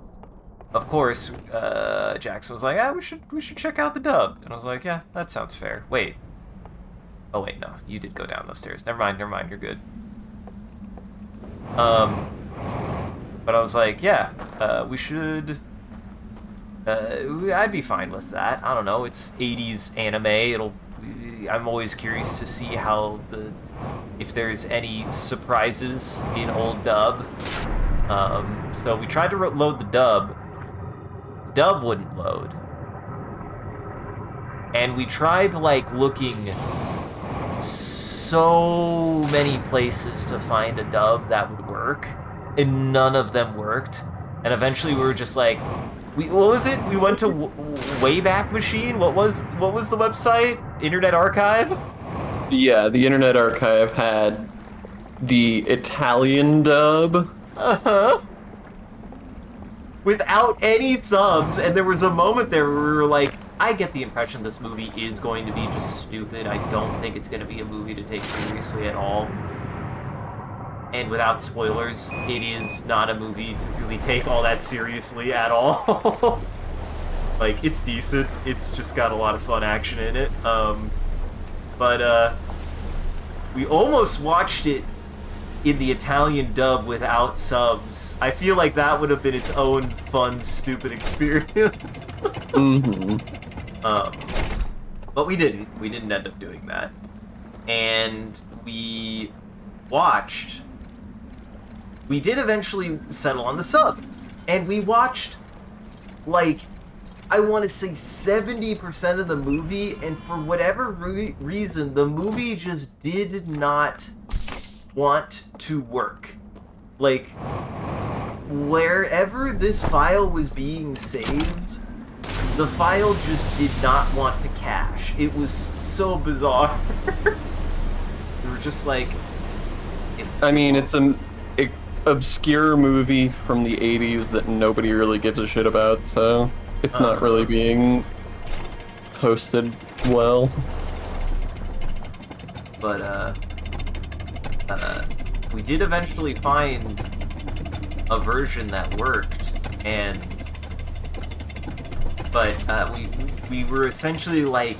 of course, Jackson was like, we should check out the dub, and I was like, yeah, that sounds fair. Wait. Oh wait, no, you did go down those stairs. Never mind, you're good. But I was like, yeah, we should. I'd be fine with that. I don't know. It's 80s anime. I'm always curious to see how if there's any surprises in old dub. So we tried to load the dub. Dub wouldn't load. And we tried like looking so so many places to find a dub that would work, and none of them worked. And eventually we were just like, what was it? We went to Wayback Machine? What was the website? Internet Archive? Yeah, the Internet Archive had the Italian dub. Uh-huh. Without any subs, and there was a moment there where we were like, I get the impression this movie is going to be just stupid. I don't think it's going to be a movie to take seriously at all. And without spoilers, it is not a movie to really take all that seriously at all. Like, it's decent. It's just got a lot of fun action in it. But we almost watched it in the Italian dub without subs. I feel like that would have been its own fun, stupid experience. But we didn't. We didn't end up doing that. And we watched... We did eventually settle on the sub. And we watched, like, I want to say 70% of the movie, and for whatever reason, the movie just did not want to work. Like, wherever this file was being saved, the file just did not want to cache. It was so bizarre. We were just like... I mean, it's an obscure movie from the 80s that nobody really gives a shit about, so it's not really being hosted well. But, we did eventually find a version that worked, but we were essentially like,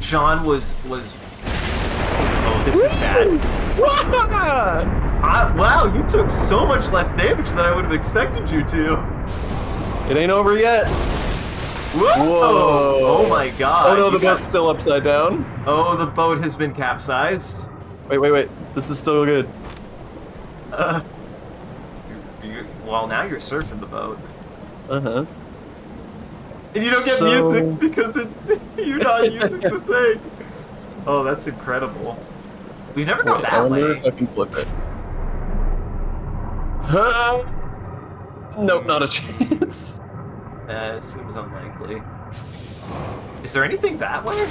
Sean was oh, this is bad. Wow, you took so much less damage than I would have expected you to. It ain't over yet. Whoa! Oh my god. Oh no, the boat's still upside down. Oh, the boat has been capsized. Wait. This is still good. Well, now you're surfing the boat. Uh-huh. And you don't get music because you're not using the thing. Oh, that's incredible. We've never gone that I wonder way. if I can flip it. Nope, not a chance. Seems unlikely. Is there anything that way?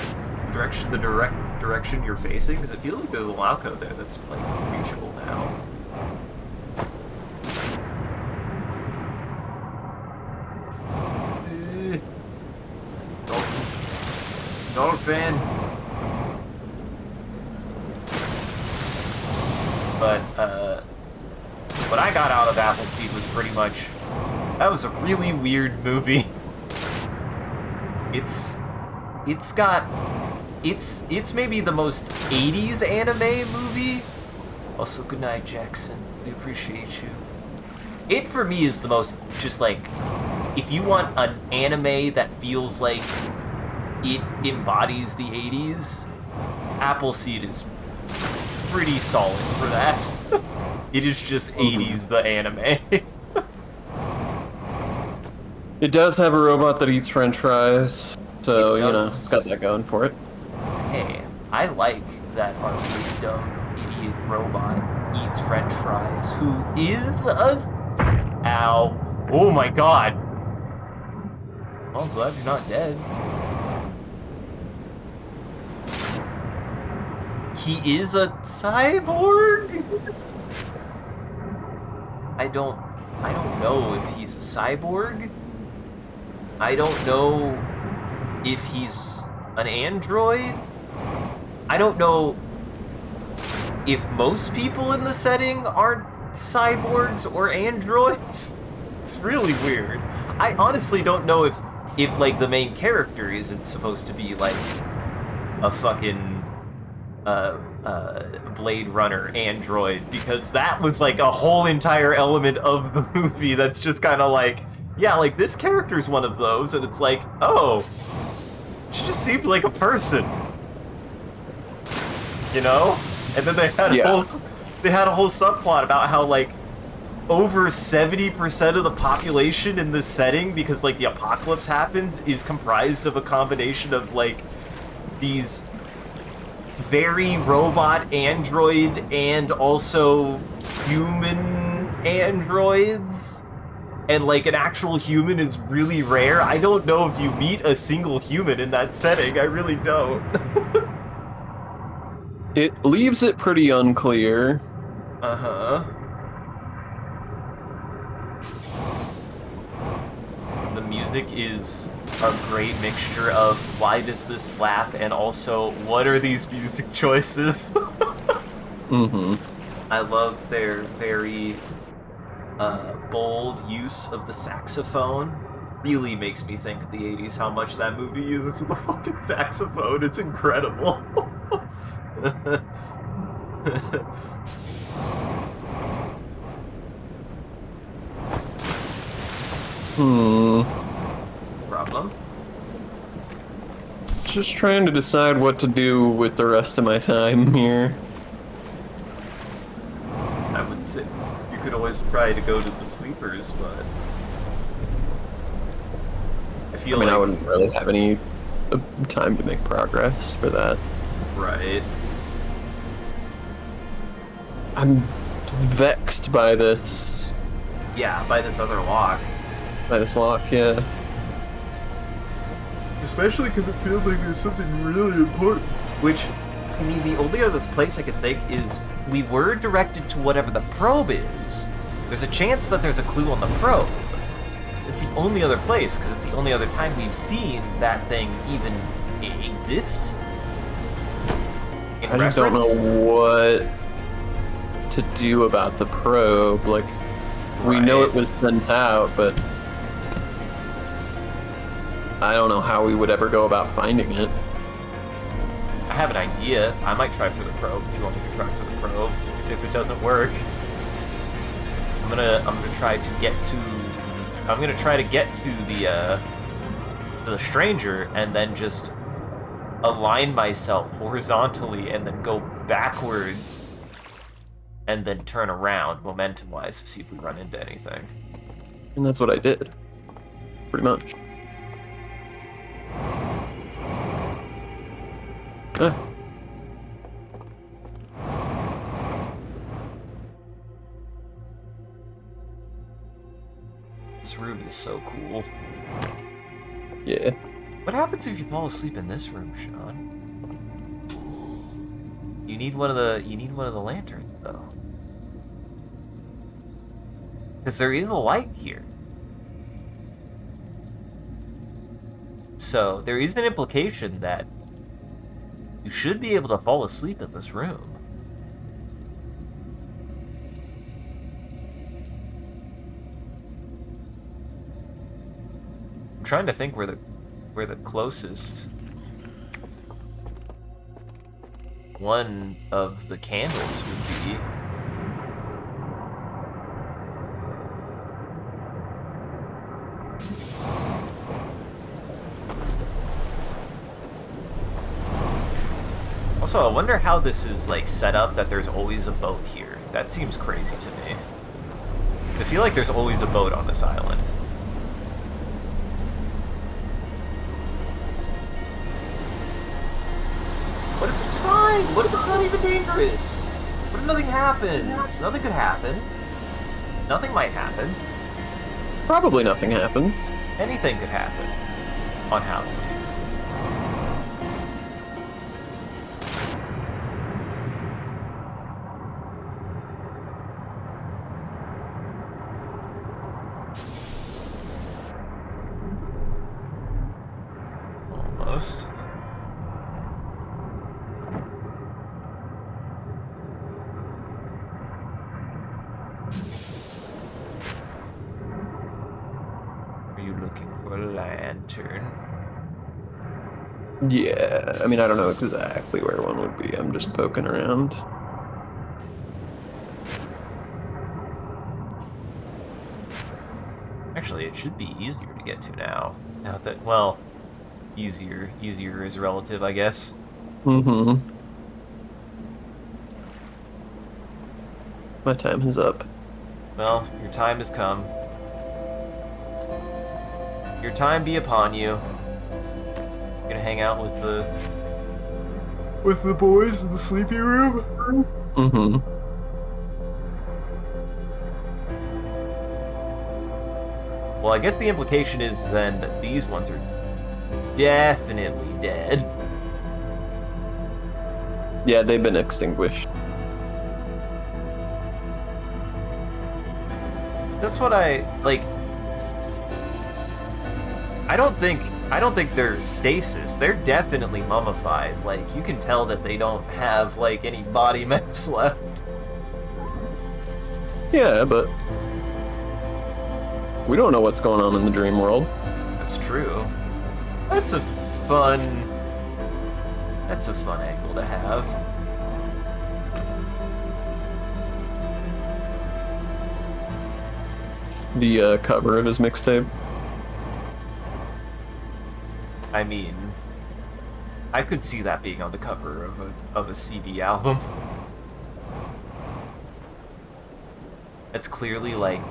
The direct direction you're facing? Because it feels like there's a Lauco there that's, like, reachable now. Dolphin. But, what I got out of Appleseed was pretty much... That was a really weird movie. It's maybe the most 80s anime movie. Also, good night, Jackson. We appreciate you. It, for me, is the most, just like, if you want an anime that feels like it embodies the 80s, Appleseed is pretty solid for that. It is just 80s the anime. It does have a robot that eats French fries, so, you know, it's got that going for it. Hey, I like that our really dumb idiot robot eats French fries, who is a... Ow. Oh my god. Well, I'm glad you're not dead. He is a cyborg? I don't know if he's a cyborg. I don't know if he's an android. I don't know if most people in the setting aren't cyborgs or androids. It's really weird. I honestly don't know if like the main character isn't supposed to be like a fucking Blade Runner android, because that was like a whole entire element of the movie that's just kind of like, yeah, like this character's one of those, and it's like, oh, she just seemed like a person, you know? And then they had a whole subplot about how like over 70% of the population in this setting, because like the apocalypse happens, is comprised of a combination of like these very robot android and also human androids. And, like, an actual human is really rare. I don't know if you meet a single human in that setting. I really don't. It leaves it pretty unclear. Uh-huh. The music is a great mixture of why does this slap and also what are these music choices? Mm-hmm. I love their very bold use of the saxophone. Really makes me think of the 80s, how much that movie uses the fucking saxophone. It's incredible. Problem? Just trying to decide what to do with the rest of my time here. I would say you could always try to go to the sleepers, but I feel I mean, like I wouldn't really have any time to make progress for that. right. I'm vexed by this. Yeah, by this other lock. By this lock, yeah. Especially because it feels like there's something really important. Which, I mean, the only other place I could think is we were directed to whatever the probe is. There's a chance that there's a clue on the probe. It's the only other place, because it's the only other time we've seen that thing even exist. In I just don't reference. know what to do about the probe. Like, we know it was sent out, but I don't know how we would ever go about finding it. I have an idea. I might try for the probe if you want me to try for the probe. If it doesn't work, I'm gonna try to get to the stranger and then just align myself horizontally and then go backwards and then turn around momentum-wise to see if we run into anything. And that's what I did. Pretty much. Huh. This room is so cool. Yeah. What happens if you fall asleep in this room, Sean? You need one of the lanterns, though. Because there is a light here. So there is an implication that you should be able to fall asleep in this room. I'm trying to think where the closest one of the candles would be. Also, I wonder how this is like set up that there's always a boat here. That seems crazy to me. I feel like there's always a boat on this island. What if it's fine? What if it's not even dangerous? What if nothing happens? Nothing could happen. Nothing might happen. Probably nothing happens. Anything could happen on Halloween. Almost. Are you looking for a lantern? Yeah, I mean, I don't know exactly where one would be. I'm just poking around. Actually, it should be easier to get to now. Now that, well, easier is relative, I guess. Mm-hmm. My time is up. Well, your time has come. Your time be upon you. You're gonna hang out with the With the boys in the sleeping room? Mm-hmm. Well, I guess the implication is then that these ones are definitely dead. Yeah, they've been extinguished. That's what I like. I don't think they're stasis. They're definitely mummified. Like, you can tell that they don't have like any body mass left. Yeah, but we don't know what's going on in the dream world. That's true. That's a fun angle to have. It's the cover of his mixtape. I mean, I could see that being on the cover of a CD album. It's clearly like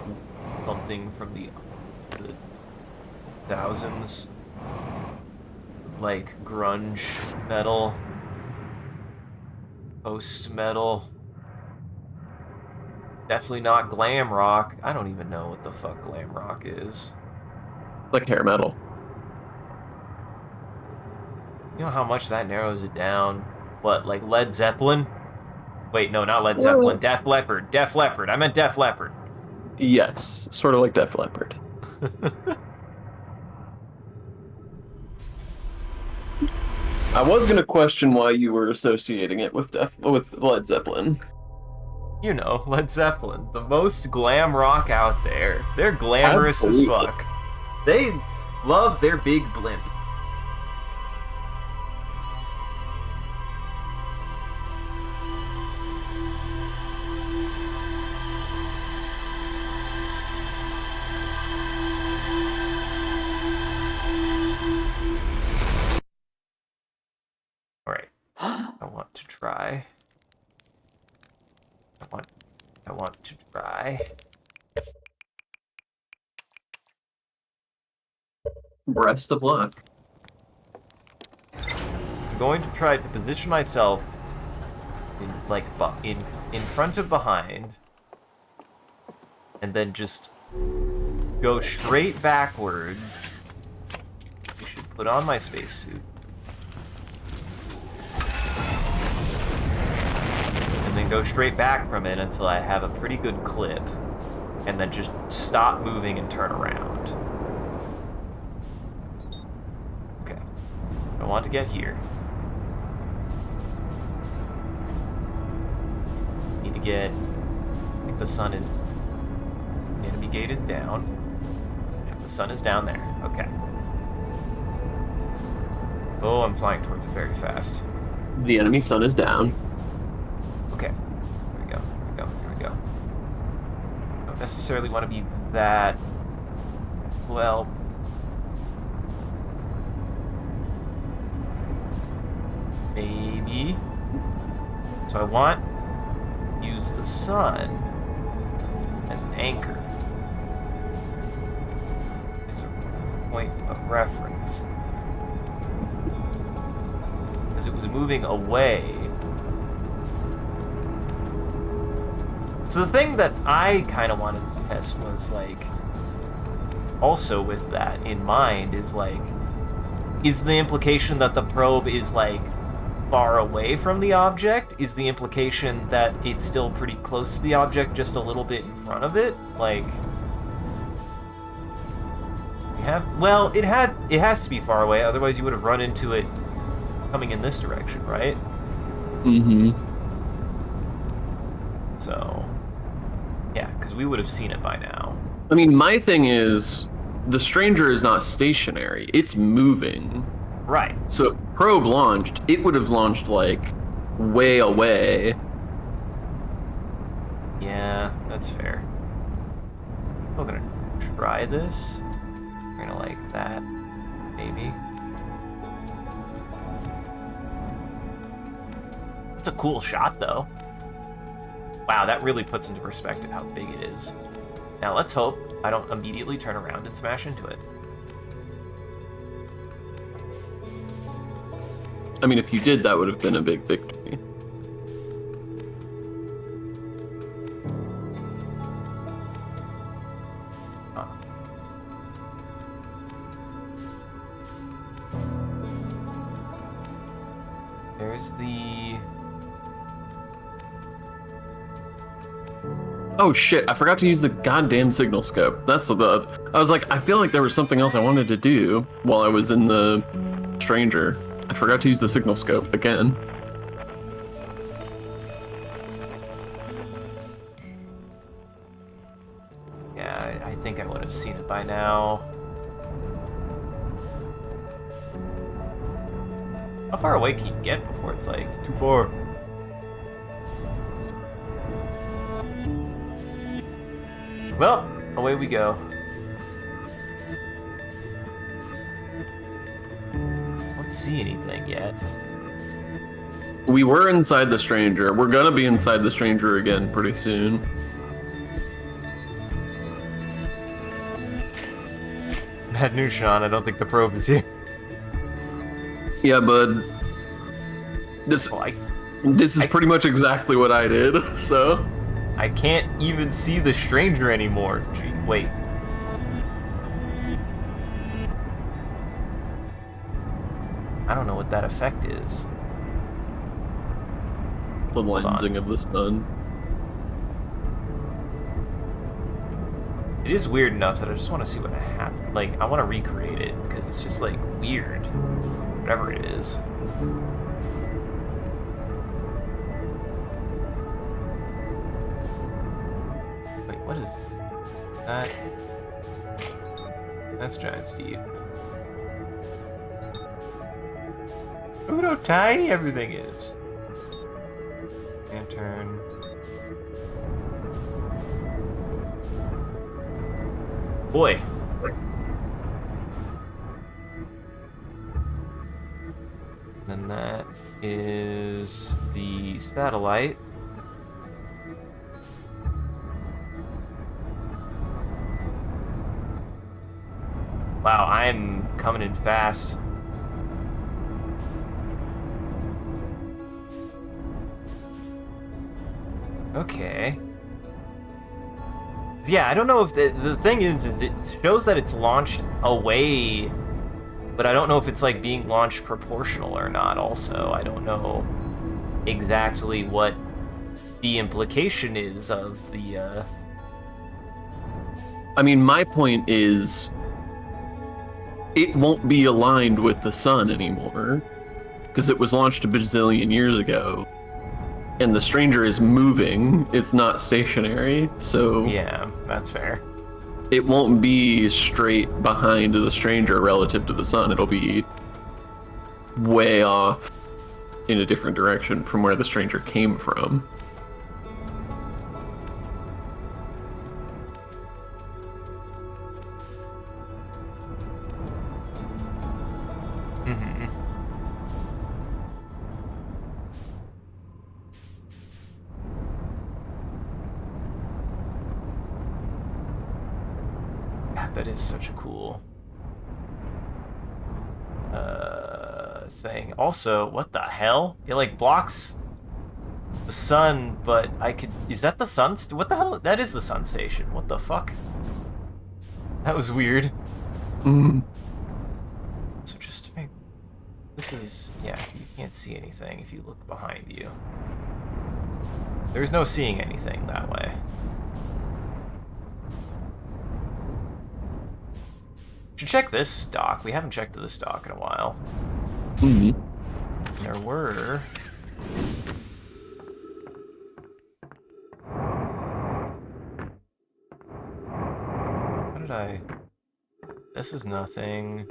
something from the thousands, like grunge metal, post metal. Definitely not glam rock. I don't even know what the fuck glam rock is. Like hair metal. You know how much that narrows it down? What, like Led Zeppelin? Wait, no, not Led Zeppelin. Def Leppard. Def Leppard. I meant Def Leppard. Yes, sort of like Def Leppard. I was gonna question why you were associating it with Led Zeppelin. You know, Led Zeppelin. The most glam rock out there. They're glamorous Absolutely. as fuck. They love their big blimp. Alright. I want to try. I want to try. Breast of luck. I'm going to try to position myself in like in front of behind, and then just go straight backwards. I should put on my spacesuit. And then go straight back from it until I have a pretty good clip, and then just stop moving and turn around. Okay. I want to get here. Need to get... I think the sun is... The enemy gate is down. Yeah, the sun is down there. Okay. Oh, I'm flying towards it very fast. The enemy sun is down. Okay. Here we go. Here we go. Here we go. Don't necessarily want to be that... Well... Maybe. So I want to use the sun as an anchor. As a point of reference. Because it was moving away. So the thing that I kind of wanted to test was, like, also with that in mind, is, like, is the implication that the probe is, like, far away from the object? Is the implication that it's still pretty close to the object, just a little bit in front of it? Like, we have... Well, it has to be far away, otherwise you would have run into it coming in this direction, right? Mm-hmm. So... Yeah, because we would have seen it by now. I mean, my thing is, the stranger is not stationary. It's moving. Right. So if probe launched, it would have launched, like, way away. Yeah, that's fair. We're gonna try this. We're gonna like that, maybe. It's a cool shot, though. Wow, that really puts into perspective how big it is. Now let's hope I don't immediately turn around and smash into it. I mean, if you did, that would have been a big victory. There's the... Oh shit, I forgot to use the goddamn signal scope. That's the... I was like, I feel like there was something else I wanted to do while I was in the Stranger. I forgot to use the signal scope again. Yeah, I think I would have seen it by now. How far away can you get before it's like, too far? Well, away we go. Don't see anything yet. We were inside the Stranger. We're gonna be inside the Stranger again pretty soon. Bad news, Sean. I don't think the probe is here. Yeah, bud. This is pretty much exactly what I did, so... I can't even see the Stranger anymore. Gee, wait. I don't know what that effect is. The lensing of the sun. It is weird enough that I just want to see what happened. Like, I want to recreate it, because it's just, like, weird. Whatever it is. Wait, what is that? That's Giant Steve. Look at how tiny everything is. Lantern. Boy. Then that is the satellite. Wow, I'm coming in fast. Okay. Yeah, I don't know if the thing is it shows that it's launched away, but I don't know if it's like being launched proportional or not. Also, I don't know exactly what the implication is of the I mean, my point is it won't be aligned with the sun anymore because it was launched a bazillion years ago. And the Stranger is moving, it's not stationary, so... Yeah, that's fair. It won't be straight behind the Stranger relative to the sun, it'll be way off in a different direction from where the Stranger came from. That is such a cool thing. Also, what the hell? It like blocks the sun, but I could... Is that the sun? What the hell? That is the sun station. What the fuck? That was weird. So just to make... This is... Yeah, you can't see anything if you look behind you. There's no seeing anything that way. Should check this dock. We haven't checked this dock in a while. There were... How did I... This is nothing.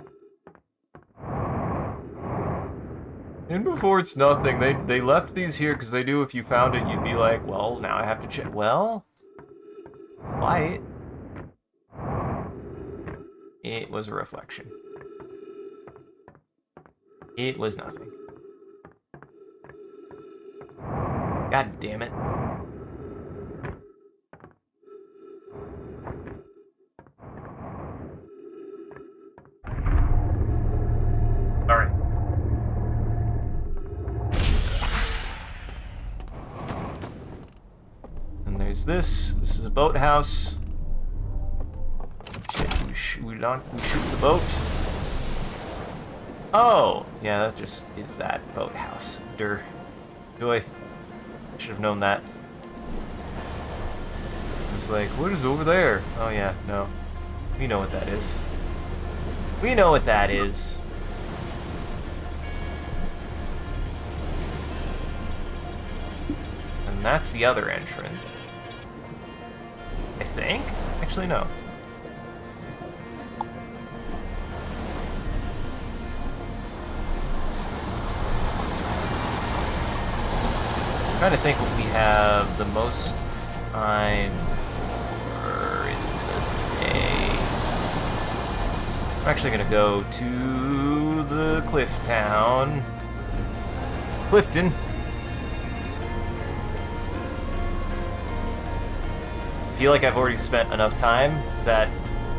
And before it's nothing, they left these here because they knew if you found it, you'd be like, well, now I have to check. Well... Light... It was a reflection. It was nothing. God damn it. Alright. this? This is a boathouse. Shit, we shoot the boat. Oh, yeah, that just is that boathouse. Joy. Should have known that. I was like, what is over there? Oh yeah, no. We know what that is. We know what that is. And that's the other entrance. I think? Actually, no. I'm trying to think what we have the most time for in the day. I'm actually gonna go to the cliff town. Clifton. I feel like I've already spent enough time that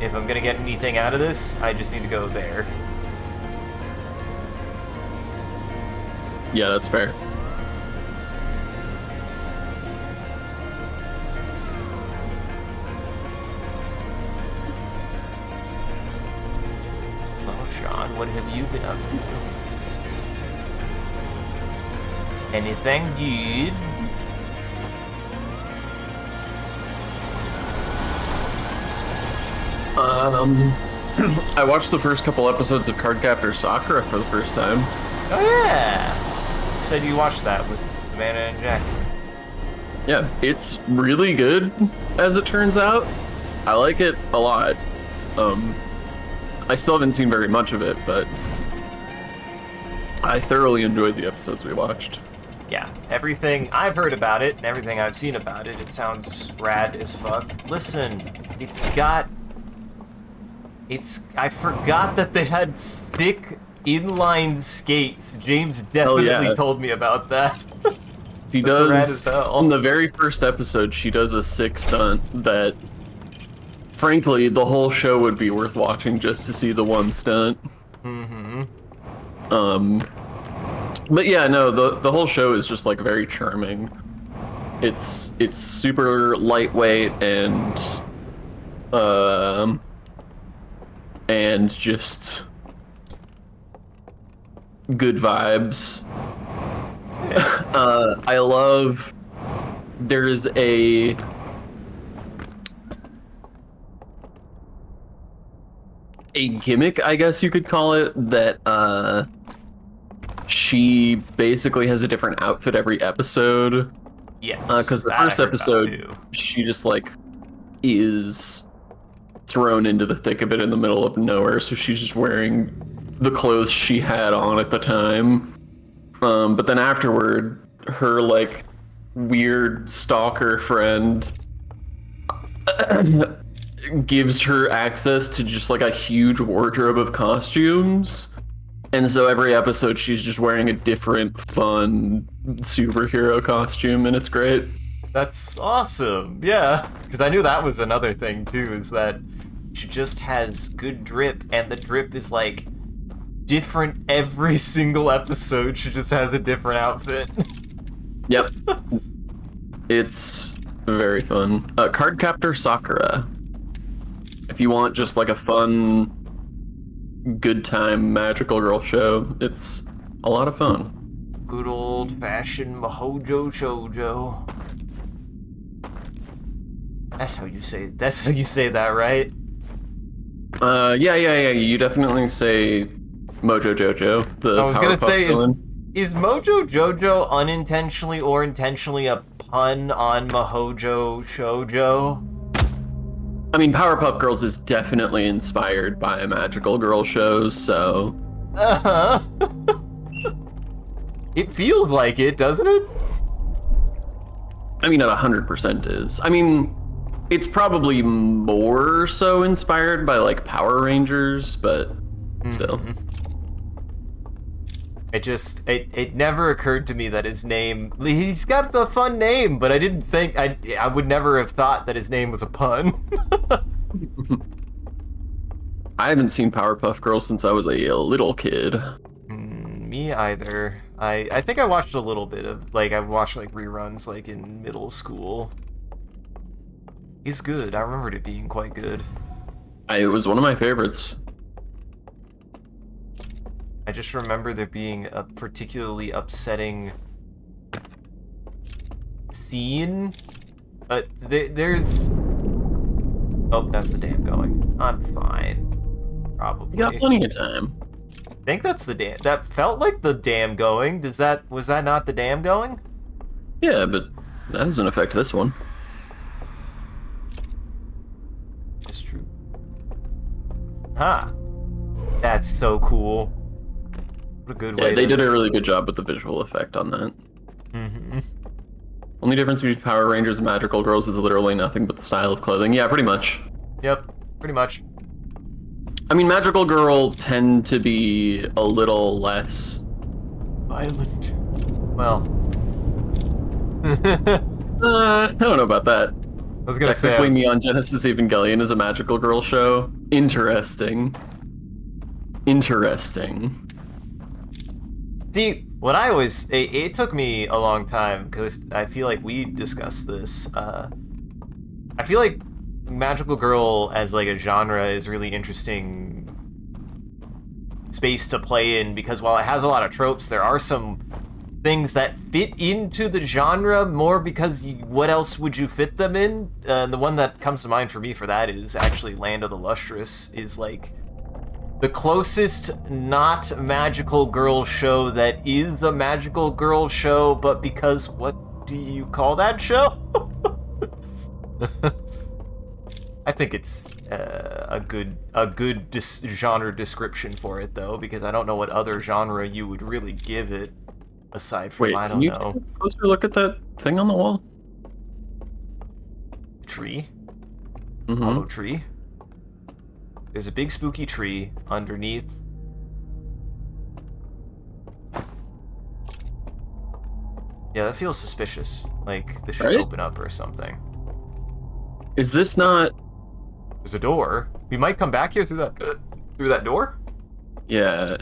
if I'm gonna get anything out of this, I just need to go there. Yeah, that's fair. Sean, what have you been up to? Anything good? I watched the first couple episodes of Cardcaptor Sakura for the first time. Oh yeah! You said you watched that with Savannah and Jackson. Yeah, it's really good, as it turns out. I like it a lot. I still haven't seen very much of it, but I thoroughly enjoyed the episodes we watched. Yeah, everything I've heard about it and everything I've seen about it, it sounds rad as fuck. Listen, I forgot that they had sick inline skates. James definitely told me about that. She That's does, rad as hell. on the very first episode, she does a sick stunt that, frankly, the whole show would be worth watching just to see the one stunt. Mm-hmm. But yeah, no, the whole show is just like very charming. It's super lightweight and just good vibes. I love there's a gimmick, I guess you could call it, that she basically has a different outfit every episode. Yes. Because the first episode, she just like is thrown into the thick of it in the middle of nowhere, so she's just wearing the clothes she had on at the time. But then afterward, her like weird stalker friend gives her access to just like a huge wardrobe of costumes. And so every episode she's just wearing a different fun superhero costume, and it's great. That's awesome. Yeah, because I knew that was another thing too, is that she just has good drip, and the drip is like different every single episode. She just has a different outfit. Yep. It's very fun. Cardcaptor Sakura. If you want just like a fun, good time magical girl show, it's a lot of fun. Good old-fashioned Mahojo Shoujo. That's how you say that, right? Yeah. You definitely say Mojo Jojo. The I was gonna say, villain. is Mojo Jojo unintentionally or intentionally a pun on Mahojo Shoujo? I mean, Powerpuff Girls is definitely inspired by magical girl shows, so... Uh-huh. It feels like it, doesn't it? I mean, it 100% is. I mean, it's probably more so inspired by, like, Power Rangers, but still. It never occurred to me that his name... He's got the fun name, but I didn't think... I would never have thought that his name was a pun. I haven't seen Powerpuff Girls since I was a little kid. Me either. I think I watched a little bit of... Like, I watched, like, reruns, like, in middle school. He's good. I remembered it being quite good. It was one of my favorites. I just remember there being a particularly upsetting scene. But there's... Oh, that's the dam going. I'm fine. Probably. You got plenty of time. I think that's the dam. That felt like the dam going. Was that not the dam going? Yeah, but that doesn't affect this one. It's true. Huh. That's so cool. What a good way. Yeah, they did a really good job with the visual effect on that. Mm-hmm. Only difference between Power Rangers and Magical Girls is literally nothing but the style of clothing. Yeah, pretty much. Yep, pretty much. I mean, Magical Girl tend to be a little less Violent. Well. I don't know about that. I was gonna say. Technically, Neon Genesis Evangelion is a Magical Girl show. Interesting. Interesting. See, what I always... It took me a long time, because I feel like we discussed this. I feel like Magical Girl as, like, a genre is really interesting space to play in, because while it has a lot of tropes, there are some things that fit into the genre more because what else would you fit them in? The one that comes to mind for me for that is actually Land of the Lustrous, is, like... the closest not magical girl show that is a magical girl show, but because what do you call that show? I think it's a good genre description for it though, because I don't know what other genre you would really give it aside from I don't know. Take a closer look at that thing on the wall. Tree. Mm-hmm. Hollow tree. There's a big spooky tree underneath. Yeah, that feels suspicious. Like this should open up or something. Is this not... There's a door. We might come back here through that door? Yeah.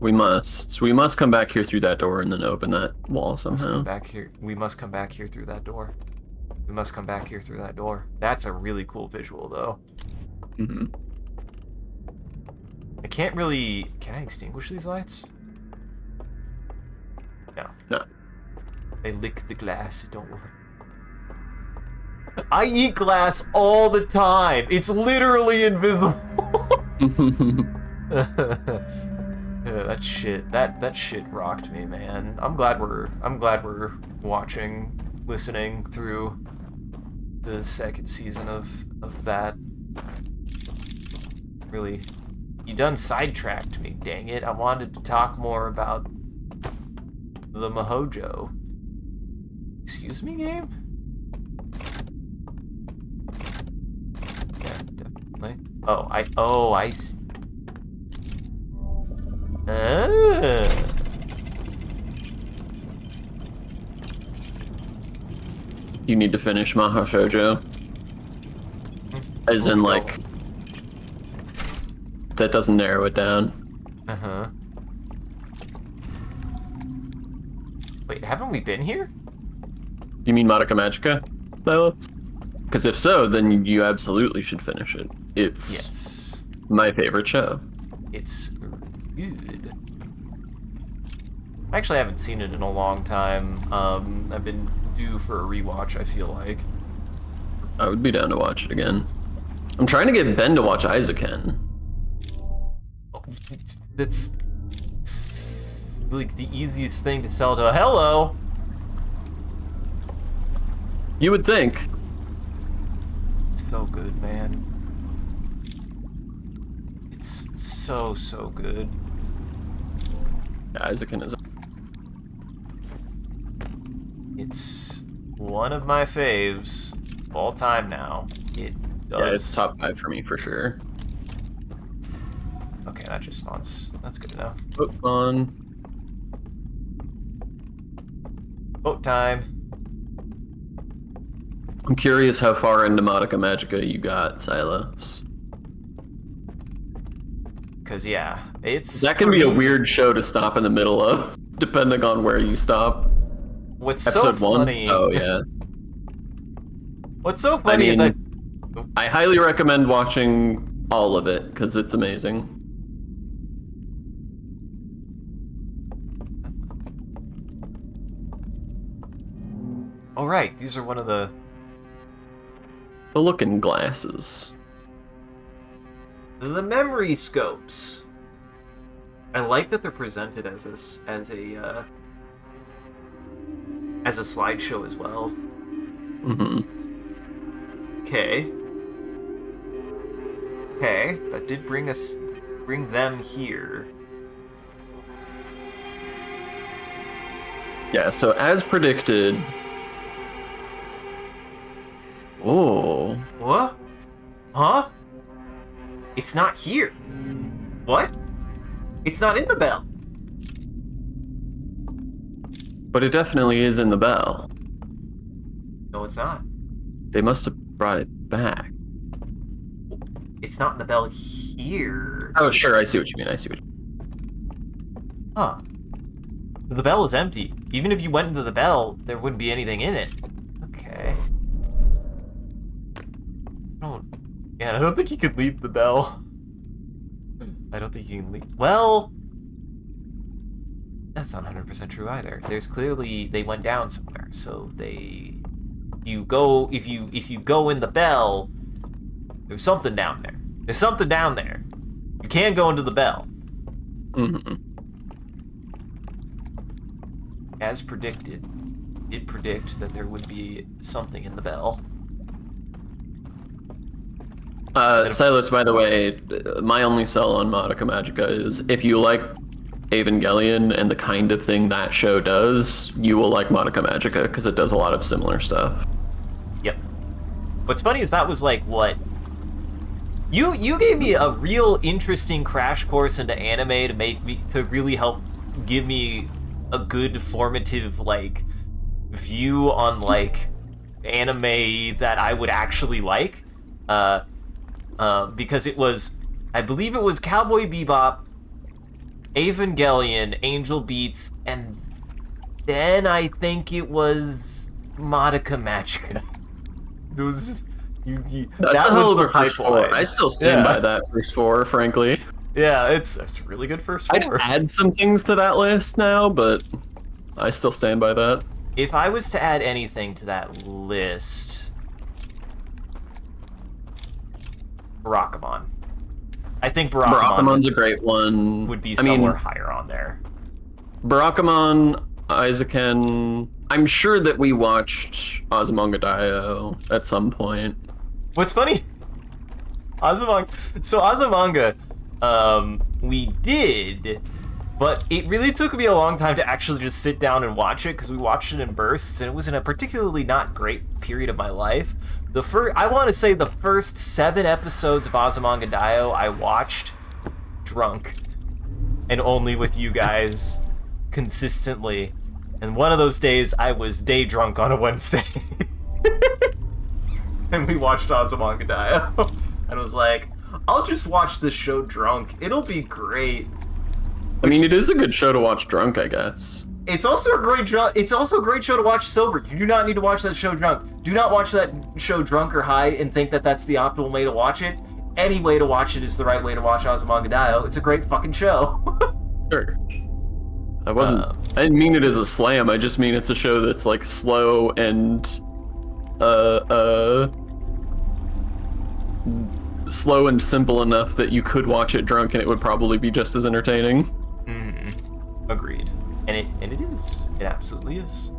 We must. We must come back here through that door and then open that wall somehow. We must come back here through that door. We must come back here through that door. That's a really cool visual though. Mm-hmm. I can't really... Can I extinguish these lights? No. No. They lick the glass, it don't work. I eat glass all the time. It's literally invisible. Yeah, that shit rocked me, man. I'm glad we're watching, listening through the second season of that. Really, you done sidetracked me, dang it. I wanted to talk more about the Mahojo. Excuse me, game? Yeah, definitely. Oh, I see. You need to finish Maho Shoujo. As in, like... That doesn't narrow it down. Uh-huh. Wait, haven't we been here? You mean Madoka Magica, Lila? Because if so, then you absolutely should finish it. It's my favorite show. It's good. I actually haven't seen it in a long time. I've been due for a rewatch, I feel like. I would be down to watch it again. I'm trying to get Ben to watch Isaacen. That's like the easiest thing to sell to. Hello! You would think. It's so good, man. It's so good. Yeah, Isaacen is... It's one of my faves of all time now. It does... Yeah, it's top 5 for me for sure. Okay, that just spawns. That's good enough. Boat on. Boat time. I'm curious how far into Madoka Magica you got, Silas. Because, yeah, it's... That can be a weird show to stop in the middle of, depending on where you stop. What's Episode so funny... 1? Oh, yeah. What's so I funny is I highly recommend watching all of it because it's amazing. Oh right, these are one of the The looking glasses. memory scopes. I like that they're presented as a slideshow as well. Okay. Okay, that did bring them here. Yeah, so as predicted. Oh. What? Huh? It's not here. What? It's not in the bell. But it definitely is in the bell. No, it's not. They must have brought it back. It's not in the bell here. Oh, sure, I see what you mean. Huh. The bell is empty. Even if you went into the bell, there wouldn't be anything in it. Okay. I don't think you could leave the bell. I don't think you can leave. Well, that's not 100% true either. There's clearly they went down somewhere. So if you go in the bell, there's something down there. There's something down there. You can't go into the bell. As predicted, it predict that there would be something in the bell. Silas, by the way, my only sell on Madoka Magica is if you like Evangelion and the kind of thing that show does, you will like Madoka Magica because it does a lot of similar stuff. Yep. What's funny is that was like what you gave me a real interesting crash course into anime to really help give me a good formative like view on like anime that I would actually like. Because I believe it was Cowboy Bebop, Evangelion, Angel Beats, and then I think it was Madoka Magica. That's a hell of a first four. I still stand by that first four, frankly. Yeah, it's a really good first four. I'd add some things to that list now, but I still stand by that. If I was to add anything to that list, Barakamon. I think Barakamon's a great one. Would be somewhere higher on there. Barakamon, Isaacen. I'm sure that we watched Azumanga Daioh at some point. What's funny? Azumanga, we did, but it really took me a long time to actually just sit down and watch it because we watched it in bursts, and it was in a particularly not great period of my life. I want to say the first 7 episodes of Azumanga Daioh I watched drunk, and only with you guys consistently. And one of those days I was day drunk on a Wednesday. And we watched Azumanga Daioh. And I was like, I'll just watch this show drunk. It'll be great. I mean, it is a good show to watch drunk, I guess. It's also a great show to watch sober. You do not need to watch that show drunk. Do not watch that show drunk or high and think that that's the optimal way to watch it. Any way to watch it is the right way to watch Azumanga Daioh. It's a great fucking show. Sure. I didn't mean it as a slam. I just mean it's a show that's like slow and slow and simple enough that you could watch it drunk and it would probably be just as entertaining. Agreed. And it is. It absolutely is.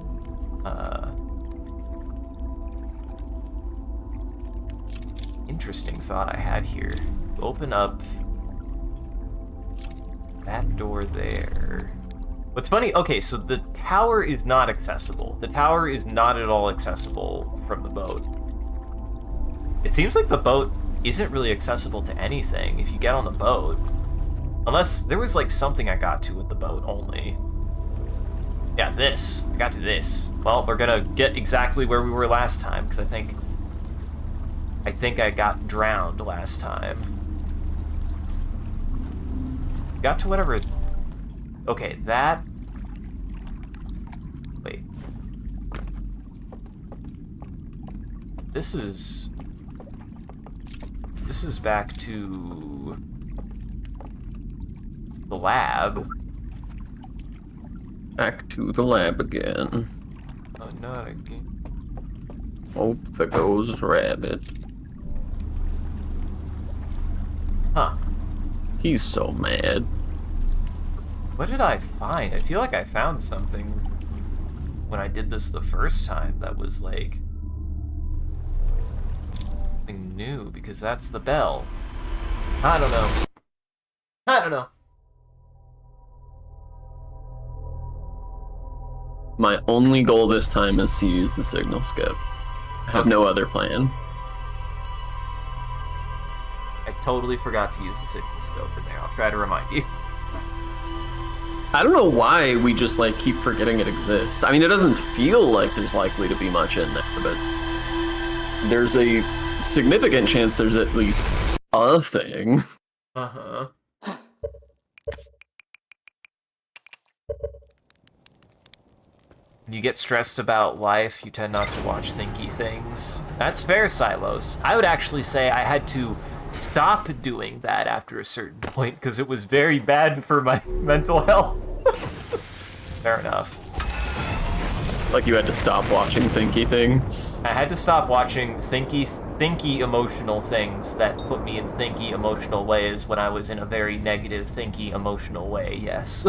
Interesting thought I had here. Open up that door there. What's funny, okay, so the tower is not accessible. The tower is not at all accessible from the boat. It seems like the boat isn't really accessible to anything if you get on the boat. Unless there was like something I got to with the boat only. Yeah, this. I got to this. Well, we're gonna get exactly where we were last time, because I think I got drowned last time. Got to whatever... Okay, that... Wait. This is back to the lab. Back to the lab again. Oh, not again. Oh, there goes Rabbit. Huh. He's so mad. What did I find? I feel like I found something when I did this the first time that was like something new, because that's the bell. I don't know. I don't know. My only goal this time is to use the signal scope. I have no other plan. I totally forgot to use the signal scope in there. I'll try to remind you. I don't know why we just like keep forgetting it exists. I mean, it doesn't feel like there's likely to be much in there, but there's a significant chance there's at least a thing. Uh-huh. When you get stressed about life, you tend not to watch thinky things. That's fair, Silos. I would actually say I had to stop doing that after a certain point because it was very bad for my mental health. Fair enough. Like you had to stop watching thinky things. I had to stop watching thinky emotional things that put me in thinky emotional ways when I was in a very negative thinky emotional way, yes.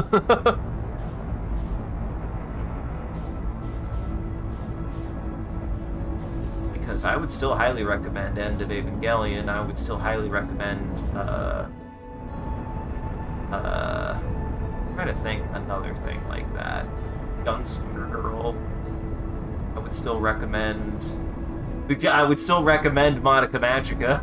Because I would still highly recommend End of Evangelion. I would still highly recommend, I'm trying to think another thing like that. Gunslinger Girl. I would still recommend Monica Magica.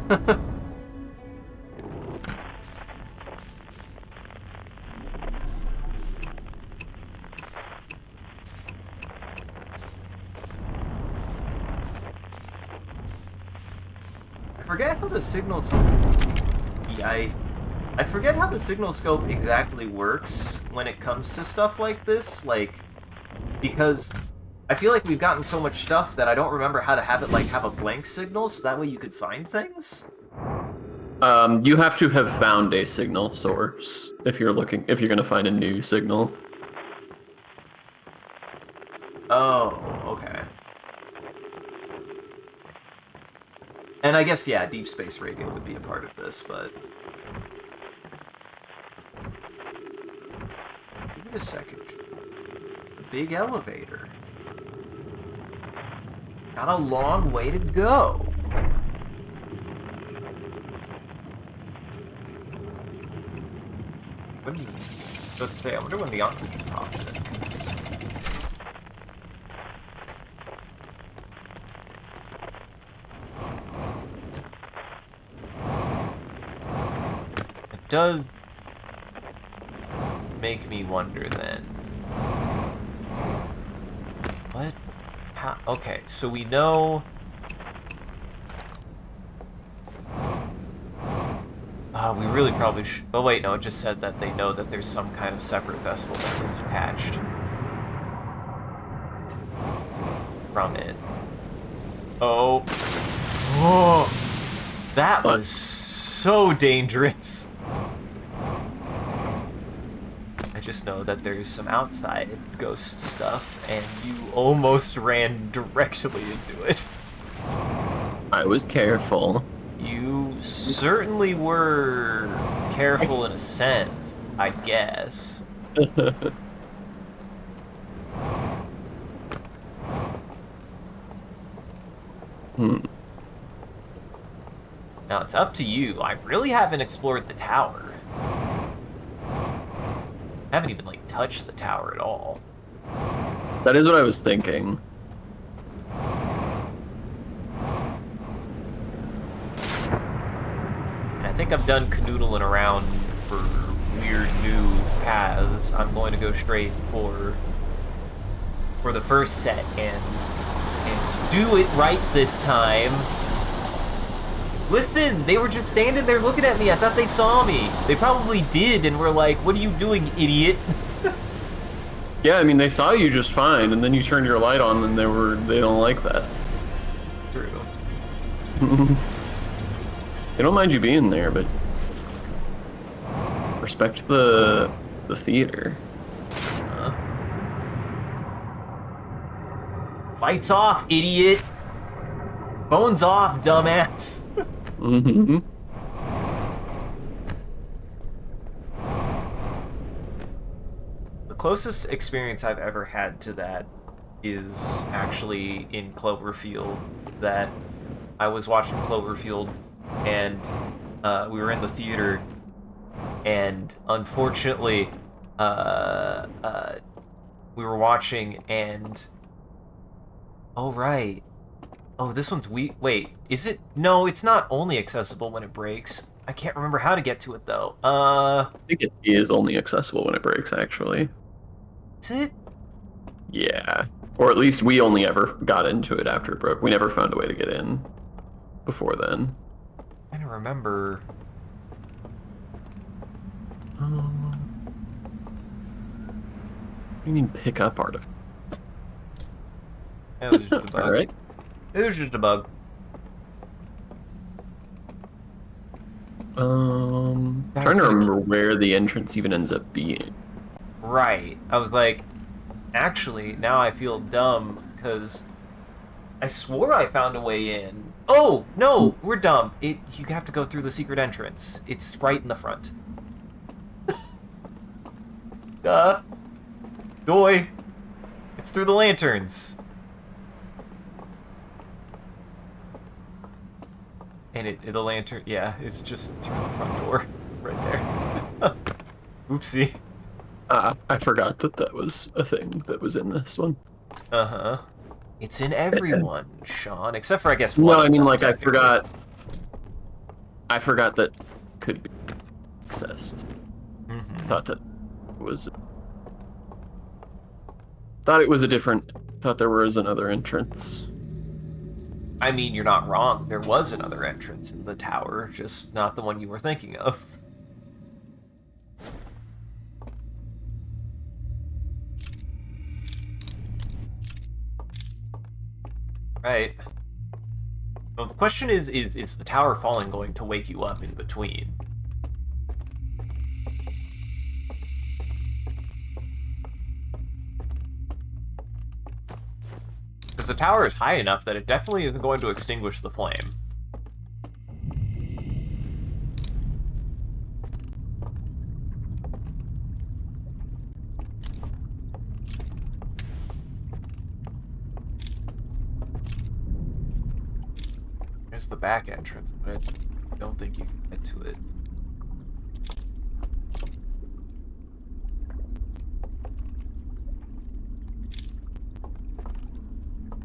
I forget how the signals... Yeah, I forget how the signal scope exactly works when it comes to stuff like this, like, because I feel like we've gotten so much stuff that I don't remember how to have it, like, have a blank signal, so that way you could find things? You have to have found a signal source if you're gonna find a new signal. Oh, okay. And I guess, yeah, Deep Space Radio would be a part of this, but... Give it a second. The big elevator. Got a long way to go. I wonder when the oxygen pops in. It does make me wonder then. What? How? Okay, so we know... we really probably should... Oh wait, no, it just said that they know that there's some kind of separate vessel that was detached from it. Oh. Oh! That was so dangerous! I just know that there's some outside ghost stuff, and you almost ran directly into it. I was careful. You certainly were careful in a sense, I guess. Now it's up to you. I really haven't explored the tower. I haven't even, like, touched the tower at all. That is what I was thinking. I think I'm done canoodling around for weird new paths. I'm going to go straight for the first set and do it right this time. Listen, they were just standing there looking at me. I thought they saw me. They probably did and were like, "What are you doing, idiot?" Yeah, I mean, they saw you just fine, and then you turned your light on, and they don't like that. True. They don't mind you being there, but respect the theater. Lights off, idiot! Phones off, dumbass! Mm-hmm. The closest experience I've ever had to that is actually in Cloverfield. That I was watching Cloverfield, and we were in the theater, and unfortunately, we were watching, and oh right, oh this one's wait, is it? No, it's not only accessible when it breaks. I can't remember how to get to it though. I think it is only accessible when it breaks, actually. Is it? Yeah. Or at least we only ever got into it after it broke. We never found a way to get in before then. I don't remember. You mean pick up artifact? It was just a bug. All right. It was just a bug. Trying to remember where the entrance even ends up being. Right. I was like, actually, now I feel dumb, because I swore I found a way in. Oh, no, we're dumb. You have to go through the secret entrance. It's right in the front. Doy. It's through the lanterns. And the lantern, yeah, it's just through the front door. Right there. Oopsie. I forgot that was a thing that was in this one. Uh-huh. It's in everyone, Sean, except for, I guess, one. No, I mean, like, I forgot that could be accessed. Mm-hmm. I thought it was a different, thought there was another entrance. I mean, you're not wrong. There was another entrance in the tower, just not the one you were thinking of. Right. Well, the question is the tower falling going to wake you up in between? Because the tower is high enough that it definitely isn't going to extinguish the flame. There's the back entrance, but I don't think you can get to it.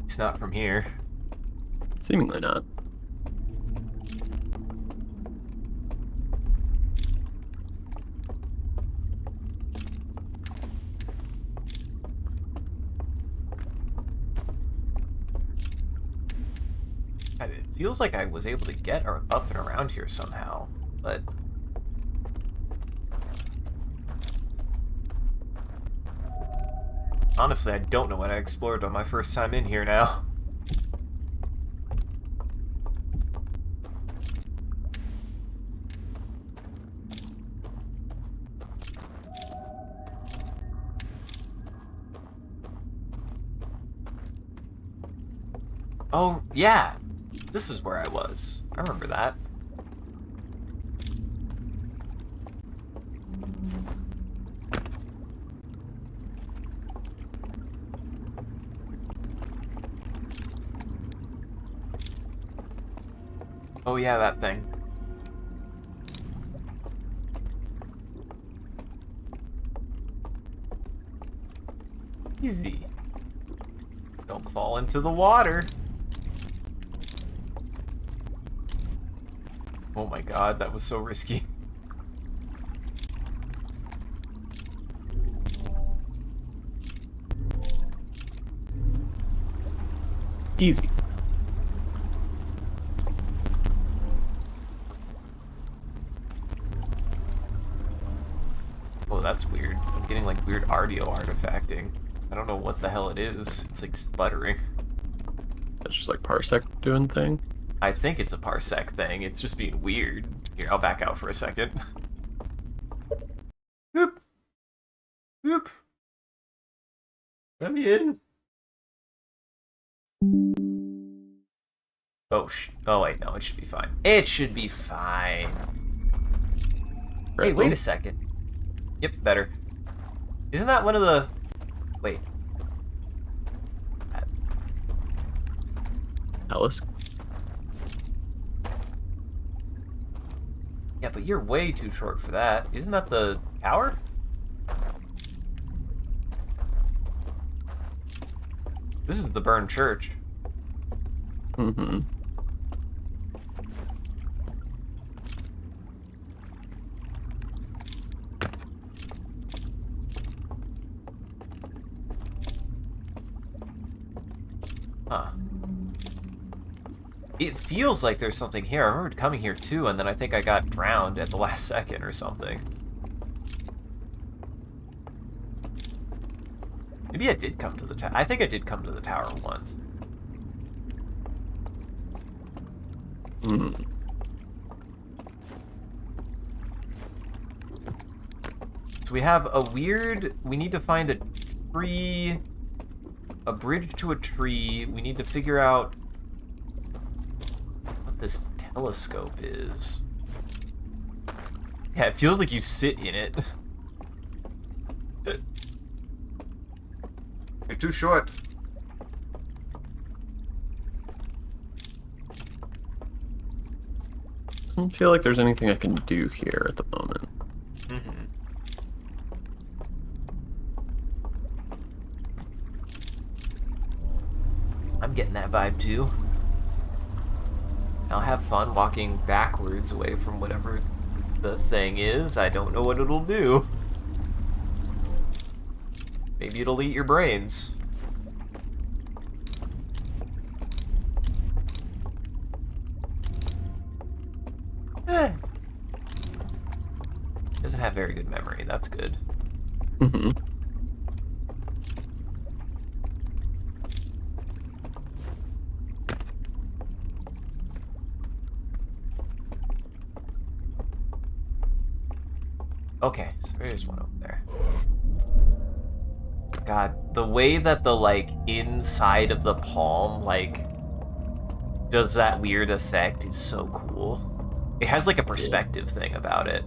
It's not from here. Seemingly not. It feels like I was able to get up and around here somehow, but... honestly, I don't know what I explored on my first time in here now. Oh, yeah! This is where I was. I remember that. Oh yeah, that thing. Easy. Don't fall into the water. Oh my god, that was so risky. Easy. Oh, that's weird. I'm getting like weird audio artifacting. I don't know what the hell it is. It's like sputtering. That's just like Parsec doing thing. I think it's a parsec thing. It's just being weird. Here, I'll back out for a second. Boop. Boop. Let me in. Oh wait, no, it should be fine. It should be fine. Hey, wait a second. Yep, better. Isn't that one of the... Wait. Alice? Yeah, but you're way too short for that. Isn't that the tower? This is the burned church. Mm-hmm. Huh. It feels like there's something here. I remember coming here too, and then I think I got drowned at the last second or something. Maybe I did come to the tower. I think I did come to the tower once. Hmm. So we have a weird... We need to find a tree... A bridge to a tree. We need to figure out what this telescope is. Yeah, it feels like you sit in it. You're too short. Doesn't feel like there's anything I can do here at the moment. Mm-hmm. I'm getting that vibe too. I'll have fun walking backwards away from whatever the thing is. I don't know what it'll do. Maybe it'll eat your brains. Doesn't have very good memory. That's good. Mm-hmm. Okay, so there's one over there. God, the way that the, like, inside of the palm, like, does that weird effect is so cool. It has, like, a perspective thing about it.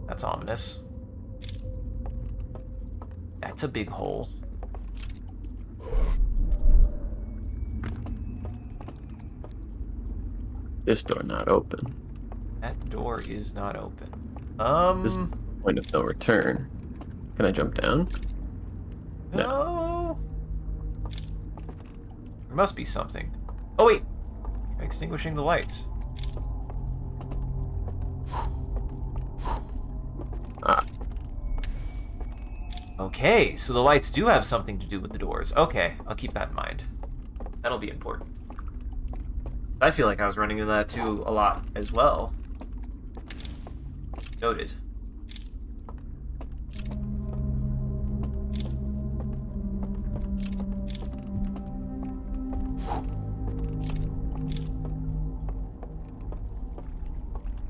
That's ominous. That's a big hole. This door not open. That door is not open. This is the point of no return. Can I jump down? No. There must be something. Oh, wait. Extinguishing the lights. Ah. Okay, so the lights do have something to do with the doors. Okay, I'll keep that in mind. That'll be important. I feel like I was running into that too a lot as well. Noted.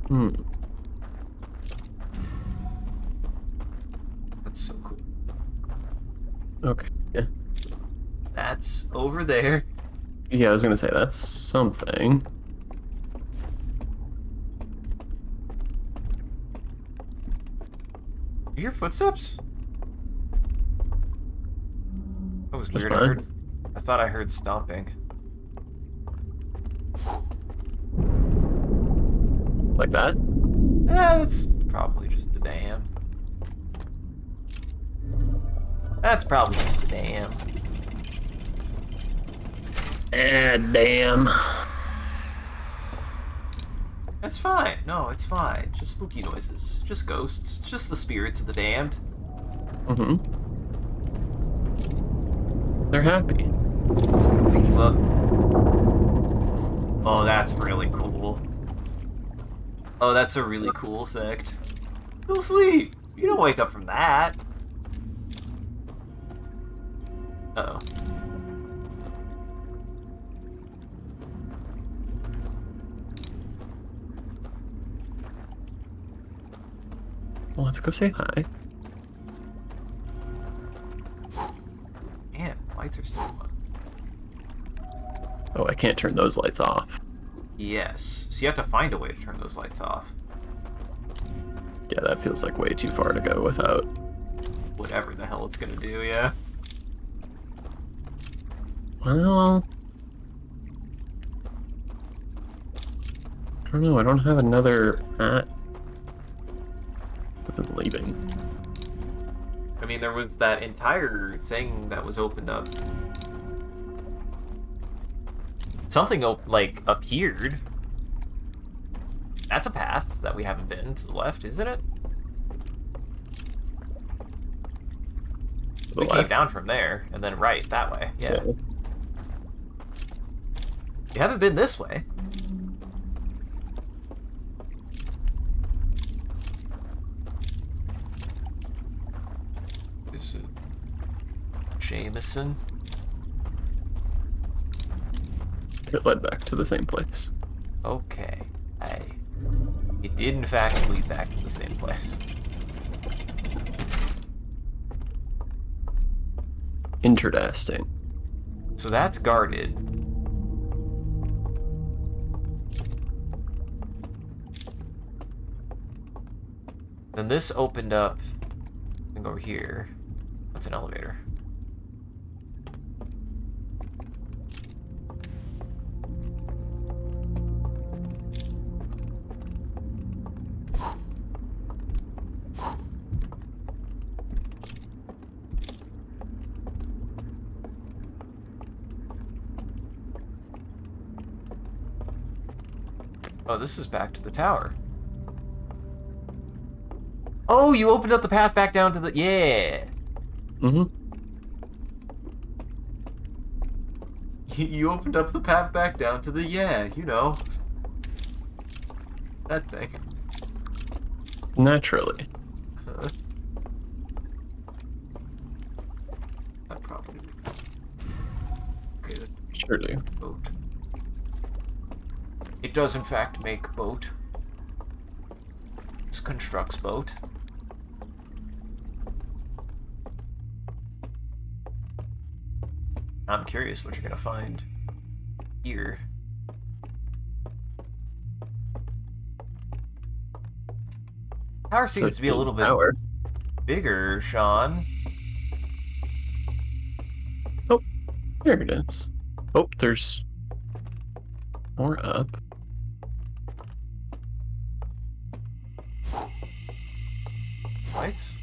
Hmm. That's so cool. Okay. Yeah. That's over there. Yeah, I was gonna say that's something. You hear footsteps? That was Just weird. fine. I thought I heard stomping. Like that? That's probably just the dam. That's probably just the dam. Damn. That's fine. No, it's fine. Just spooky noises. Just ghosts. Just the spirits of the damned. Mm-hmm. They're happy. Just gonna wake you up. Oh, that's really cool. Oh, that's a really cool effect. Go sleep. You don't wake up from that. Uh-oh. Well, let's go say hi. Man, lights are still on. Oh, I can't turn those lights off. Yes. So you have to find a way to turn those lights off. Yeah, that feels like way too far to go without. Whatever the hell it's gonna do, yeah. Well, I don't know. I don't have another hat. With him leaving. I mean, there was that entire thing that was opened up. Something, like, appeared. That's a path that we haven't been to the left, isn't it? We came down from there, and then right, that way. Yeah. You haven't been this way. Is it Jameson? It led back to the same place. Okay. It did in fact lead back to the same place. Interesting. So that's guarded. Then this opened up. I think over here. That's an elevator. Oh, this is back to the tower. Oh, you opened up the path back down to the... Yeah! Mm-hmm. You opened up the path back down to the... Yeah, you know. That thing. Naturally. That probably... Okay, Surely. boat. It does in fact make boat. This constructs boat. I'm curious what you're gonna find here. Tower seems to be a little bit bigger, Sean. Oh, there it is. Oh, there's more up. Lights?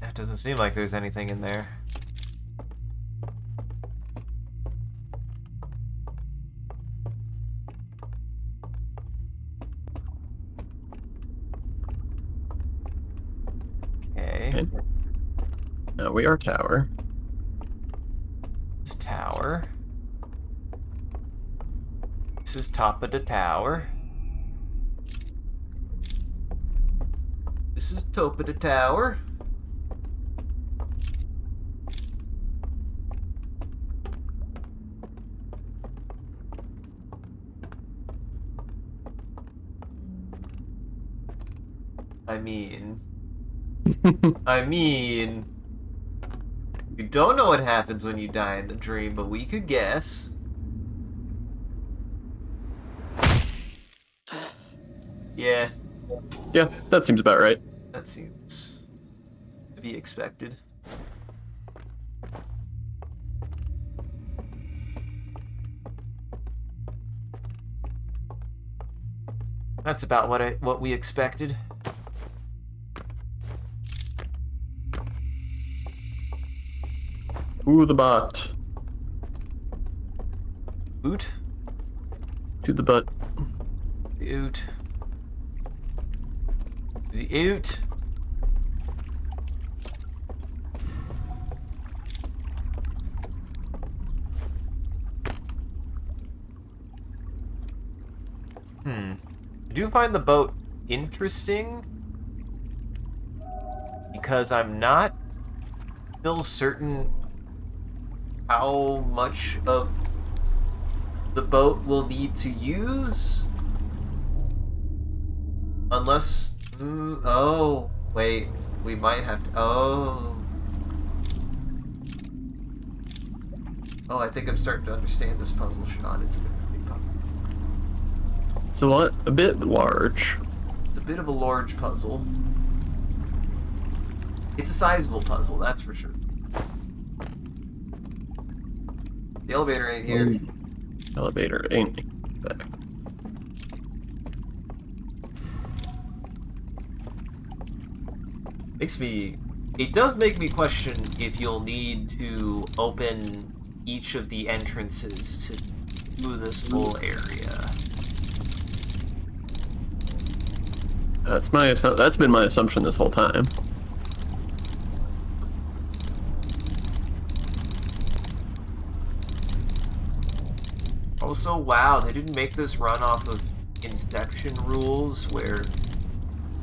That doesn't seem like there's anything in there. Okay. Now we are tower. This tower. This is top of the tower. This is top of the tower. I mean, we don't know what happens when you die in the dream, but we could guess. Yeah. Yeah, that seems about right. That seems to be expected. That's about what we expected. Ooh, the bot. Oot? To the butt. The oot. The oot. I do find the boat interesting. because I'm not still certain how much of the boat we'll need to use. Unless... oh, wait. We might have to... Oh. Oh, I think I'm starting to understand this puzzle, Sean. It's a big puzzle. It's a bit large. It's a bit of a large puzzle. It's a sizable puzzle, that's for sure. The elevator ain't here. Elevator ain't back. It does make me question if you'll need to open each of the entrances to do this whole area. That's been my assumption this whole time. Also, wow, they didn't make this run off of Inception rules, where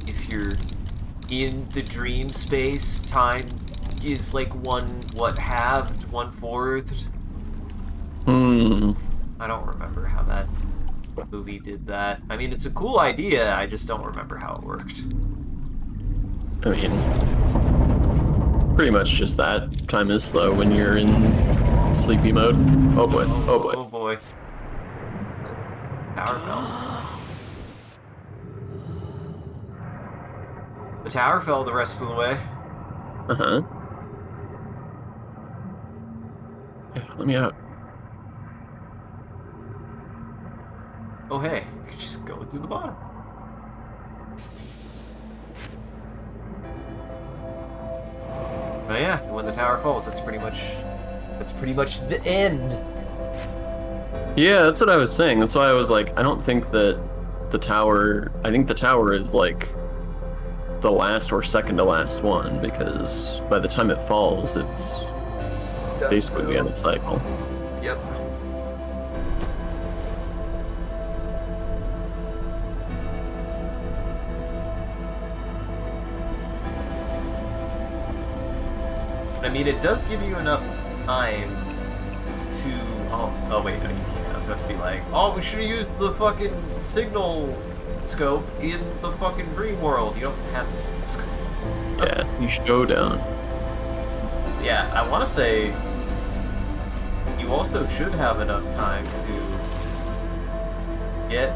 if you're in the dream space, time is like halved, 1/4. I don't remember how that movie did that. I mean, it's a cool idea, I just don't remember how it worked. I mean, pretty much just that. Time is slow when you're in sleepy mode. Oh boy, oh boy. Oh boy. Tower fell. The tower fell the rest of the way. Uh-huh. Yeah, let me out. Oh hey, you could just go through the bottom. Oh yeah, when the tower falls, that's pretty much the end. Yeah, that's what I was saying. That's why I was like, I don't think that the tower... I think the tower is, like, the last or second to last one, because by the time it falls, it's basically the end of the cycle. Yep. I mean, it does give you enough time to... Oh wait, no, you can't. I was about to be like, oh, we should have used the fucking signal scope in the fucking dream world. You don't have the signal scope. Yeah, you show down. Yeah, I want to say you also should have enough time to get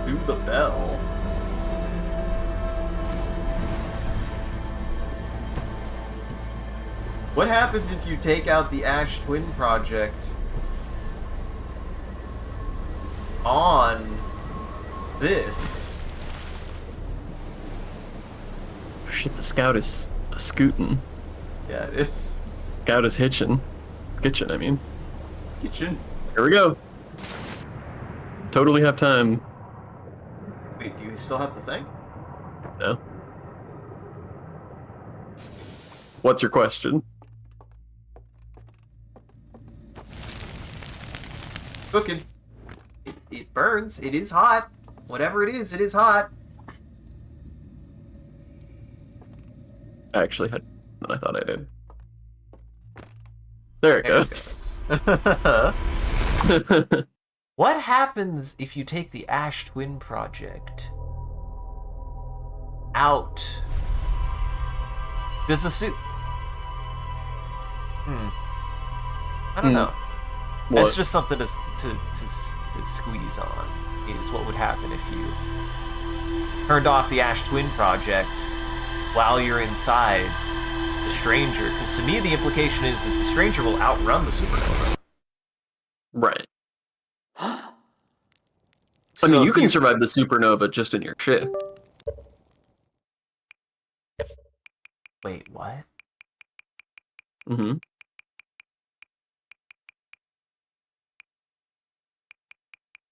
to the bell. What happens if you take out the Ash Twin project on this? Shit, the scout is scooting. Yeah, it is. Scout is hitching. Kitchen, I mean. Kitchen. Here we go. Totally have time. Wait, do you still have the thing? No. What's your question? Cooking. It burns. It is hot. Whatever it is hot. I actually had... I thought I did. There it goes. What happens if you take the Ash Twin project out? Does the suit... I don't know. What? That's just something to squeeze on, is what would happen if you turned off the Ash Twin project while you're inside the Stranger. Because to me, the implication is the Stranger will outrun the supernova. Right. I mean, you can survive the supernova just in your ship. Wait, what? Mm-hmm.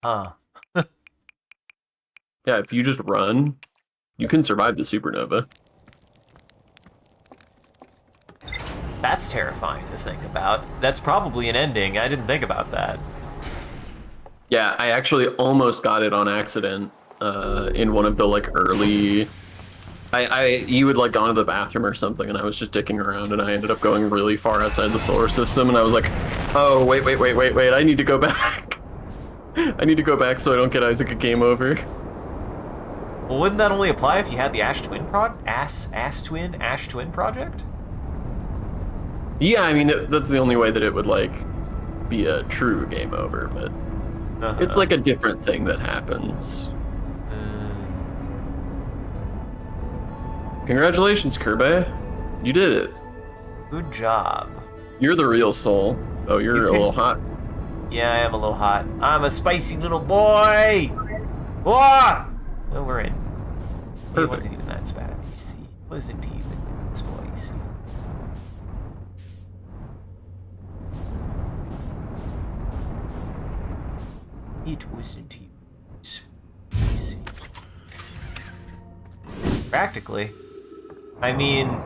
Huh. Yeah, if you just run, you can survive the supernova. That's terrifying to think about. That's probably an ending. I didn't think about that. Yeah, I actually almost got it on accident in one of the like early You had like gone to the bathroom or something, and I was just dicking around, and I ended up going really far outside the solar system, and I was like, oh, wait, I need to go back. I need to go back so I don't get Isaac a game over. Well, wouldn't that only apply if you had the Ash Twin project? Yeah, I mean, that's the only way that it would, like, be a true game over, but it's like a different thing that happens. Congratulations, Kirby. You did it. Good job. You're the real soul. Oh, you're a little hot. Yeah, I am a little hot. I'm a spicy little boy! Whoa! Well, we're in. Perfect. It wasn't even that spicy. Wasn't even spicy. It wasn't even spicy. Practically. I mean,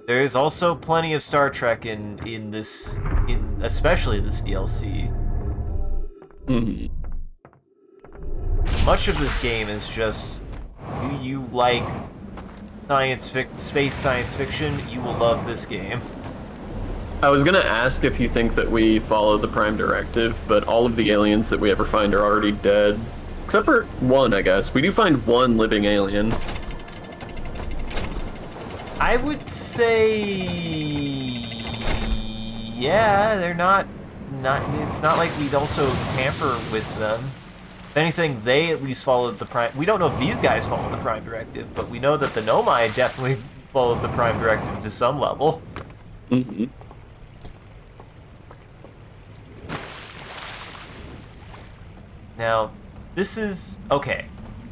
there is also plenty of Star Trek in this, especially this DLC. Mm-hmm. Much of this game is just, do you like space science fiction? You will love this game. I was gonna ask if you think that we follow the Prime Directive, but all of the aliens that we ever find are already dead. Except for one, I guess. We do find one living alien. I would say, yeah, they're not. It's not like we'd also tamper with them. If anything, they at least followed the Prime. We don't know if these guys followed the Prime Directive, but we know that the Nomai definitely followed the Prime Directive to some level. Mm-hmm. Now, this is okay.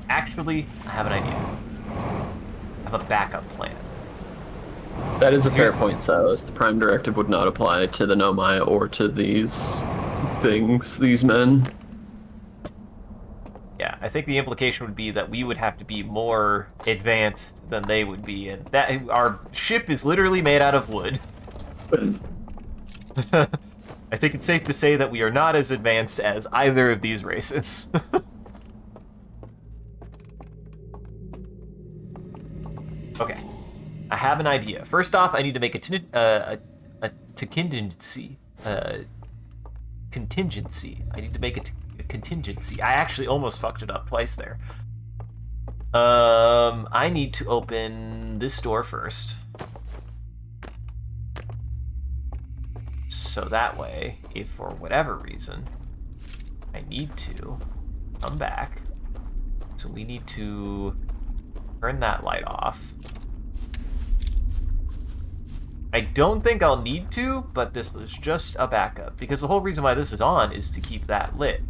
Actually, I have an idea. I have a backup plan. That is a fair point, Silas. The Prime Directive would not apply to the Nomai or to these things, these men. Yeah, I think the implication would be that we would have to be more advanced than they would be, and that our ship is literally made out of wood. I think it's safe to say that we are not as advanced as either of these races. Okay, I have an idea. First off, I need to make a contingency. Contingency. I need to make a contingency. I actually almost fucked it up twice there. I need to open this door first. So that way, if for whatever reason I need to come back, so we need to turn that light off. I don't think I'll need to, but this is just a backup, because the whole reason why this is on is to keep that lit.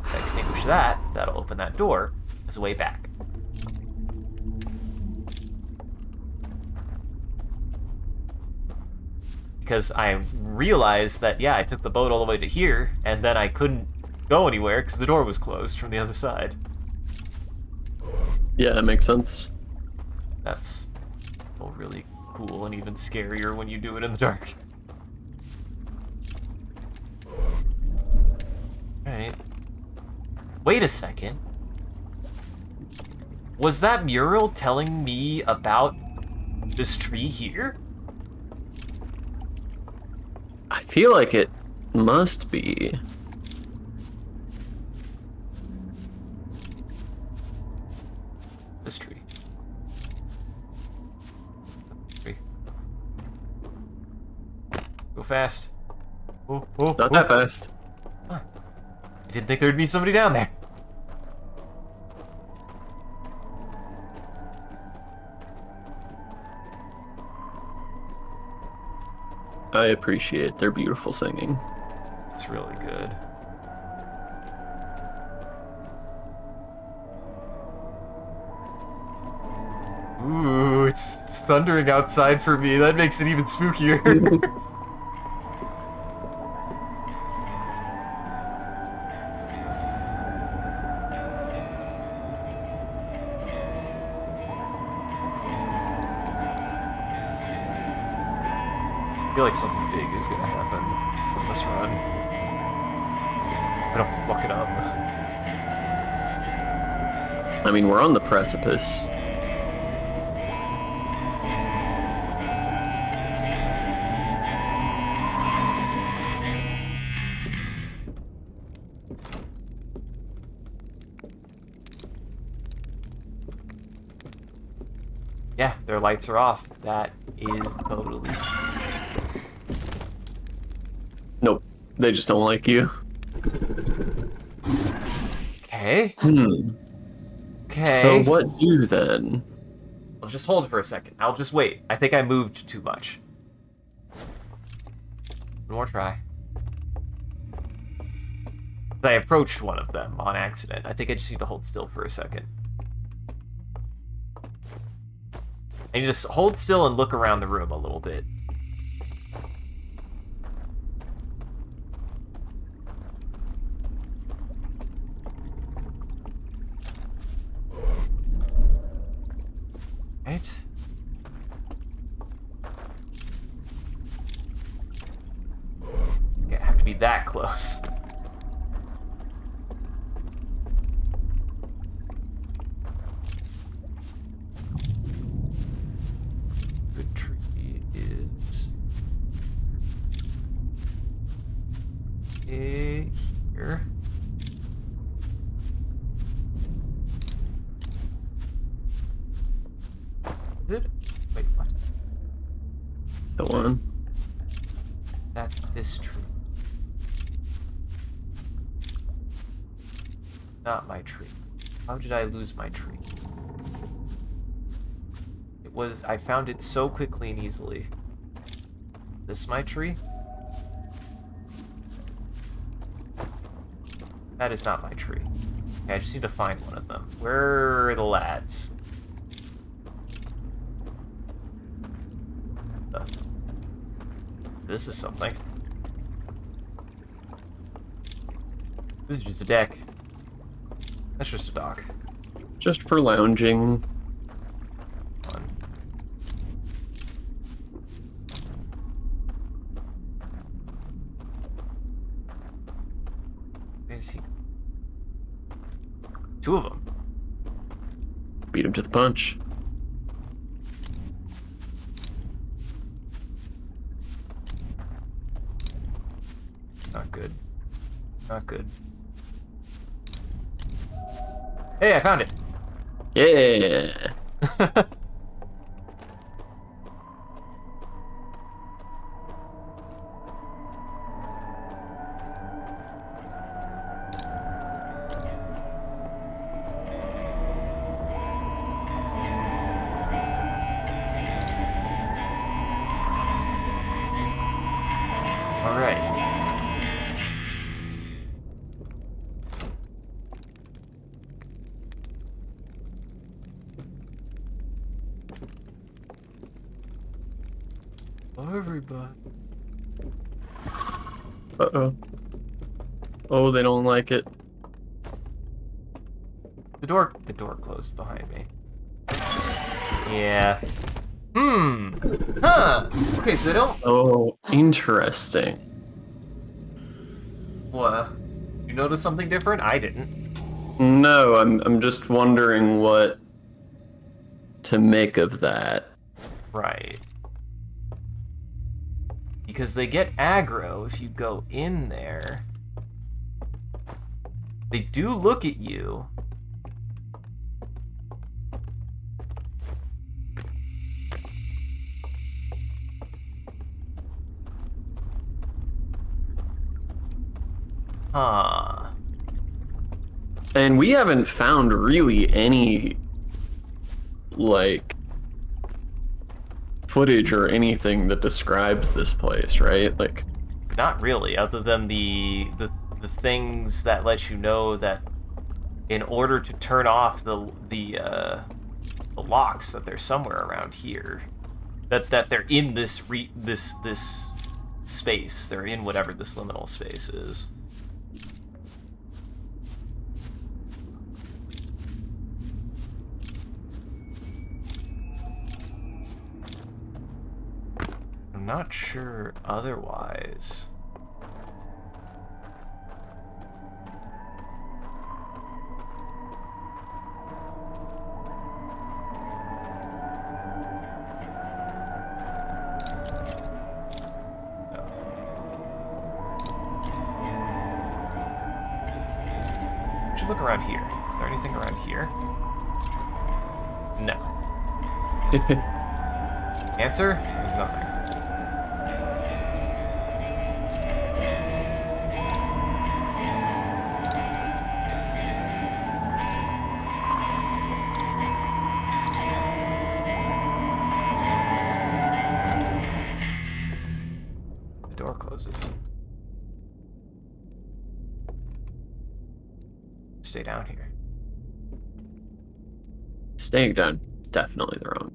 If I extinguish that, that'll open that door as a way back. Because I realized that, yeah, I took the boat all the way to here, and then I couldn't go anywhere because the door was closed from the other side. Yeah, that makes sense. That's really cool and even scarier when you do it in the dark. Alright. Wait a second. Was that mural telling me about this tree here? I feel like it must be. This tree. Go fast. Oh, Not that fast. Huh. I didn't think there'd be somebody down there. I appreciate their beautiful singing. It's really good. Ooh, it's thundering outside for me. That makes it even spookier. I feel like something big is gonna happen on this run. I don't fuck it up. I mean, we're on the precipice. Yeah, their lights are off. That is totally... Nope. They just don't like you. Okay. Hmm. Okay. So what do then? I'll just hold for a second. I'll just wait. I think I moved too much. One more try. I approached one of them on accident. I think I just need to hold still for a second. And you just hold still and look around the room a little bit. Right? Okay, I have to be that close. Good tree is here. Is it? Wait, what? The one. That's this tree. Not my tree. How did I lose my tree? It was... I found it so quickly and easily. This my tree? That is not my tree. Okay, I just need to find one of them. Where are the lads? This is something. This is just a deck. That's just a dock. Just for lounging. Fun. Where is he? Two of them. Beat him to the punch. Not good. Not good. Hey, I found it! Yeah. All right. Everybody. Uh-oh. Oh, they don't like it. The door closed behind me. Yeah. Hmm. Huh. Okay, so they don't... Oh, interesting. What? You notice something different? I didn't. No, I'm just wondering what to make of that. Right. Because they get aggro if you go in there. They do look at you. Huh. And we haven't found really any, like, footage or anything that describes this place, right? Like, Not really, other than the things that let you know that in order to turn off the locks, that they're somewhere around here. That they're in this this space. They're in whatever this liminal space is. I'm not sure otherwise. Look around here. Is there anything around here? No. Answer? There's nothing. The door closes. Stay down here. Staying down, definitely the wrong.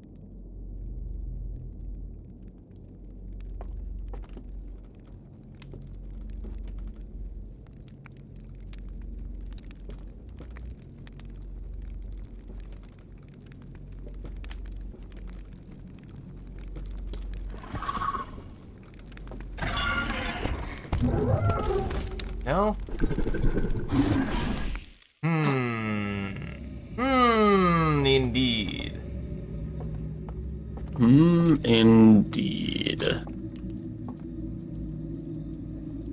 No? Indeed. Indeed.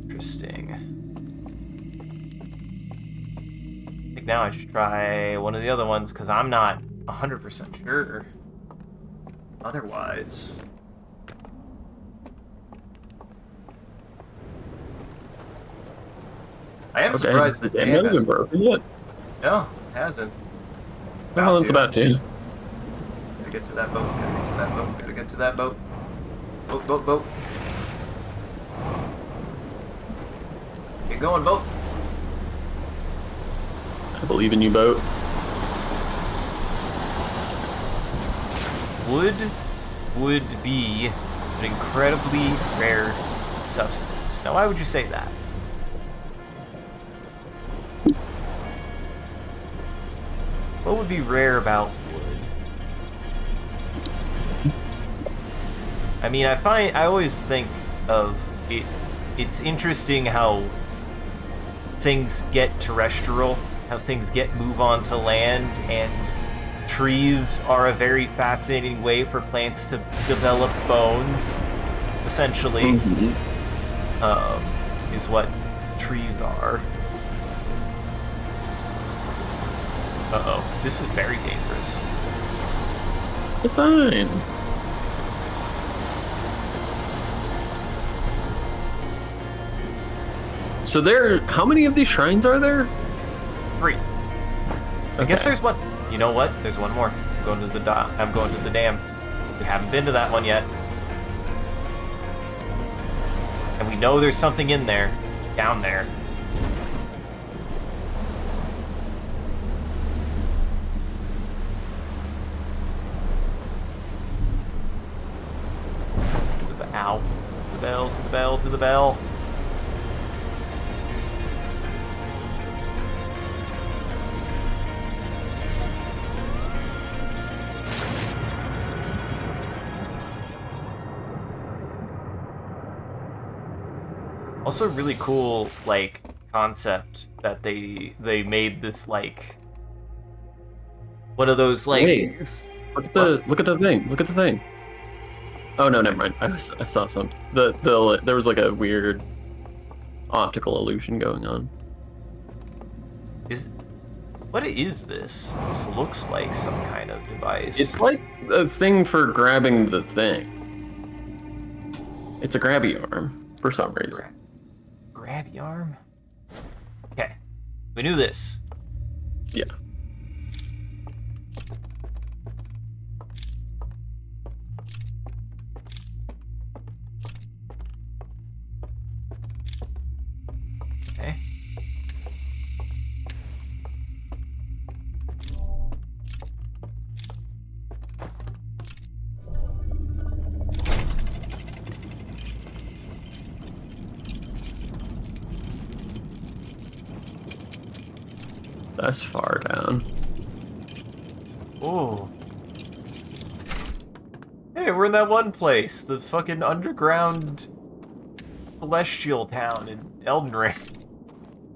Interesting. I think now I should try one of the other ones, because I'm not 100% sure. Otherwise... I am surprised that damn hasn't broken yet. No, it hasn't. Well, it's about to. Gotta get to that boat, gotta get to that boat, gotta get to that boat. Boat, boat, boat. Get going, boat. I believe in you, boat. Wood would be an incredibly rare substance. Now, why would you say that? What would be rare about wood? I mean, I always think of it. It's interesting how things get terrestrial, how things move on to land, and trees are a very fascinating way for plants to develop bones, essentially, is what trees are. Uh-oh, this is very dangerous. It's fine. So how many of these shrines are there? 3. I guess there's one. You know what? There's one more. I'm going to the dam. We haven't been to that one yet. And we know there's something in there, down there. Ow. To the bell, to the bell, to the bell. Also really cool, like, concept that they made this, like, one of those, like... Wait, look at the thing. Look at the thing. Oh no, never mind. I saw something. There was like a weird optical illusion going on. What is this? This looks like some kind of device. It's like a thing for grabbing the thing. It's a grabby arm for some reason. Grabby arm? Okay. We knew this. Yeah. Okay. That's far down. Oh. Hey, we're in that one place, the fucking underground celestial town in Elden Ring.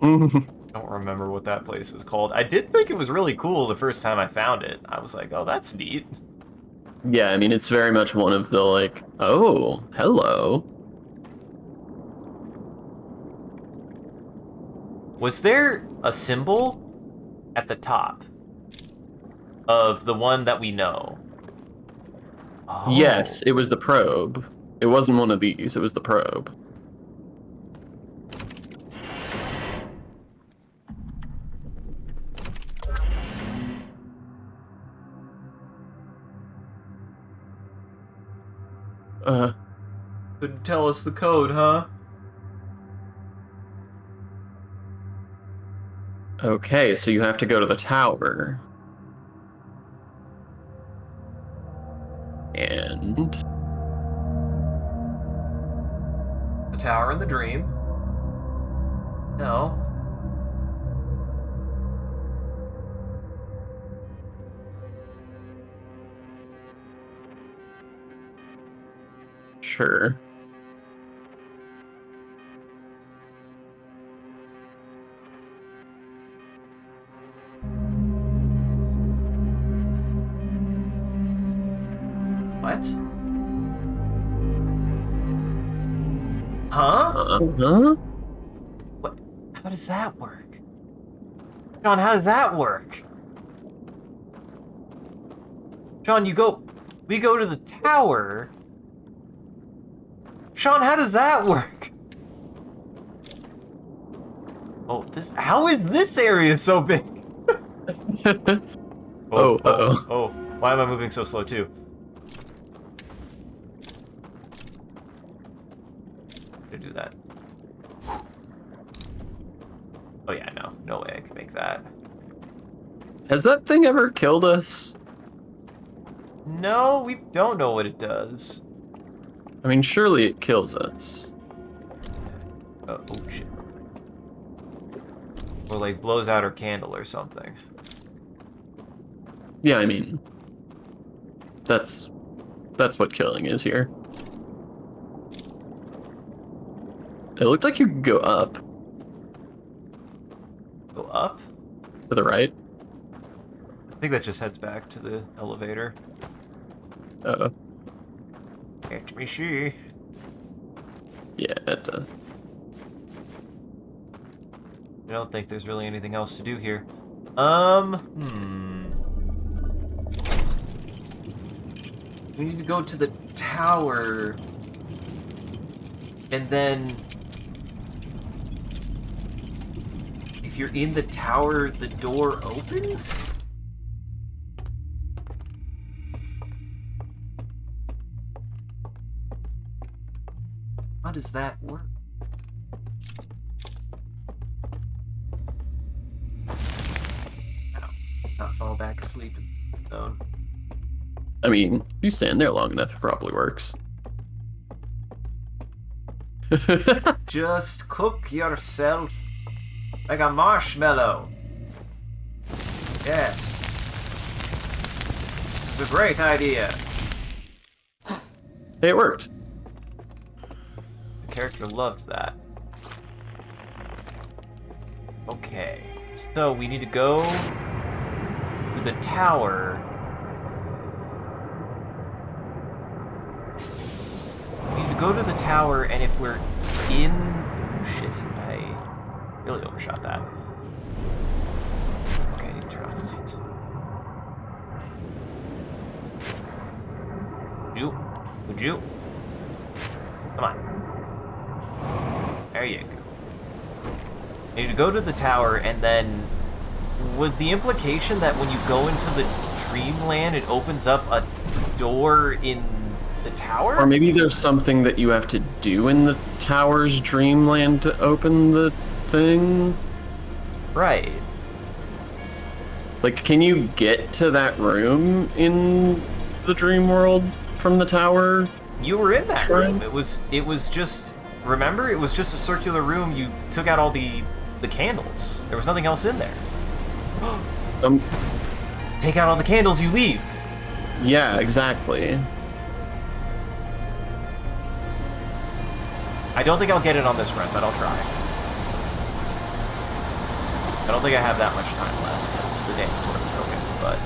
I don't remember what that place is called. I did think it was really cool the first time I found it. I was like, oh, that's neat. Yeah, I mean, it's very much one of the, like, oh, hello. Was there a symbol at the top of the one that we know? Yes, Oh. it was the probe. It wasn't one of these, it was the probe. Couldn't tell us the code, huh? Okay, so you have to go to the tower. And... The tower in the dream. No. Sure. What? Huh? Uh-huh. What? How does that work? Sean, how does that work? Sean, we go to the tower. Sean, how does that work? Oh, how is this area so big? Oh, uh-oh. Oh, why am I moving so slow too? To do that. Oh yeah, no way I can make that. Has that thing ever killed us? No, we don't know what it does. I mean, surely it kills us. Oh shit. Or like blows out her candle or something. Yeah, I mean, that's what killing is here. It looked like you could go up. Go up? To the right. I think that just heads back to the elevator. Uh-oh. Catch me, she. Yeah, it does. I don't think there's really anything else to do here. We need to go to the tower. And then... if you're in the tower, the door opens? How does that work? Ow. Not fall back asleep in the zone. I mean, if you stand there long enough, it probably works. Just cook yourself like a marshmallow. Yes. This is a great idea. Hey, it worked. The character loved that. Okay. So we need to go to the tower. We need to go to the tower, and if we're in... oh, shit. I really overshot that. Okay, I need to turn off the lights. Would you? Come on. There you go. I need to go to the tower, and then... was the implication that when you go into the dreamland, it opens up a door in the tower? Or maybe there's something that you have to do in the tower's dreamland to open the thing? Right. Like, can you get to that room in the dream world from the tower? You were in that Sure. room. It was just... remember? It was just a circular room. You took out all the candles. There was nothing else in there. Take out all the candles, you leave. Yeah, exactly. I don't think I'll get it on this run, but I'll try. I don't think I have that much time left, because the day is sort of broken, but...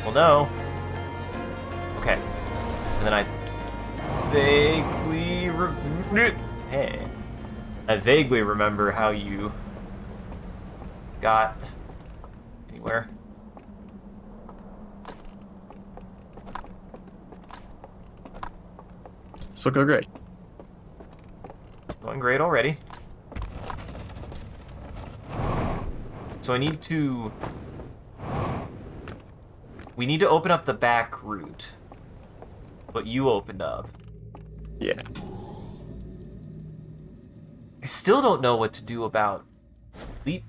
well, no. Okay. And then I vaguely... hey. I vaguely remember how you... got... anywhere. This will go great. Going great already. So I need to... We need to open up the back route. What you opened up. Yeah. I still don't know what to do about the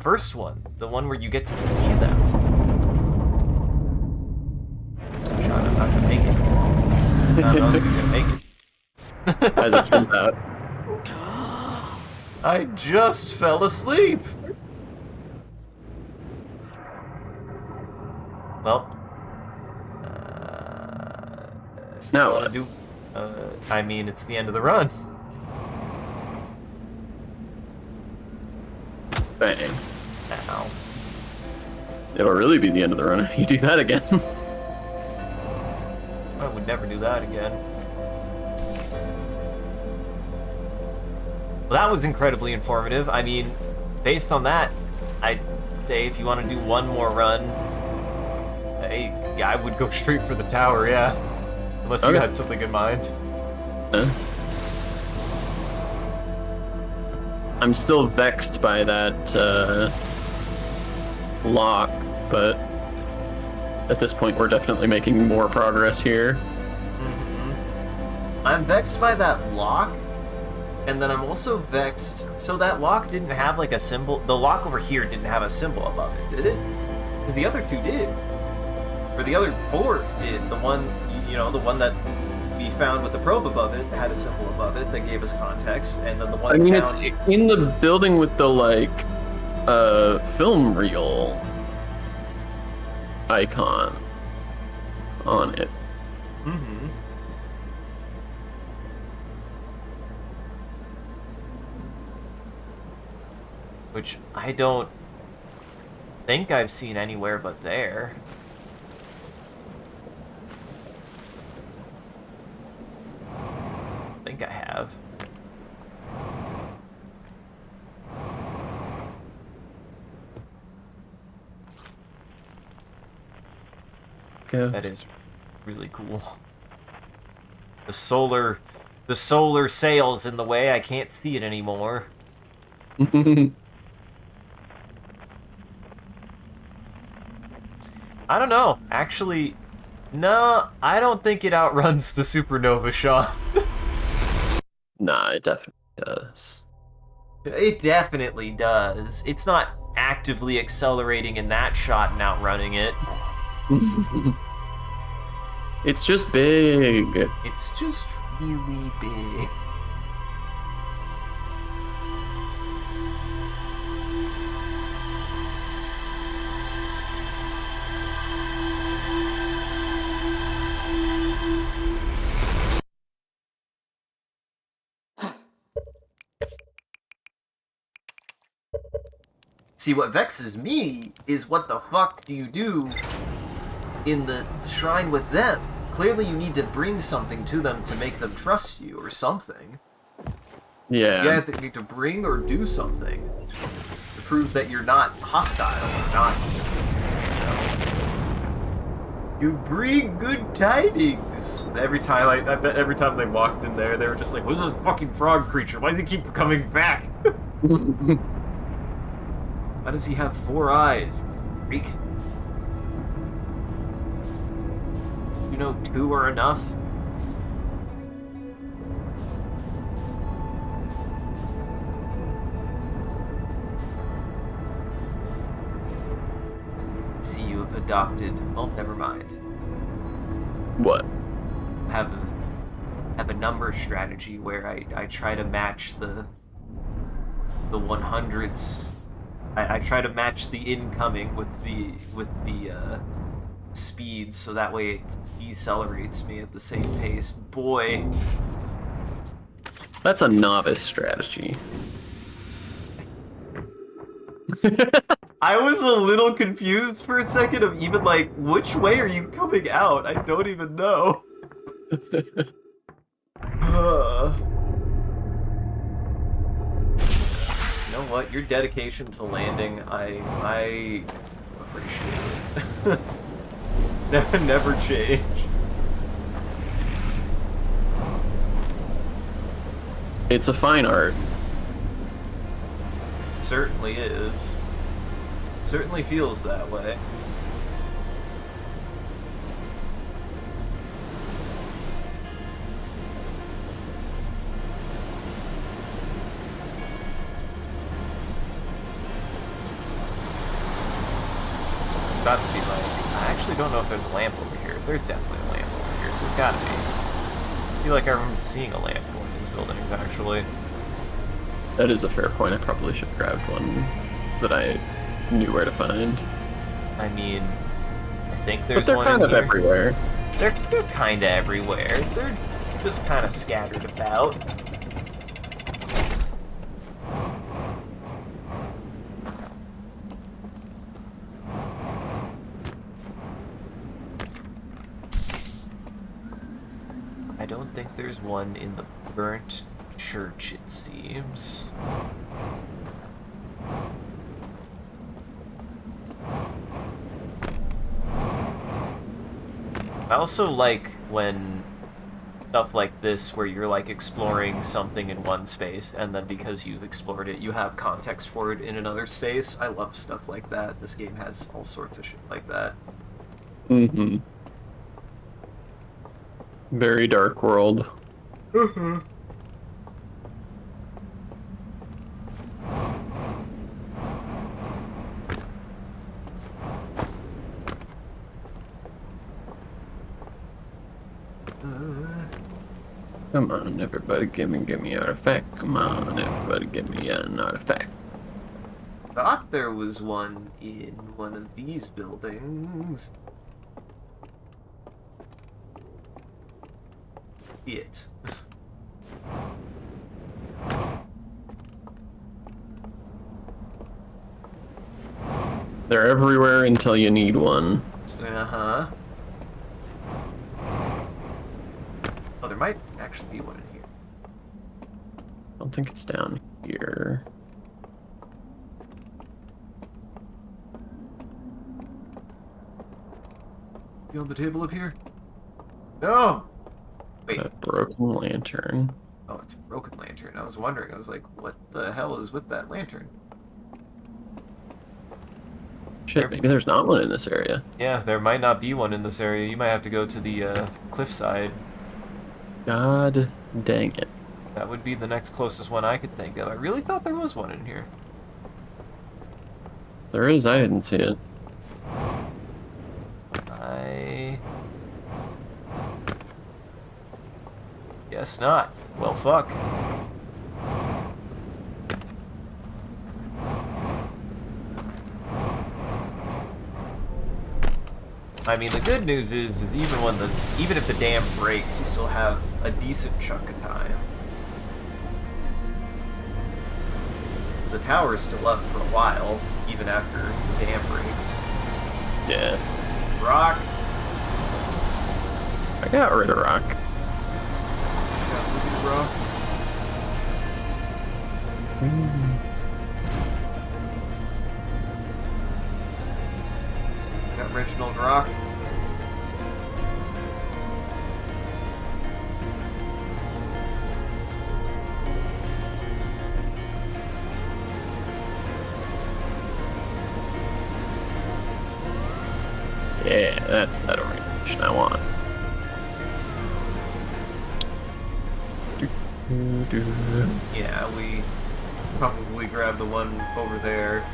first one. The one where you get to defeat them. Sean, I'm not gonna make it. I don't think you're gonna make it. As it turns out. I just fell asleep. Well, Now wanna what? do? I mean, it's the end of the run. Bang. Ow. It'll really be the end of the run if you do that again. I would never do that again. Well, that was incredibly informative. I mean, based on that, I'd say if you want to do one more run, yeah, I would go straight for the tower, yeah. Unless you Okay. had something in mind. Huh? I'm still vexed by that lock, but at this point we're definitely making more progress here. I'm vexed by that lock, and then I'm also vexed. So that lock didn't have like a symbol. The lock over here didn't have a symbol above it, did it? Because the other two did. Or the other four did. The one, you know, the one that we found with the probe above it had a symbol above it that gave us context, and then the one I mean, down... it's in the building with the, like, film reel icon on it. Mm-hmm. Which I don't think I've seen anywhere but there. I think I have. Go. That is really cool. The solar sail's in the way. I can't see it anymore. I don't know. Actually, no, I don't think it outruns the supernova shot. Nah, it definitely does. It definitely does. It's not actively accelerating in that shot and outrunning it. It's just big. It's just really big. See, what vexes me is what the fuck do you do in the shrine with them? Clearly you need to bring something to them to make them trust you, or something. Yeah. You either need to bring or do something to prove that you're not hostile, or not, you know... You bring good tidings! Every time, I bet every time they walked in there, they were just like, who's this fucking frog creature? Why do they keep coming back? Why does he have 4 eyes? Freak. You know 2 are enough? See, you have adopted... Oh, never mind. What? Have a number strategy where I try to match the 100s. I try to match the incoming with the speed, so that way it decelerates me at the same pace. Boy, That's a novice strategy. I was a little confused for a second of even like, which way are you coming out? I don't even know. You know what? Your dedication to landing, I appreciate it. Never change. It's a fine art. Certainly is. Certainly feels that way. About to be like, I actually don't know if there's a lamp over here. There's definitely a lamp over here. There's gotta be. I feel like I remember seeing a lamp in one of these buildings, actually. That is a fair point. I probably should have grabbed one that I knew where to find. I mean, I think there's But they're one kind in of here. everywhere. They're kind of everywhere. They're just kind of scattered about. I don't think there's one in the burnt church, it seems. I also like when stuff like this, where you're like exploring something in one space, and then because you've explored it, you have context for it in another space. I love stuff like that. This game has all sorts of shit like that. Mm-hmm. Very dark world. Mm-hmm. Come on, everybody, give me artifact. Come on, everybody, give me an artifact. Thought there was one in one of these buildings. It. They're everywhere until you need one. Uh-huh. Oh, there might actually be one in here. I don't think it's down here. You on the table up here? No! Wait. A broken lantern. Oh, it's a broken lantern. I was wondering. I was like, what the hell is with that lantern? Shit, maybe there's not one in this area. Yeah, there might not be one in this area. You might have to go to the cliffside. God dang it. That would be the next closest one I could think of. I really thought there was one in here. If there is, I didn't see it. I guess not. Well, fuck. I mean, the good news is even if the dam breaks, you still have a decent chunk of time. 'Cause the tower is still up for a while, even after the dam breaks. Yeah. Rock. I got rid of rock. Rock. Got Reginald Rock. Yeah, that's that orientation I want. Yeah, we probably grabbed the one over there.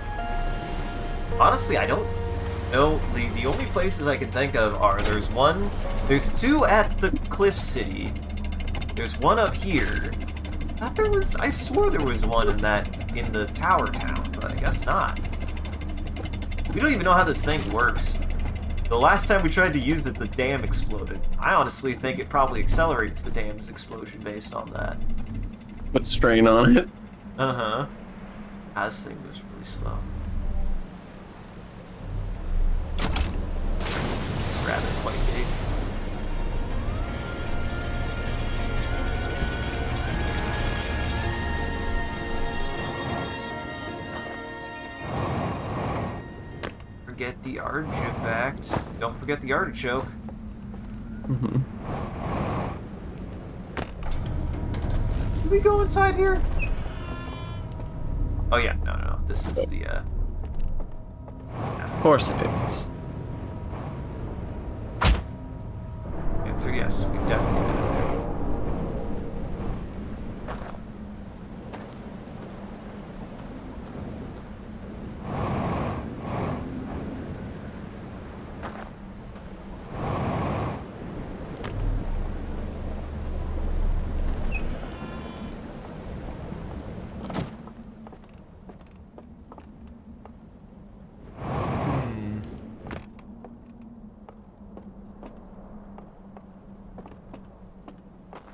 Honestly, I don't know. The only places I can think of are there's two at the Cliff City. There's one up here. I swore there was one in the Tower Town, but I guess not. We don't even know how this thing works. The last time we tried to use it, the dam exploded. I honestly think it probably accelerates the dam's explosion based on that. Put strain on it. Uh-huh. This thing moves really slow. It's rather quite big. Forget the artifact. Don't forget the artichoke. Mm-hmm. Can we go inside here? Oh yeah, no. This is the Of course it is. answer. Yes, we've definitely been in there.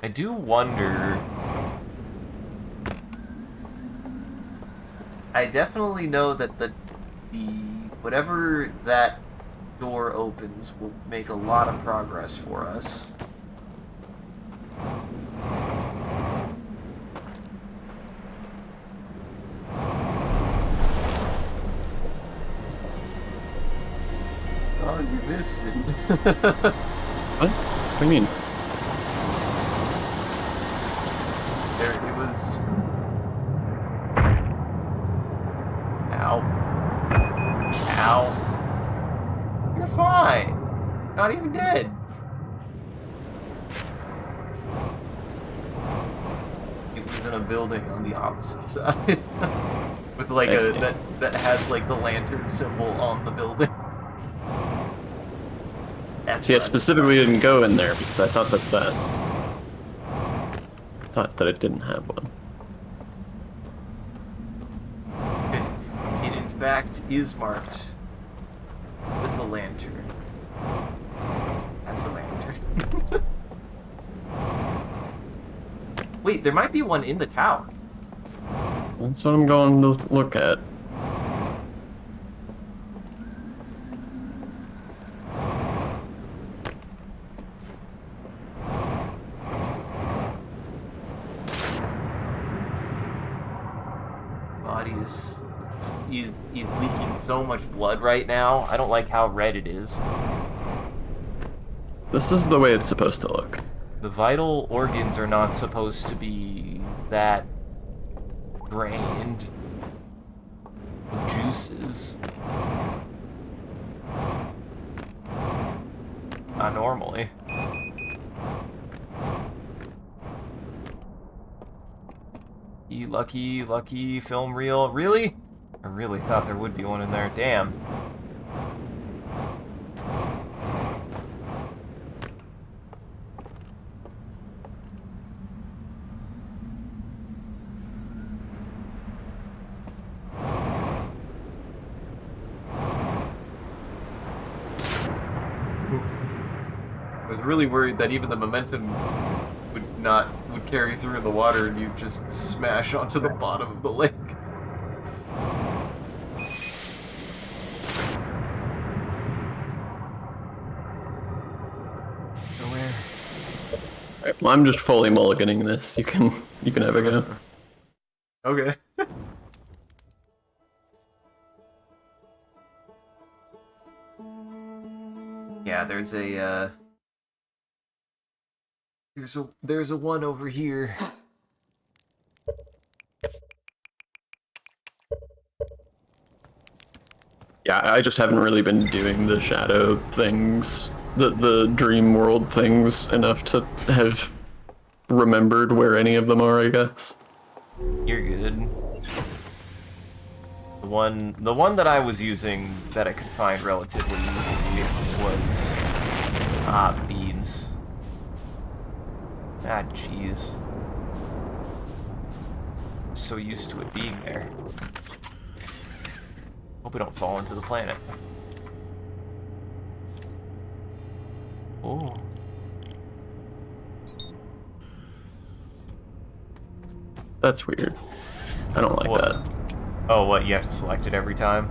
I do wonder... I definitely know that the whatever that door opens will make a lot of progress for us. Oh, you missed it. What? What do you mean? There, it was... Ow. Ow. You're fine. Not even dead. It was in a building on the opposite side. With like that has like the lantern symbol on the building. That's See, I specifically didn't go in there because I thought that it didn't have one. It in fact is marked with a lantern. That's a lantern. Wait, there might be one in the tower. That's what I'm going to look at. Body is leaking so much blood right now. I don't like how red it is. This is the way it's supposed to look. The vital organs are not supposed to be that drained of juices. Not normally. Lucky film reel. Really? I really thought there would be one in there. Damn. I was really worried that even the momentum would carry through in the water and you'd just smash onto the bottom of the lake. Nowhere. Alright, well, I'm just fully mulliganing this. You can have a go. Okay. Yeah, there's a one over here. Yeah, I just haven't really been doing the shadow things, the dream world things enough to have remembered where any of them are, I guess. You're good. The one that I was using that I could find relatively easily was beans. Ah, jeez. I'm so used to it being there. Hope we don't fall into the planet. Oh. That's weird. I don't like that. Oh, what? You have to select it every time?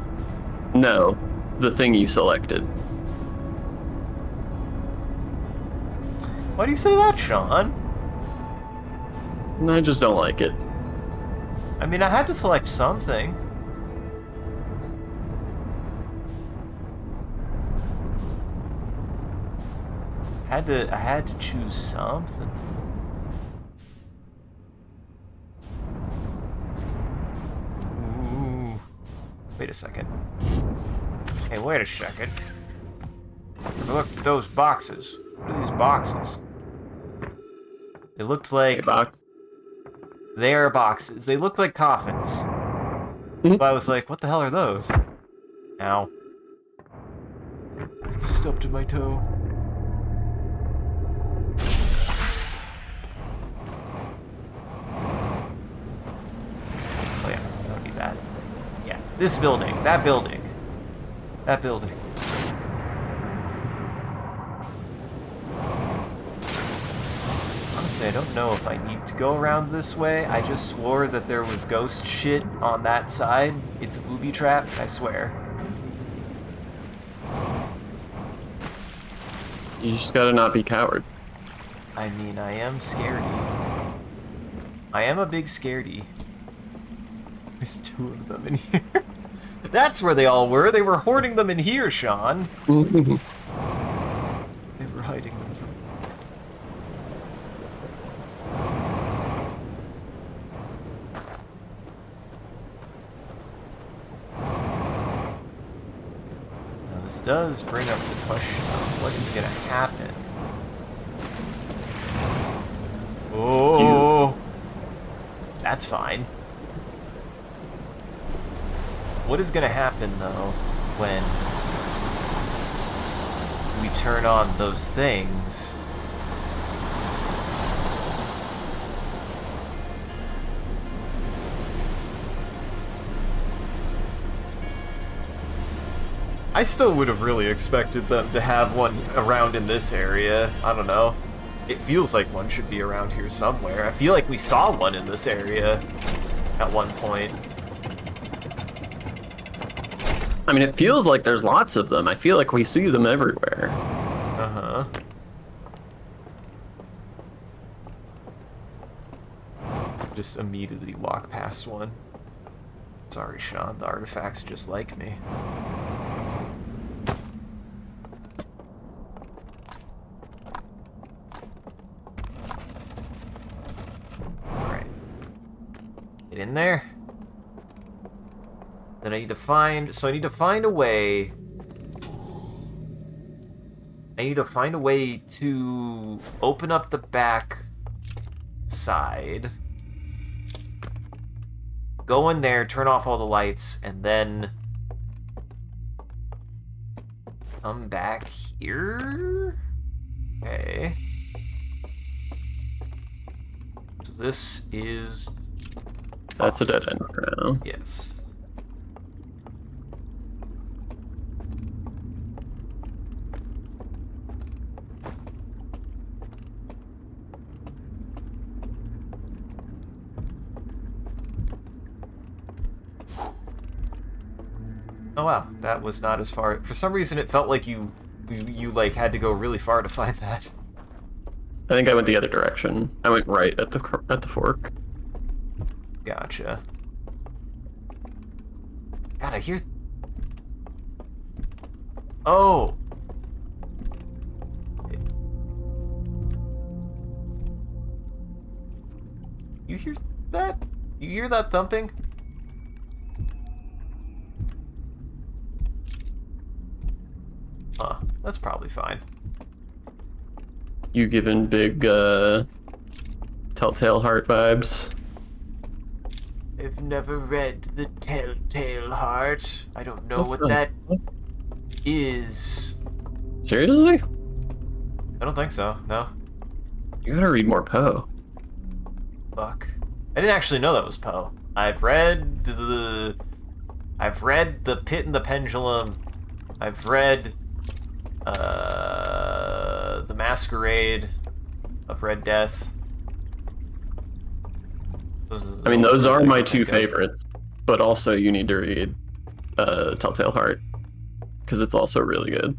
No, the thing you selected. Why do you say that, Sean? I just don't like it. I mean, I had to select something. I had to choose something. Wait a second. Hey, wait a second. Look at those boxes. What are these boxes? They looked like... Hey, box. They are boxes. They looked like coffins. Mhm. But I was like, what the hell are those? Ow. I stepped in my toe. Oh yeah, don't need that. Yeah, this building, that building. That building. Honestly, I don't know if I need to go around this way. I just swore that there was ghost shit on that side. It's a booby trap, I swear. You just gotta not be coward. I mean, I am scaredy. I am a big scaredy. There's 2 of them in here. That's where they all were. They were hoarding them in here, Sean. They were hiding them from... Now this does bring up the question of what is going to happen. Oh! That's fine. What is going to happen, though, when we turn on those things? I still would have really expected them to have one around in this area. I don't know. It feels like one should be around here somewhere. I feel like we saw one in this area at one point. I mean, it feels like there's lots of them. I feel like we see them everywhere. Uh-huh. Just immediately walk past one. Sorry, Sean, the artifact's just like me. Alright. Get in there. Then I need to find... So I need to find a way... I need to find a way to open up the back side. Go in there, turn off all the lights, and then... come back here? Okay. So this is... That's a dead end for now. Yes. Oh wow, that was not as far. For some reason, it felt like you like had to go really far to find that. I think I went the other direction. I went right at the fork. Gotcha. God, I hear. Oh. You hear that? You hear that thumping? Huh, that's probably fine. You giving big Telltale Heart vibes? I've never read The Telltale Heart. I don't know what that is. Seriously? I don't think so, no. You gotta read more Poe. Fuck. I didn't actually know that was Poe. I've read The Pit and the Pendulum. I've read The Masquerade of Red Death. I mean, those are my 2 favorites, but also you need to read Telltale Heart, because it's also really good.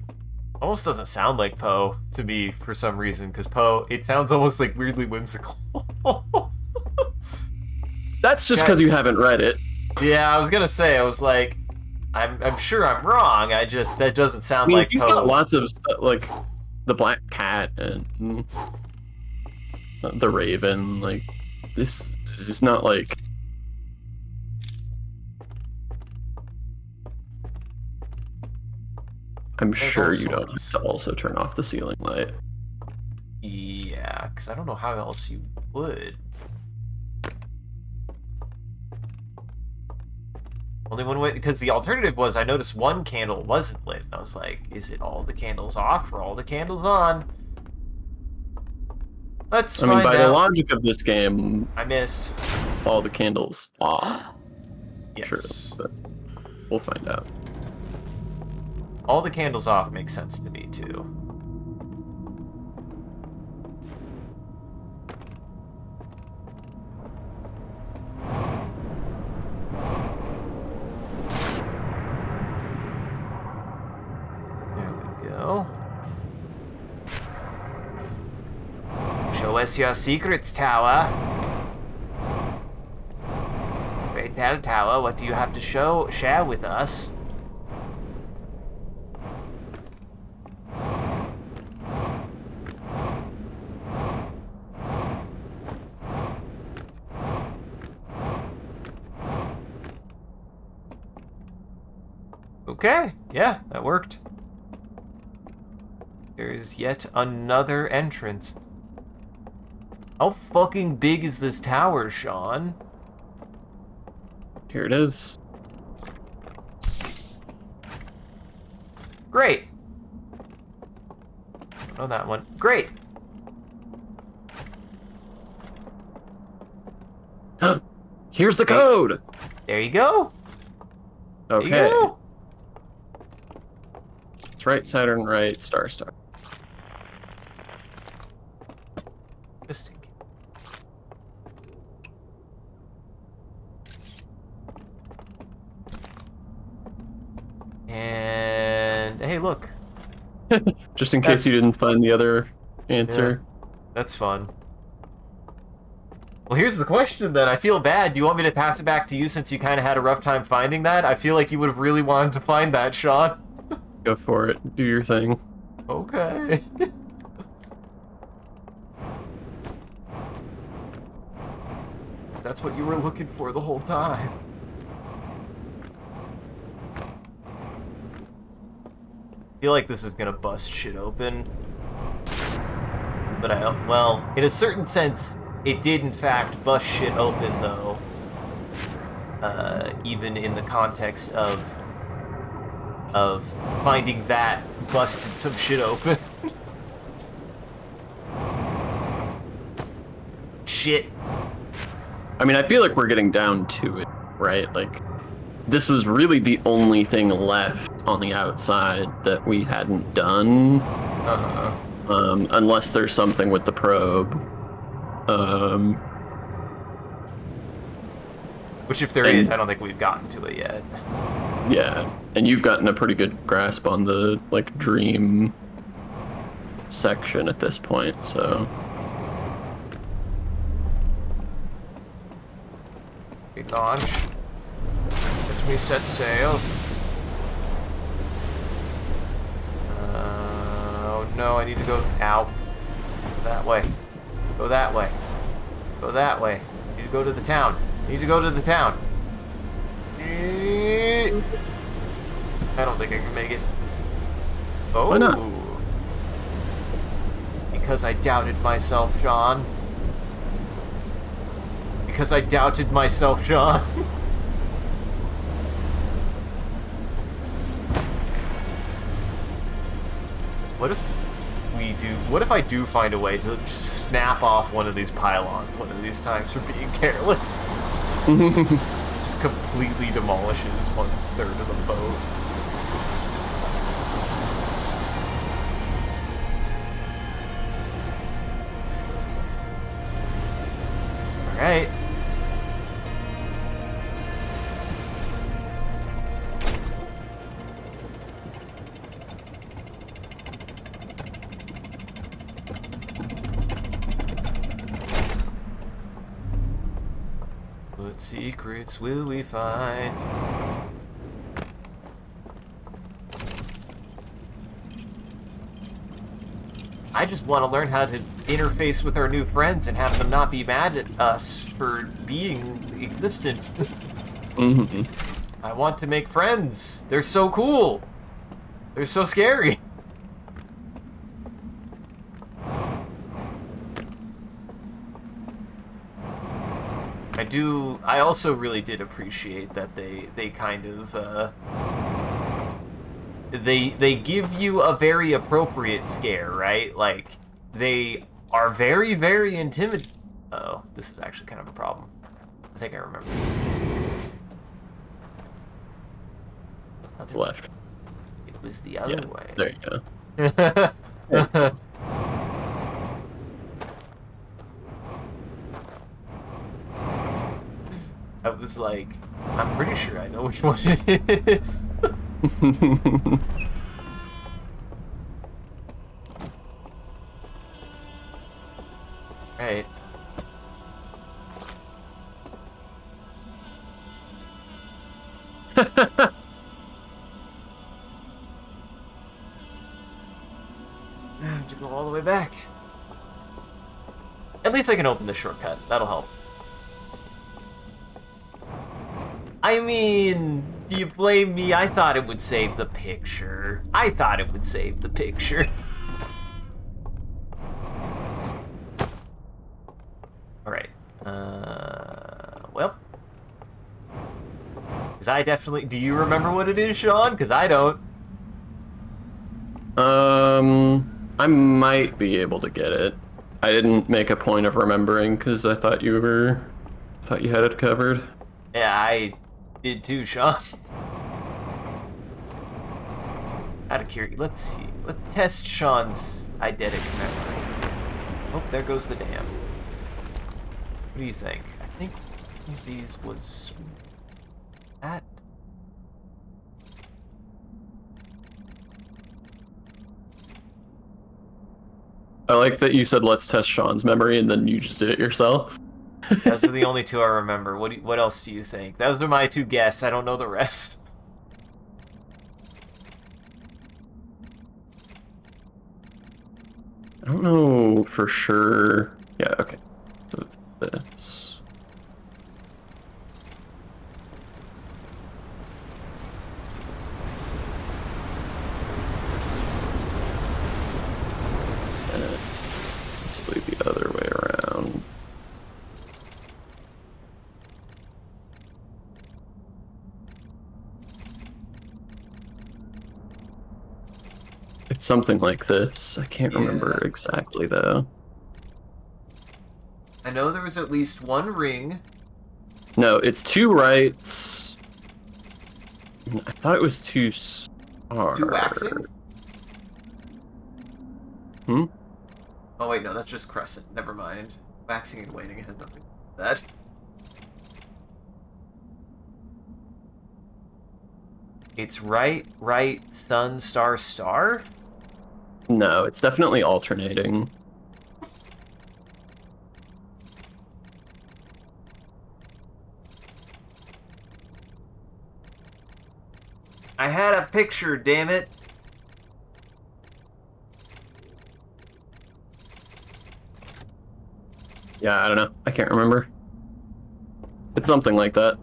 Almost doesn't sound like Poe to me for some reason, because Poe, it sounds almost like weirdly whimsical. That's just because you haven't read it. Yeah, I was gonna say, I was like, I'm sure I'm wrong. That doesn't sound I mean, like he's Poe. got lots of stuff, like the Black Cat and the Raven. Like, this is not like... I'm There's sure all you don't have sorts. to also turn off the ceiling light. Yeah, because I don't know how else you would. Only one way, because the alternative was I noticed one candle wasn't lit, and I was like, is it all the candles off or all the candles on? Let's I mean, find by the out. logic of this game, I missed. all the candles off. Sure, Yes. but we'll find out. All the candles off makes sense to me, too. There we go. Show us your secrets, Tower. Great Tell Tower, what do you have to share with us? Okay, yeah, that worked. There's yet another entrance. How fucking big is this tower, Sean? Here it is. Great. Oh, that one. Great. Here's the code! There you go. There you Okay. go. It's right, Saturn, right, star, star. Just in case. And hey, look. Just in case you didn't find the other answer. Yeah, that's fun. Well, here's the question then. I feel bad. Do you want me to pass it back to you since you kind of had a rough time finding that? I feel like you would have really wanted to find that, Sean. Go for it. Do your thing. Okay. That's what you were looking for the whole time. I feel like this is gonna bust shit open. But well, in a certain sense, it did in fact bust shit open though. Even in the context of finding that busted some shit open. Shit. I mean, I feel like we're getting down to it, right? Like, this was really the only thing left on the outside that we hadn't done. Uh-huh. Unless there's something with the probe. Which, if there is, I don't think we've gotten to it yet. Yeah, and you've gotten a pretty good grasp on the, like, dream section at this point, so... We launch. Let me set sail. Oh no, I need to go out. That way. Go that way. Go that way. I need to go to the town. I need to go to the town. I don't think I can make it. Oh. Why not? Because I doubted myself, John. Because I doubted myself, John. What if I do find a way to just snap off one of these pylons one of these times for being careless? Just completely demolishes 1/3 of the boat. Alright. What secrets will we find? I just want to learn how to interface with our new friends and have them not be mad at us for being existent. I want to make friends. They're so cool. They're so scary. I also really did appreciate that they kind of, they give you a very appropriate scare, right? Like, they are very, very intimidating. Oh, this is actually kind of a problem. I think I remember. That's left. It was the other way. There you go. I was like, I'm pretty sure I know which one it is. Right. I have to go all the way back. At least I can open the shortcut. That'll help. I mean, do you blame me? I thought it would save the picture. I thought it would save the picture. Alright. Well. Because I definitely... Do you remember what it is, Sean? Because I don't. I might be able to get it. I didn't make a point of remembering because I thought you had it covered. Yeah, I did too, Sean. Out of curiosity, let's see. Let's test Sean's eidetic memory. Oh, there goes the dam. What do you think? I think one of these was that. I like that you said let's test Sean's memory and then you just did it yourself. Those are the only two I remember. What else do you think? Those are my two guesses. I don't know the rest. I don't know for sure. Yeah, okay. So it's this. Possibly the other way around. It's something like this. I can't remember exactly though. I know there was at least one ring. No, it's two rights. I thought it was two stars. Two waxing? Hmm? Oh wait, no, that's just crescent. Never mind. Waxing and waning has nothing to do with that. It's right, sun, star, star? No, it's definitely alternating. I had a picture, damn it. Yeah, I don't know. I can't remember. It's something like that.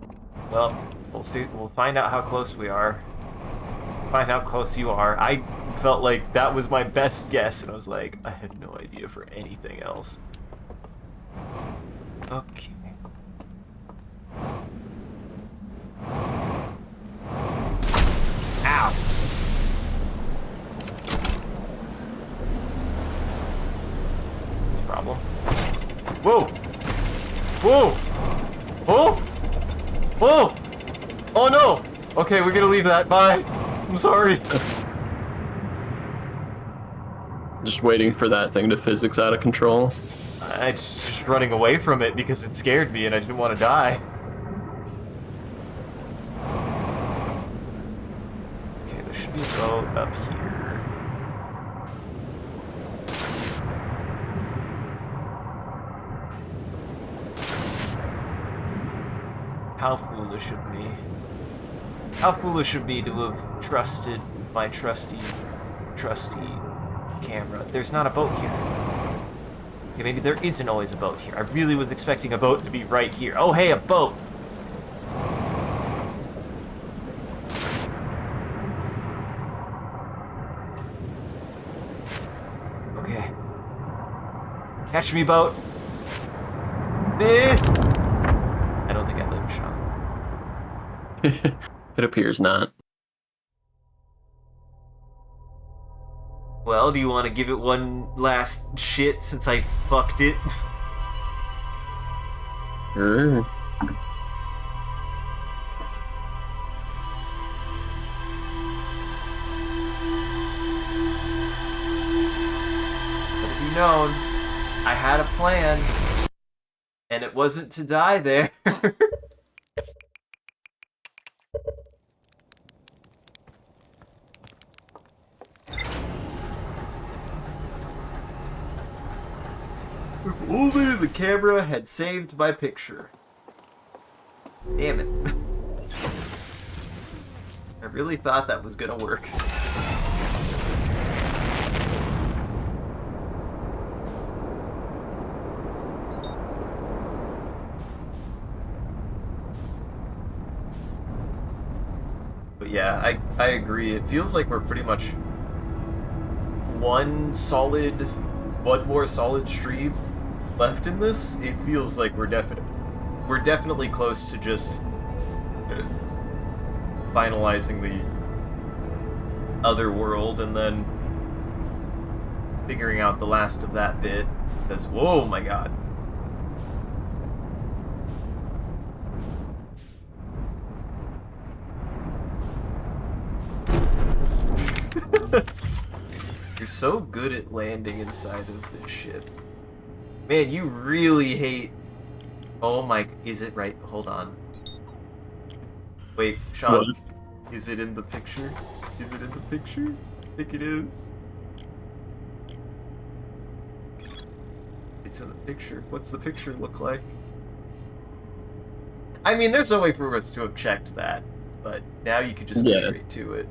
Well, we'll find out how close we are. Find how close you are. I felt like that was my best guess, and I was like, I have no idea for anything else. Okay. Ow! That's a problem. Whoa! Whoa! Oh! Whoa! Oh no! Okay, we're gonna leave that. Bye. I'm sorry. Just waiting for that thing to physics out of control. I just running away from it because it scared me and I didn't want to die. Okay, there should be a boat up here. How foolish of me. How foolish of me to have trusted my trusty camera. There's not a boat here. Okay, maybe there isn't always a boat here. I really was expecting a boat to be right here. Oh, hey, a boat! Catch me, boat. Eh. I don't think I live, Sean. It appears not. Well, do you want to give it one last shit since I fucked it? Sure. Let it be known, I had a plan, and it wasn't to die there. If only the camera had saved my picture. Damn it. I really thought that was gonna work. But yeah, I agree. It feels like we're pretty much one more solid stream left in this. It feels like we're definitely close to just finalizing the other world and then figuring out the last of that bit. Because, whoa, my god. You're so good at landing inside of this ship. Man, you really hate... Oh my... Is it right? Hold on. Wait, Sean. What? Is it in the picture? Is it in the picture? I think it is. It's in the picture. What's the picture look like? I mean, there's no way for us to have checked that, but now you could just go straight to it.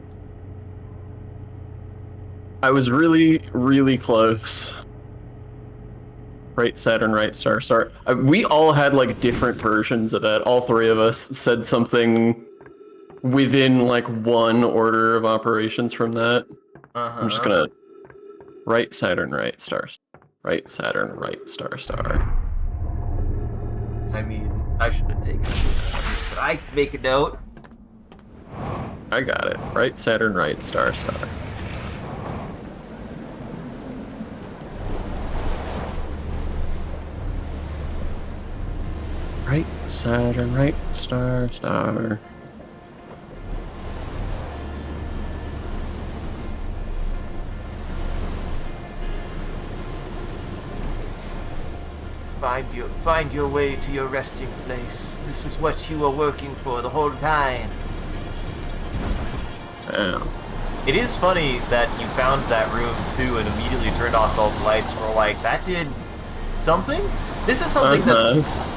I was really, really close. Right Saturn, right star, star. We all had like different versions of that. All three of us said something within like one order of operations from that. I'm just gonna right Saturn, right star, right Saturn, right star, star. I mean, I should have taken it, but I can make a note. I got it. Right Saturn, right star, star. Right Saturn, right star, star. Find your way to your resting place. This is what you were working for the whole time. Yeah. It is funny that you found that room too and immediately turned off all the lights and were like, that did something? This is something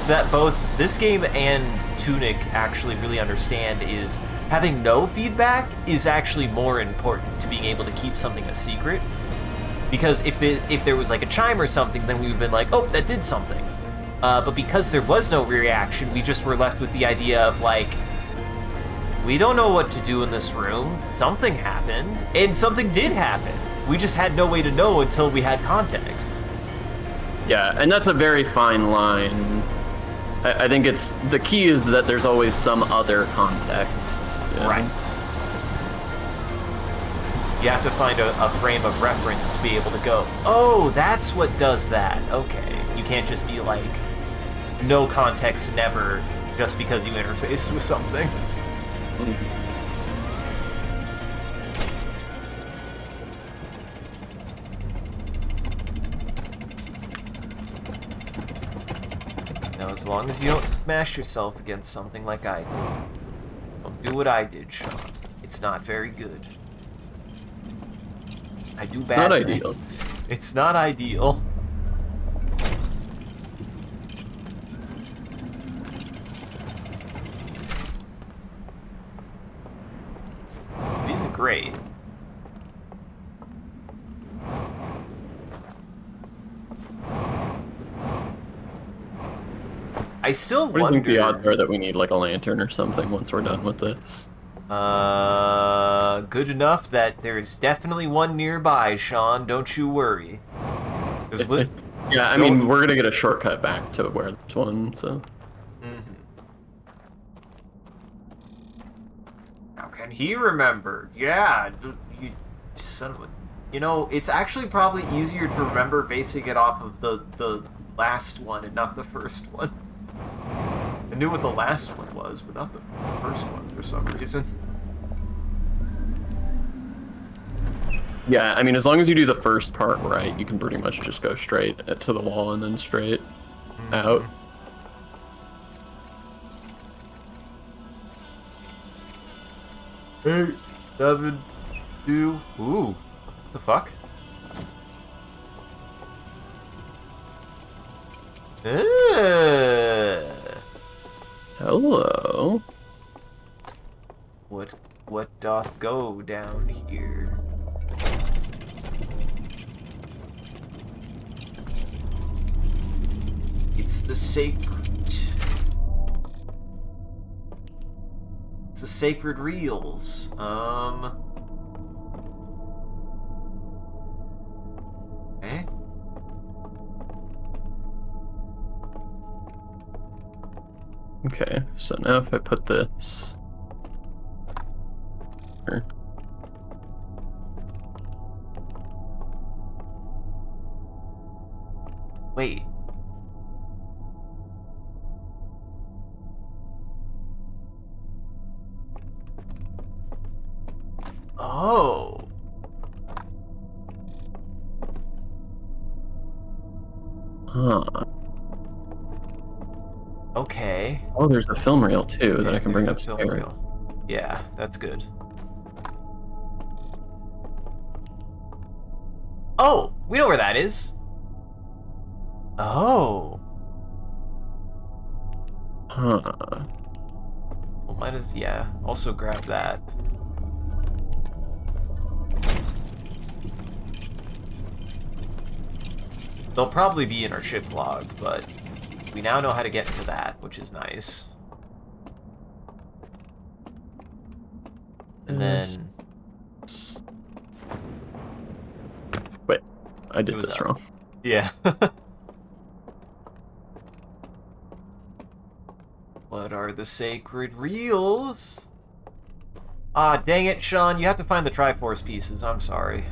that both this game and Tunic actually really understand is having no feedback is actually more important to being able to keep something a secret. Because if there was like a chime or something, then we would have been like, oh, that did something. But because there was no reaction, we just were left with the idea of like, we don't know what to do in this room. Something happened, and something did happen. We just had no way to know until we had context. Yeah, and that's a very fine line. I think it's the key is that there's always some other context. Yeah. Right. You have to find a frame of reference to be able to go, oh, that's what does that. Okay. You can't just be like, no context never, just because you interfaced with something. Now, as long as you don't smash yourself against something like I did. Don't do what I did, Sean. It's not very good. I do bad Not things. ideal. It's not ideal. It isn't great. I still What do you wonder... think the odds are that we need like a lantern or something once we're done with this? Good enough that there's definitely one nearby, Sean. Don't you worry. Yeah, I mean, we're gonna get a shortcut back to where this one, so. How can he remember? Yeah, you son of a... You know, it's actually probably easier to remember basing it off of the last one and not the first one. I knew what the last one was, but not the first one for some reason. Yeah, I mean, as long as you do the first part right, you can pretty much just go straight to the wall and then straight out. Hey, 7, 2... Ooh, what the fuck? Hello. What doth go down here? It's the sacred reels. Eh? Okay, so now if I put this here. Wait. Oh. Huh. Okay. Oh, there's a film reel too that I can bring upstairs. Yeah, that's good. Oh, we know where that is. Oh. Huh. Well, might as, yeah. Also grab that. They'll probably be in our ship log, but we now know how to get to that, which is nice. And then... Wait, I did this wrong. Yeah. What are the sacred reels? Ah, dang it, Sean. You have to find the Triforce pieces. I'm sorry.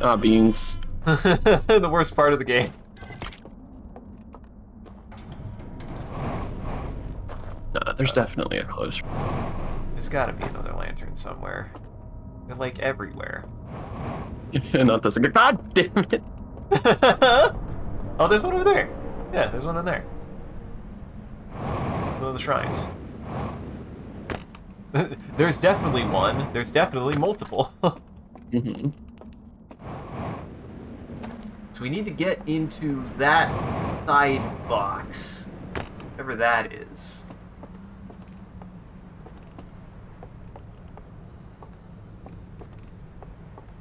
Ah, beans. The worst part of the game. Nah, there's definitely a close. There's gotta be another lantern somewhere. They're like everywhere. Not this. God damn it! Oh, there's one over there. Yeah, there's one in there. It's one of the shrines. There's definitely one. There's definitely multiple. Mm-hmm. So we need to get into that side box, whatever that is.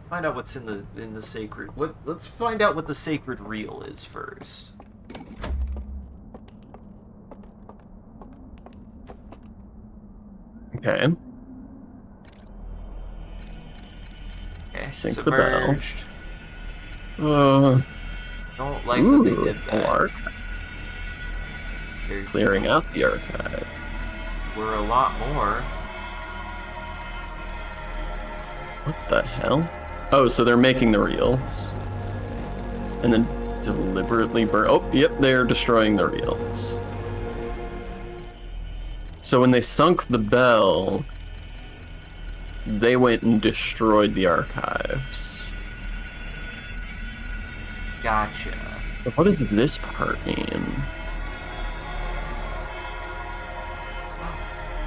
Find out what's in the sacred. Let's find out what the sacred reel is first. Okay. Okay, Sync submerged. the bell. Don't like that they did that. Archive. Clearing out the archive. We're a lot more. What the hell? Oh, so they're making the reels. And then deliberately burn. Oh, yep, they're destroying the reels. So when they sunk the bell, they went and destroyed the archives. Gotcha. But what does this part mean?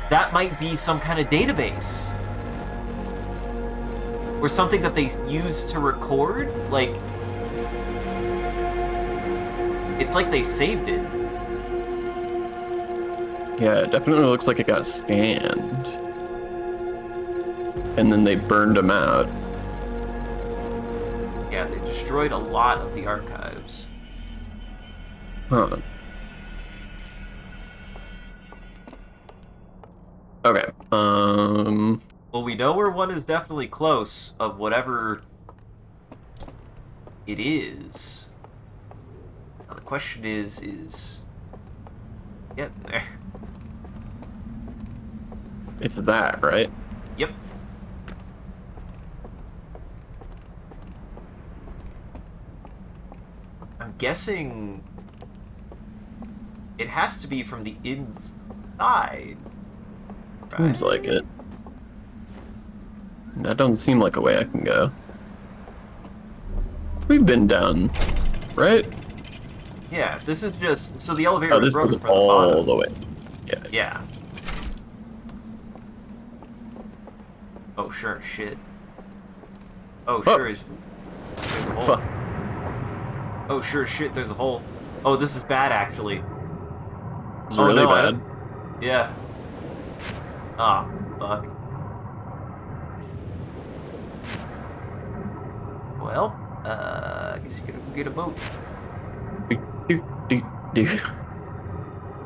That might be some kind of database. Or something that they use to record? Like... It's like they saved it. Yeah, it definitely looks like it got scanned. And then they burned them out. Yeah, they destroyed a lot of the archives. Huh. Okay, Well, we know where one is definitely close, of whatever it is. question is getting there. It's that, right? Yep. I'm guessing it has to be from the inside. Seems like it. That doesn't seem like a way I can go. We've been down, right? Yeah, this is just so the elevator Oh, was this broken goes from the all bottom. the way. Yeah. Yeah. Oh sure, shit. Oh sure is. There's a hole. Fuck. Oh sure, shit. There's a hole. Oh, this is bad actually. It's Oh really no, bad. yeah. Ah, fuck. Well, I guess you gotta go get a boat. Do.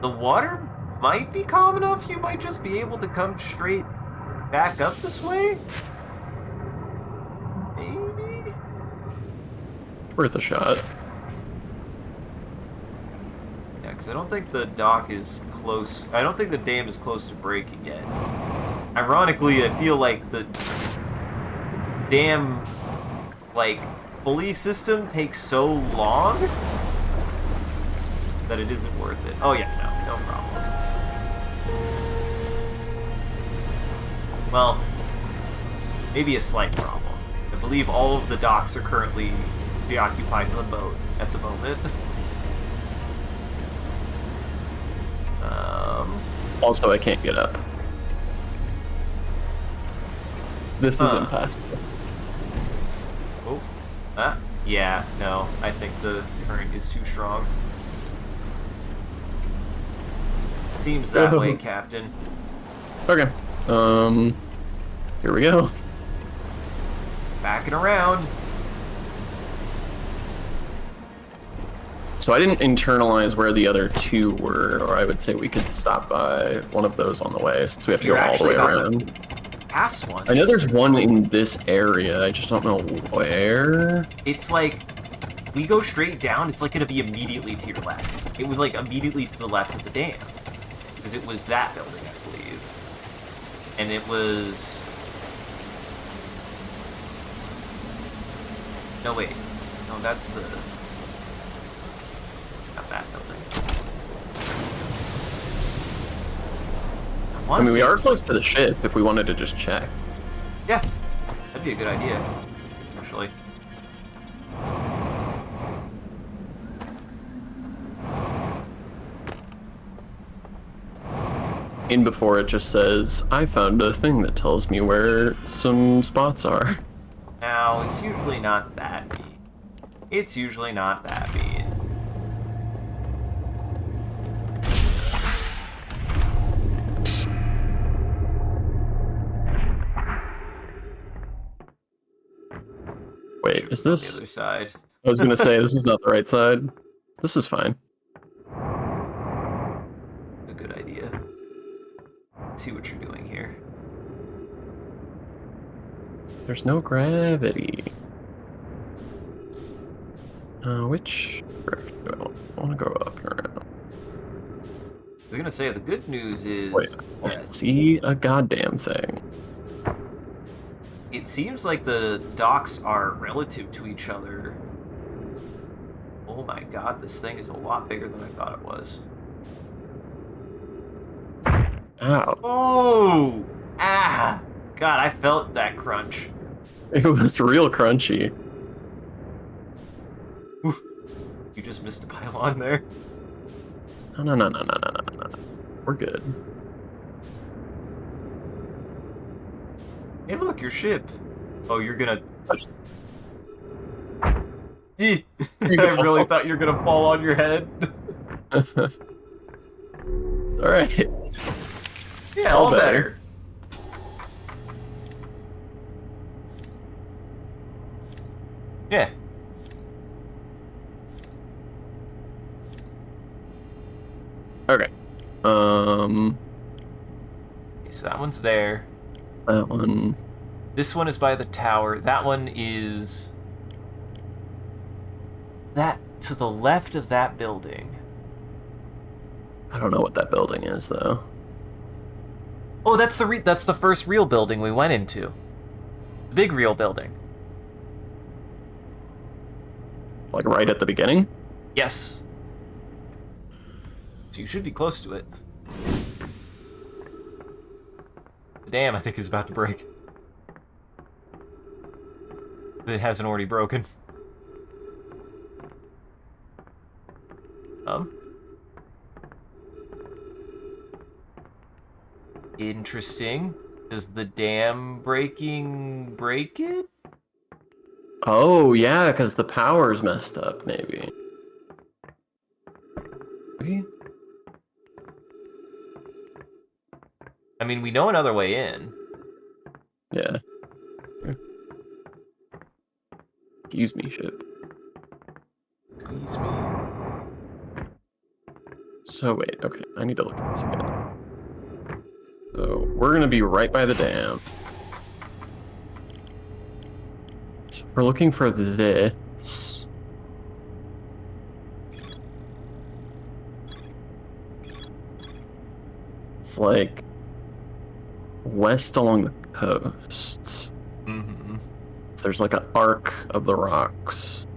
The water might be calm enough. You might just be able to come straight back up this way. Maybe. Worth a shot. Yeah, because I don't think the dock is close. I don't think the dam is close to breaking yet. Ironically, I feel like the dam, like, pulley system takes so long that it isn't worth it. Oh yeah, no problem. Well, maybe a slight problem. I believe all of the docks are currently preoccupied in the boat at the moment. Also, I can't get up. This is impassable. Oh, yeah, no, I think the current is too strong. Seems that way, Captain. Okay. Here we go. Backing around. So I didn't internalize where the other two were, or I would say we could stop by one of those on the way, since we have to go all the way around. Past one. I know there's one in this area, I just don't know where. It's like, we go straight down, it's like gonna be immediately to your left. It was like immediately to the left of the dam. Because it was that building, I believe. And it was... No, wait. No, that's the... Not that building. I mean, we are close to the ship if we wanted to just check. Yeah, that'd be a good idea, actually. In before it just says, I found a thing that tells me where some spots are. Now, it's usually not that mean. It's usually not that mean. Wait, is this... The other side. I was gonna say, this is not the right side. This is fine. It's a good idea. Let's see what you're doing here. There's no gravity. Which direction do I want to go up or around? I was gonna say, the good news is... Wait, I see a goddamn thing. It seems like the docks are relative to each other. Oh my god, this thing is a lot bigger than I thought it was. Ow. Oh! Ah! God, I felt that crunch. It was real crunchy. Oof. You just missed a pylon there. No. We're good. Hey look, your ship. Oh, you're gonna... I really thought you were gonna fall on your head. Alright. Yeah, all better. Yeah. Okay. Okay, so that one's there. That one. This one is by the tower. That one is... That to the left of that building. I don't know what that building is, though. Oh, that's the first real building we went into. The big real building. Like right at the beginning? Yes. So you should be close to it. The dam, I think, is about to break. It hasn't already broken. Interesting. Does the dam breaking break it? Oh, yeah, because the power's messed up, maybe. Maybe? I mean, we know another way in. Yeah. Excuse me, ship. Squeeze me. So wait, okay, I need to look at this again. So we're gonna be right by the dam. So we're looking for this. It's like west along the coast. Mm-hmm. There's like an arc of the rocks.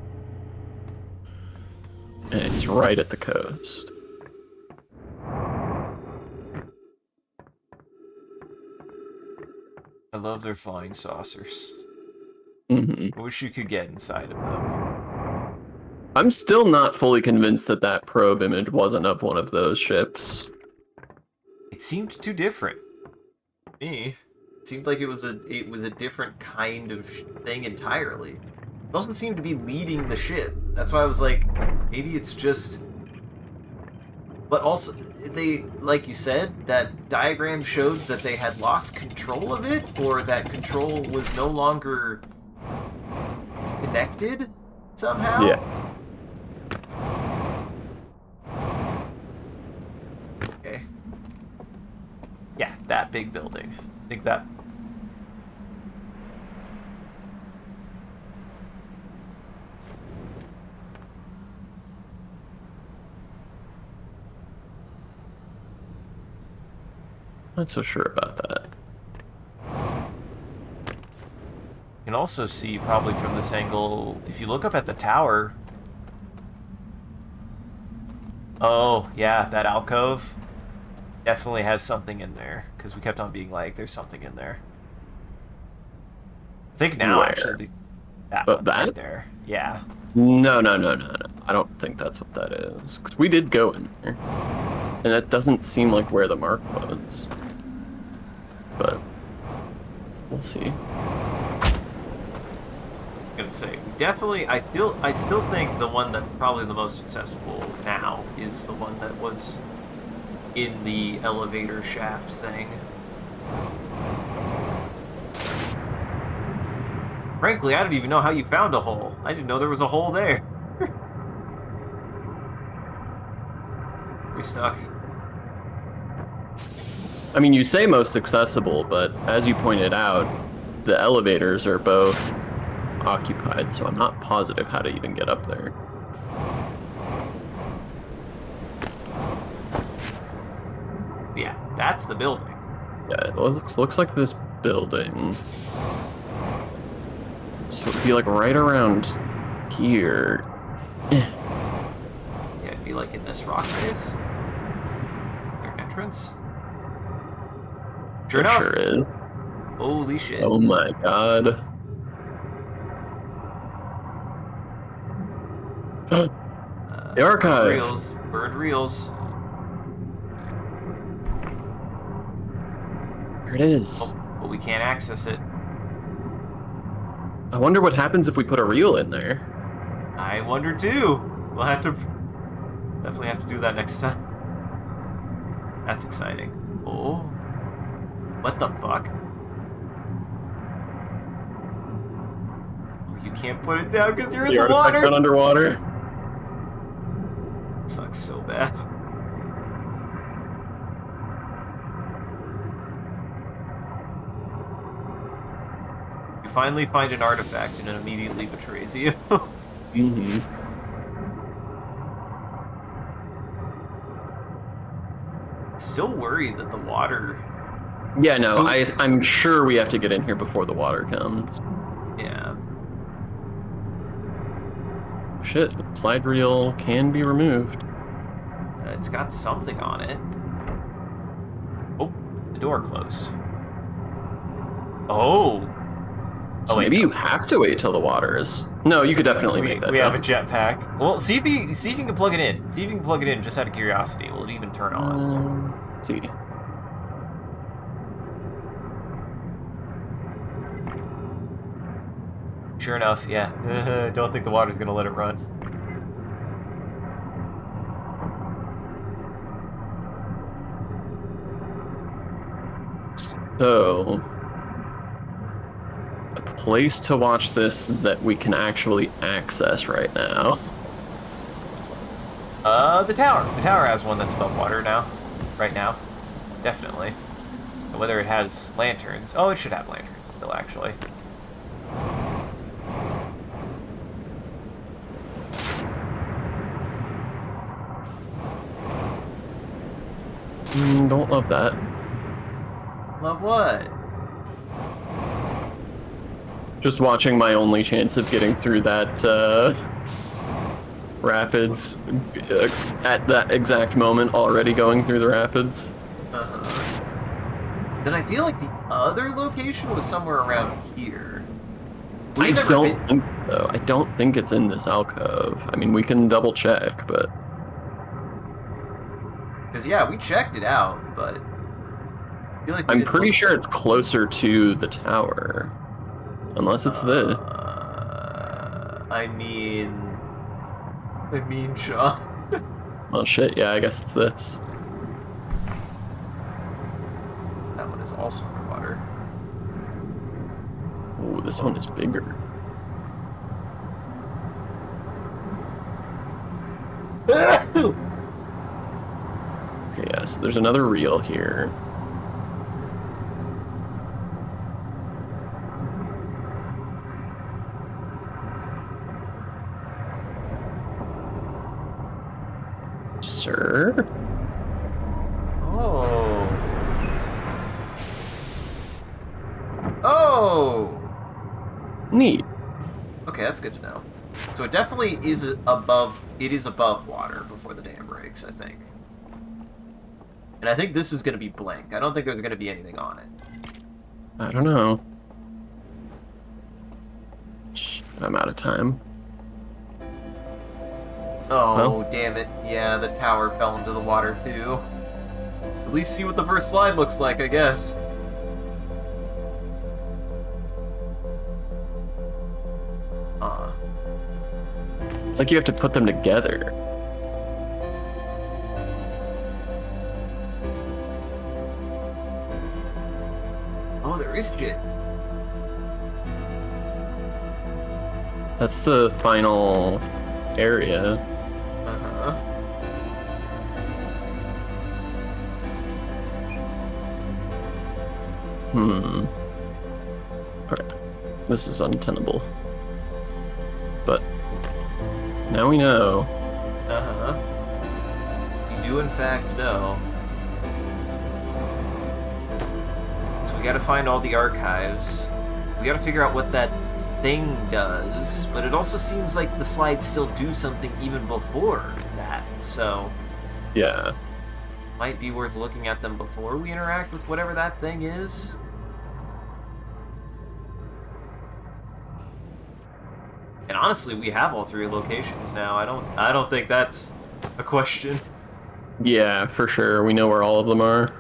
And it's right at the coast. I love their flying saucers. Mm-hmm. I wish you could get inside of them. I'm still not fully convinced that that probe image wasn't of one of those ships. It seemed too different. Me. It seemed like it was a different kind of thing entirely. It doesn't seem to be leading the ship. That's why I was like, maybe it's just... But also, they, like you said, that diagram showed that they had lost control of it, or that control was no longer connected somehow? Yeah. Okay. Yeah, that big building. I think that... Not so sure about that. You can also see, probably from this angle, if you look up at the tower... Oh, yeah, that alcove definitely has something in there, because we kept on being like, there's something in there. I think now, Where? actually, that But one that? right there. Yeah. No. I don't think that's what that is. Because we did go in there. And that doesn't seem like where the mark was. But we'll see. I'm gonna say, we definitely, I still think the one that's probably the most accessible now is the one that was in the elevator shaft thing. Frankly, I don't even know how you found a hole. I didn't know there was a hole there. We stuck. I mean, you say most accessible, but as you pointed out, the elevators are both occupied, so I'm not positive how to even get up there. Yeah, that's the building. Yeah, it looks like this building. So it'd be like right around here. Yeah, it'd be like in this rock face. Their entrance. Sure It enough. sure is. Holy shit. Oh my god. The archive. Reels. Burned reels. There it is. Oh, but we can't access it. I wonder what happens if we put a reel in there. I wonder too. We'll have to definitely have to do that next time. That's exciting. Oh. What the fuck? Oh, you can't put it down because you're in the artifact water. went underwater. It sucks so bad. You finally find an artifact and it immediately betrays you. Mm-hmm. Still worried that the water... Yeah, no, I'm sure we have to get in here before the water comes. Yeah. Shit, slide reel can be removed. It's got something on it. Oh, the door closed. Oh! So wait, maybe no. you have to wait till the water is... No, you could definitely make that We have a jump. jetpack. Well, see if you can plug it in. See if you can plug it in just out of curiosity. Will it even turn on? Let's see. Sure enough, yeah. Don't think the water's gonna let it run. So... a place to watch this that we can actually access right now. The tower. The tower has one that's above water now. Right now. Definitely. And whether it has lanterns. Oh, it should have lanterns still, actually. Don't love that. Love what? Just watching my only chance of getting through that rapids at that exact moment, already going through the rapids. Then I feel like the other location was somewhere around here. I don't think so. I don't think it's in this alcove. I mean, we can double check, but... Because, yeah, we checked it out, but... I feel like I'm pretty sure it's closer to the tower. Unless it's this. I mean, Sean. Oh shit, yeah, I guess it's this. That one is also underwater. Ooh, this one is bigger. Okay, yeah, so there's another reel here. Sir? Oh. Oh! Neat. Okay, that's good to know. So it definitely is above, it is above water before the dam breaks, I think. And I think this is going to be blank. I don't think there's going to be anything on it. I don't know. Shit, I'm out of time. Oh, well, damn it. Yeah, the tower fell into the water, too. At least see what the first slide looks like, I guess. It's like you have to put them together. Oh, there is shit. That's the final area. Uh-huh. Alright. This is untenable. But now we know. Uh-huh. You do in fact know. So we gotta find all the archives. We gotta figure out what that thing does, but it also seems like the slides still do something even before that, so... Yeah. Might be worth looking at them before we interact with whatever that thing is. And honestly, we have all three locations now. I don't think that's a question. Yeah, for sure. We know where all of them are.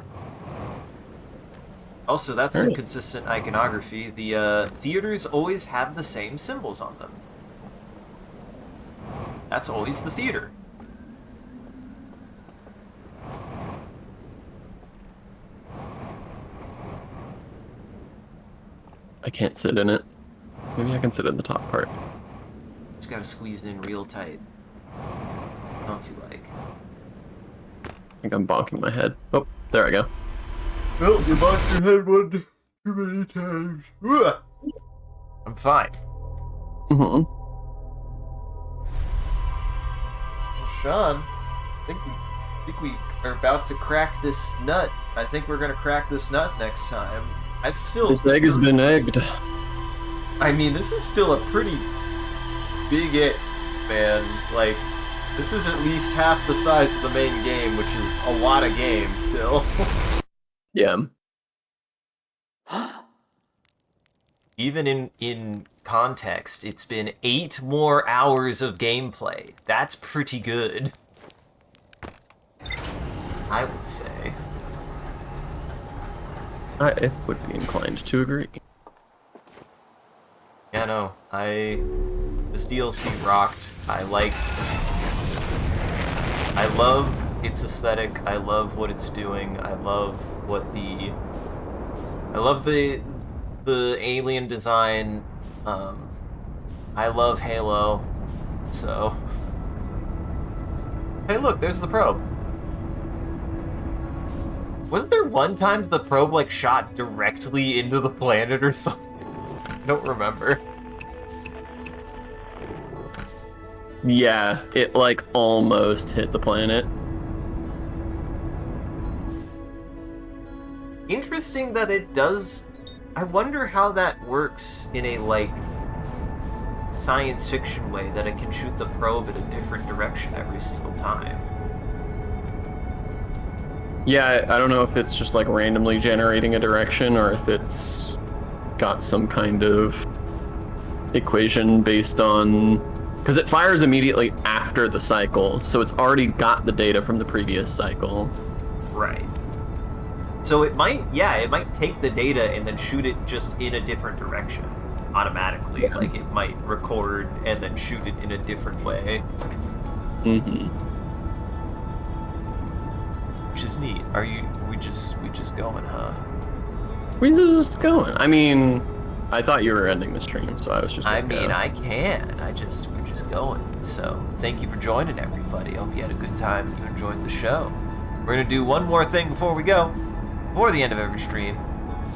Also, that's a consistent iconography. The theaters always have the same symbols on them. That's always the theater. I can't sit in it. Maybe I can sit in the top part. Just gotta squeeze it in real tight. Don't feel like. I think I'm bonking my head. Oh, there I go. Well, you bonked your head one too many times. I'm fine. Mm-hmm. Well, Sean, I think think we are about to crack this nut. I think we're gonna crack this nut next time. This egg has been egged. I mean, this is still a pretty big egg, man. Like, this is at least half the size of the main game, which is a lot of games still. Yeah. Even in context, it's been 8 more hours of gameplay. That's pretty good, I would say. I would be inclined to agree. Yeah, no, this DLC rocked. I love its aesthetic. I love what it's doing. I love the alien design. I love Halo. So, hey, look, there's the probe. Wasn't there one time the probe, like, shot directly into the planet or something? I don't remember. Yeah, it, like, almost hit the planet. Interesting that it does... I wonder how that works in a, like, science fiction way, that it can shoot the probe in a different direction every single time. Yeah, I don't know if it's just like randomly generating a direction or if it's got some kind of equation based on... Because it fires immediately after the cycle, so it's already got the data from the previous cycle. Right. So it might take the data and then shoot it just in a different direction automatically. Yeah. Like, it might record and then shoot it in a different way. Mm-hmm. Which is neat. We just going, huh? We just going. I mean, I thought you were ending the stream, so I was just gonna go. I can. We're just going. So, thank you for joining, everybody. I hope you had a good time and you enjoyed the show. We're gonna do one more thing before we go. Before the end of every stream,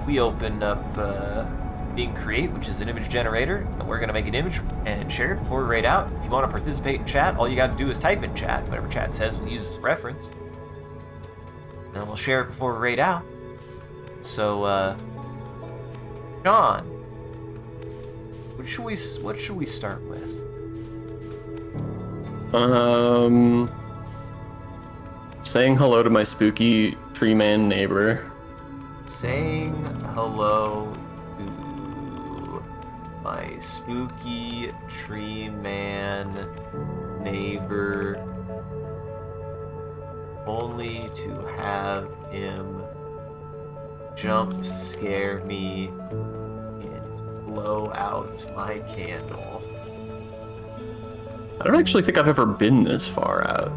we open up Being Create, which is an image generator, and we're gonna make an image and share it before we rate out. If you want to participate in chat, all you gotta do is type in chat. Whatever chat says, we'll use as a reference. And we'll share it before we rate out. So, John, what should we start with? Saying hello to my spooky tree man neighbor. Saying hello to my spooky tree man neighbor, only to have him jump scare me and blow out my candle. I don't actually think I've ever been this far out.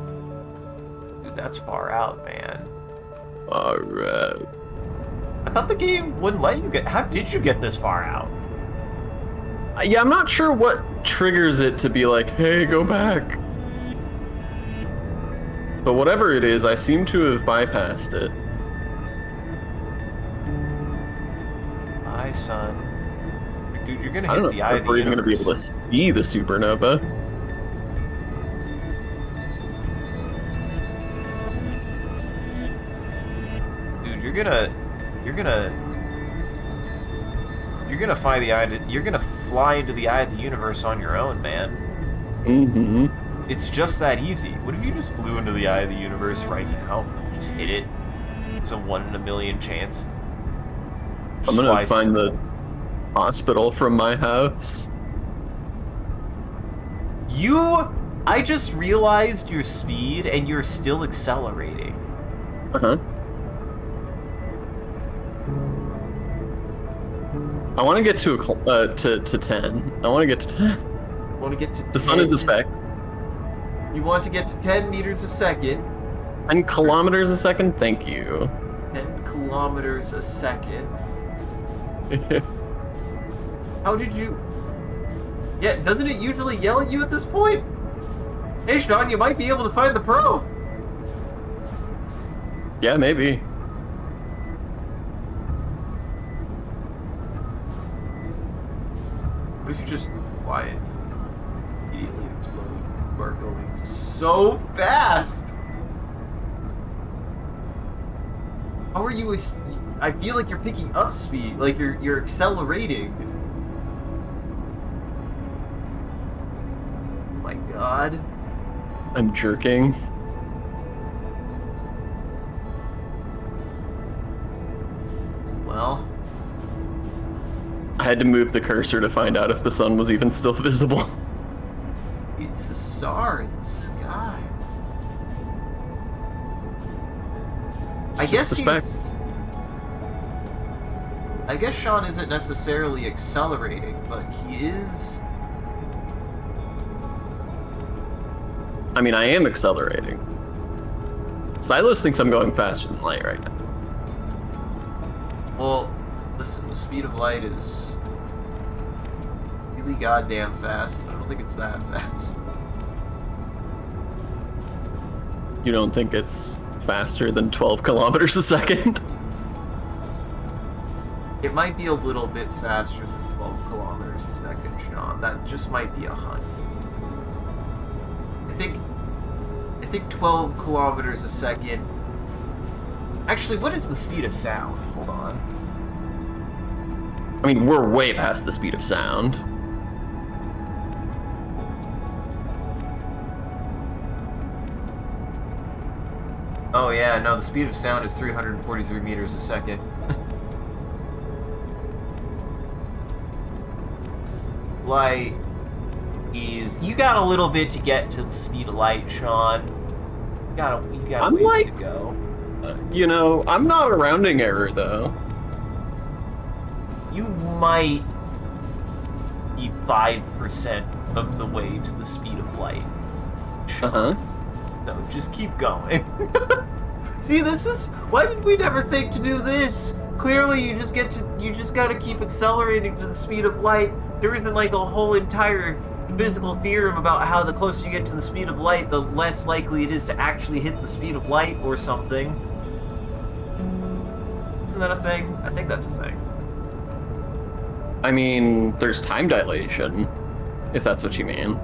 Dude, that's far out, man. Alright. I thought the game wouldn't let you get... How did you get this far out? Yeah, I'm not sure what triggers it to be like, hey, go back. But whatever it is, I seem to have bypassed it. Hi, son. Dude, you're gonna I don't hit the eye of the know if we're even universe. gonna be able to see the supernova. Dude, you're gonna fly the eye. You're gonna fly into the eye of the universe on your own, man. Mm-hmm. It's just that easy. What if you just flew into the eye of the universe right now? Just hit it. It's a 1 in a million chance. I'm gonna find the hospital from my house. I just realized your speed and you're still accelerating. Uh-huh. I want to get to 10. I want to get to 10. You want to get to 10? The sun is a speck. You want to get to 10 meters a second. 10 kilometers a second? Thank you. 10 kilometers a second. How did you... Yeah, doesn't it usually yell at you at this point? Hey, Sean, you might be able to find the probe. Yeah, maybe. What if you just fly it? Immediately explode. You are going so fast! How are you? I feel like you're picking up speed, like you're accelerating. Oh my god. I'm jerking. Well, I had to move the cursor to find out if the sun was even still visible. it's a star in the sky. It's I guess just a speck. I guess Sean isn't necessarily accelerating, but he is. I mean, I am accelerating. Silos thinks I'm going faster than light right now. Well, listen, the speed of light is really goddamn fast. I don't think it's that fast. You don't think it's faster than 12 kilometers a second? It might be a little bit faster than 12 kilometers a second, Sean. That just might be a hunch. I think 12 kilometers a second. Actually, what is the speed of sound? Hold on. I mean, we're way past the speed of sound. Oh yeah, no, the speed of sound is 343 meters a second. Light is... You got a little bit to get to the speed of light, Sean. You got a ways to go. You know, I'm not a rounding error, though. You might be 5% of the way to the speed of light. Uh-huh. So just keep going. See, this is... Why did we never think to do this? Clearly, you just gotta keep accelerating to the speed of light. There isn't like a whole entire physical theorem about how the closer you get to the speed of light, the less likely it is to actually hit the speed of light or something. Isn't that a thing? I think that's a thing. I mean, there's time dilation, if that's what you mean.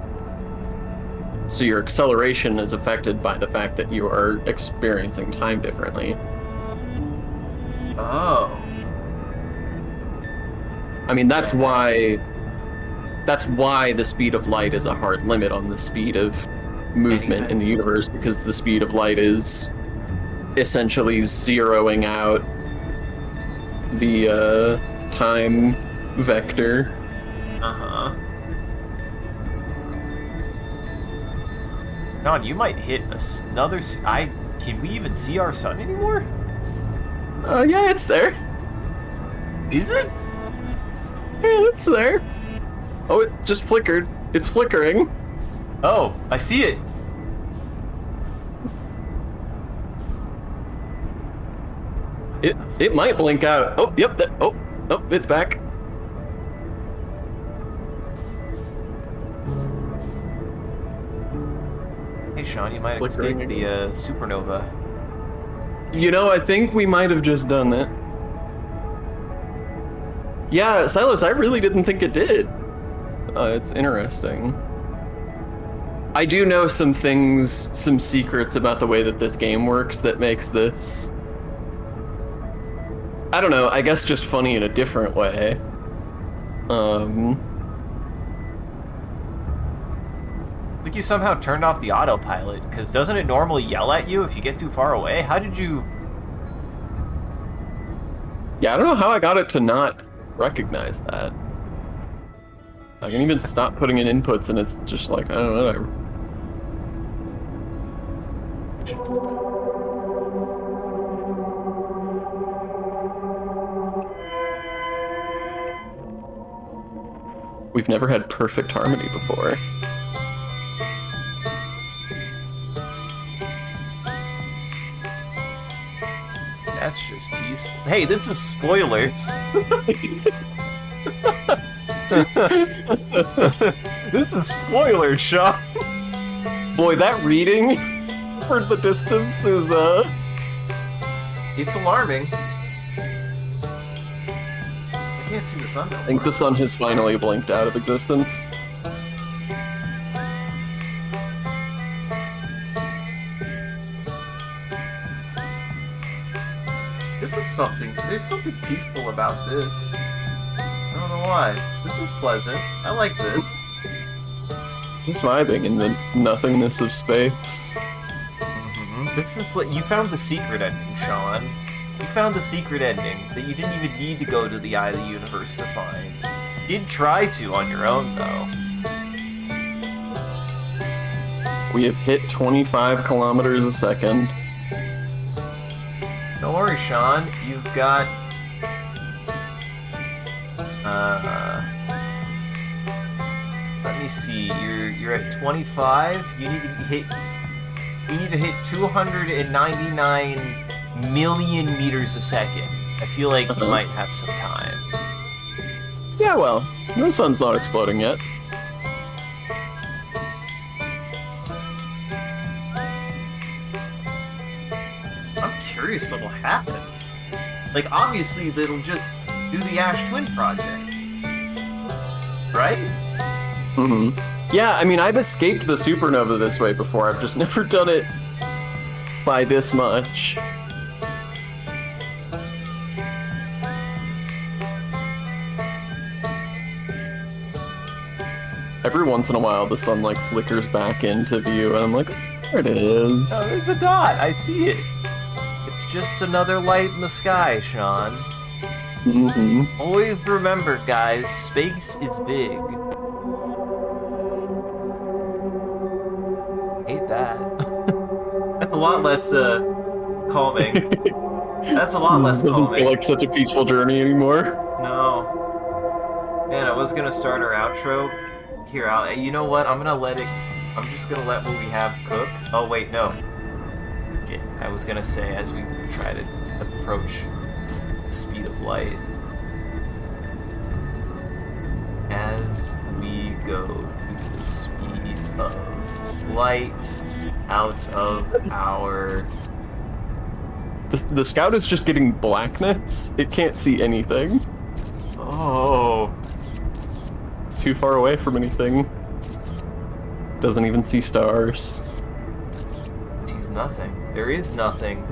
So your acceleration is affected by the fact that you are experiencing time differently. Oh. I mean, that's why the speed of light is a hard limit on the speed of movement in the universe, because the speed of light is essentially zeroing out the time vector. Uh-huh. John, you might hit another... Can we even see our sun anymore? Yeah, it's there. Is it? Yeah, it's there. Oh, it just flickered. It's flickering. Oh, I see it. It might blink out. Oh, yep. Oh, it's back. Hey, Sean, you might have Flickering escaped the supernova. You know, I think we might have just done that. Yeah, Silos, I really didn't think it did. It's interesting. I do know some things, some secrets about the way that this game works that makes this... I don't know, I guess just funny in a different way. I think you somehow turned off the autopilot, because doesn't it normally yell at you if you get too far away? How did you... Yeah, I don't know how I got it to not recognize that. I can even stop putting in inputs and it's just like, I don't know, whatever. We've never had perfect harmony before. That's just peaceful. Hey, this is spoilers. This is spoilers, Sean. Boy, that reading for the distance is, It's alarming. I can't see the sun though. I think the sun has finally blinked out of existence. This this is something. There's something peaceful about this. I don't know why. This is pleasant. I like this. Just vibing in the nothingness of space. This is like you found the secret ending, Sean. You found the secret ending that you didn't even need to go to the eye of the universe to find. You did try to on your own, though. We have hit 25 kilometers a second. Don't worry, Sean. You've got... Let me see. You're at 25. You need to hit 299 million meters a second. I feel like you might have some time. Yeah, well, the sun's not exploding yet. I'm curious what'll happen. Like, obviously, that'll just do the Ash Twin project. Right? Mm-hmm. Yeah, I mean, I've escaped the supernova this way before. I've just never done it by this much. Every once in a while, the sun, like, flickers back into view, and I'm like, there it is. Oh, there's a dot. I see it. It's just another light in the sky, Sean. Mm-hmm. Always remember, guys, space is big. Hate that. That's a lot less, calming. That's a lot less doesn't calming. feel like such a peaceful journey anymore. No. Man, I was gonna start our outro. Here, you know what? I'm just gonna let what we have cook. Oh, wait, no. Okay, I was gonna say, as we try to approach the speed of light. As we go to the speed of light out of our... The scout is just getting blackness. It can't see anything. Oh... It's too far away from anything. Doesn't even see stars. Sees nothing. There is nothing.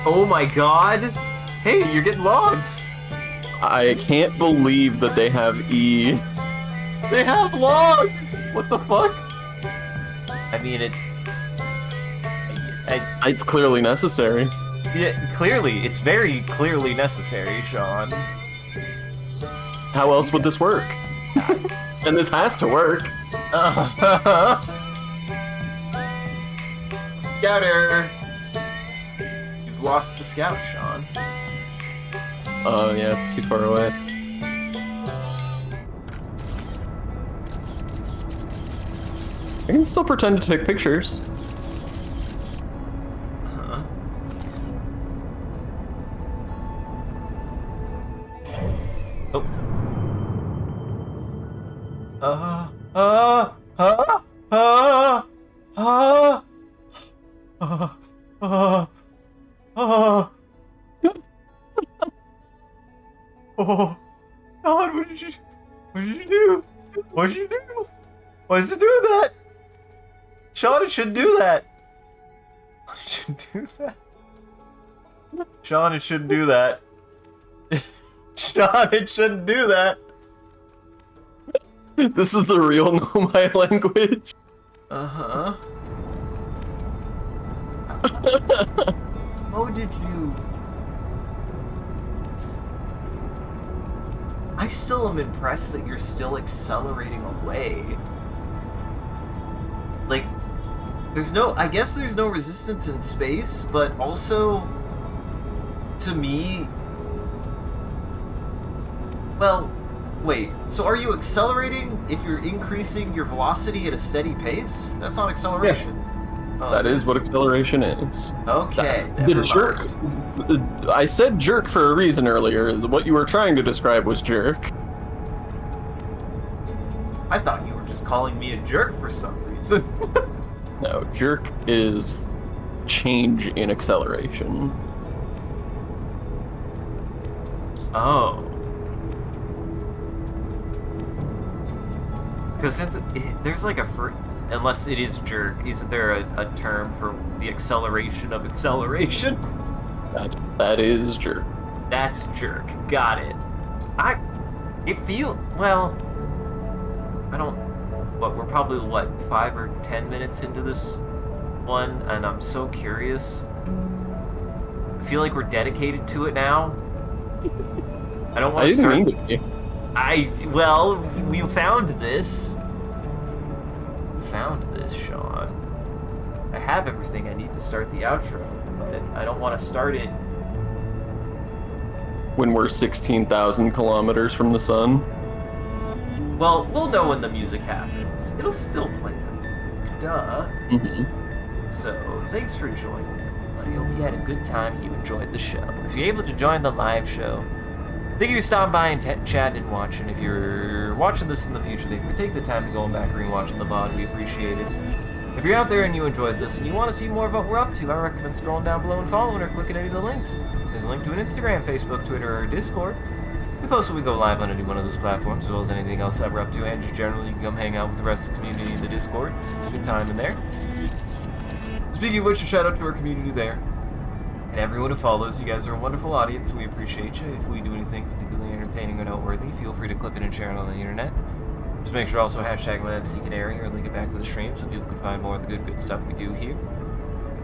Oh my god! Hey, you're getting logs! I can't believe that they have E. They have logs! What the fuck? I mean, It's clearly necessary. yeah, clearly, it's very clearly necessary, Sean. How else would this work? And this has to work. Scouter! You've lost the scout, Sean. Oh, yeah, it's too far away. I can still pretend to take pictures. Oh, God, what did you do? What did you do? Why is it doing that? Sean, it shouldn't do that. It shouldn't do that. Sean, it shouldn't do that. Sean, it shouldn't do that. This is the real Nomai language. Uh-huh. How did you... I still am impressed that you're still accelerating away. Like, I guess there's no resistance in space, but also, to me... Well, wait, so are you accelerating if you're increasing your velocity at a steady pace? That's not acceleration. Yeah. Oh, That is what acceleration is. Okay. The jerk. I said jerk for a reason earlier. What you were trying to describe was jerk. I thought you were just calling me a jerk for some reason. No, jerk is change in acceleration. Oh. Because there's like a unless it is jerk. Isn't there a term for the acceleration of acceleration? That is jerk. That's jerk. Got it. Well, I don't, we're probably, 5 or 10 minutes into this one, and I'm so curious. I feel like we're dedicated to it now. I don't want to start... I didn't mean to be. Well, we found this. Sean. I have everything I need to start the outro, but I don't want to start it When we're 16,000 kilometers from the sun. Well, we'll know when the music happens. It'll still play. Duh. Mm-hmm. So, thanks for joining. I hope you had a good time, you enjoyed the show. If you're able to join the live show, thank you for stopping by and chatting and watching. If you're watching this in the future, thank you for taking the time to go back and rewatching the VOD. We appreciate it. If you're out there and you enjoyed this and you want to see more of what we're up to, I recommend scrolling down below and following or clicking any of the links. There's a link to an Instagram, Facebook, Twitter, or Discord. We post when we go live on any one of those platforms, as well as anything else that we're up to, and just generally you can come hang out with the rest of the community in the Discord. Good time in there. Speaking of which, a shout out to our community there. And everyone who follows, you guys are a wonderful audience, we appreciate you. If we do anything particularly entertaining or noteworthy, feel free to clip it and share it on the internet. Just make sure to also hashtag my MCCanary or link it back to the stream so people can find more of the good stuff we do here.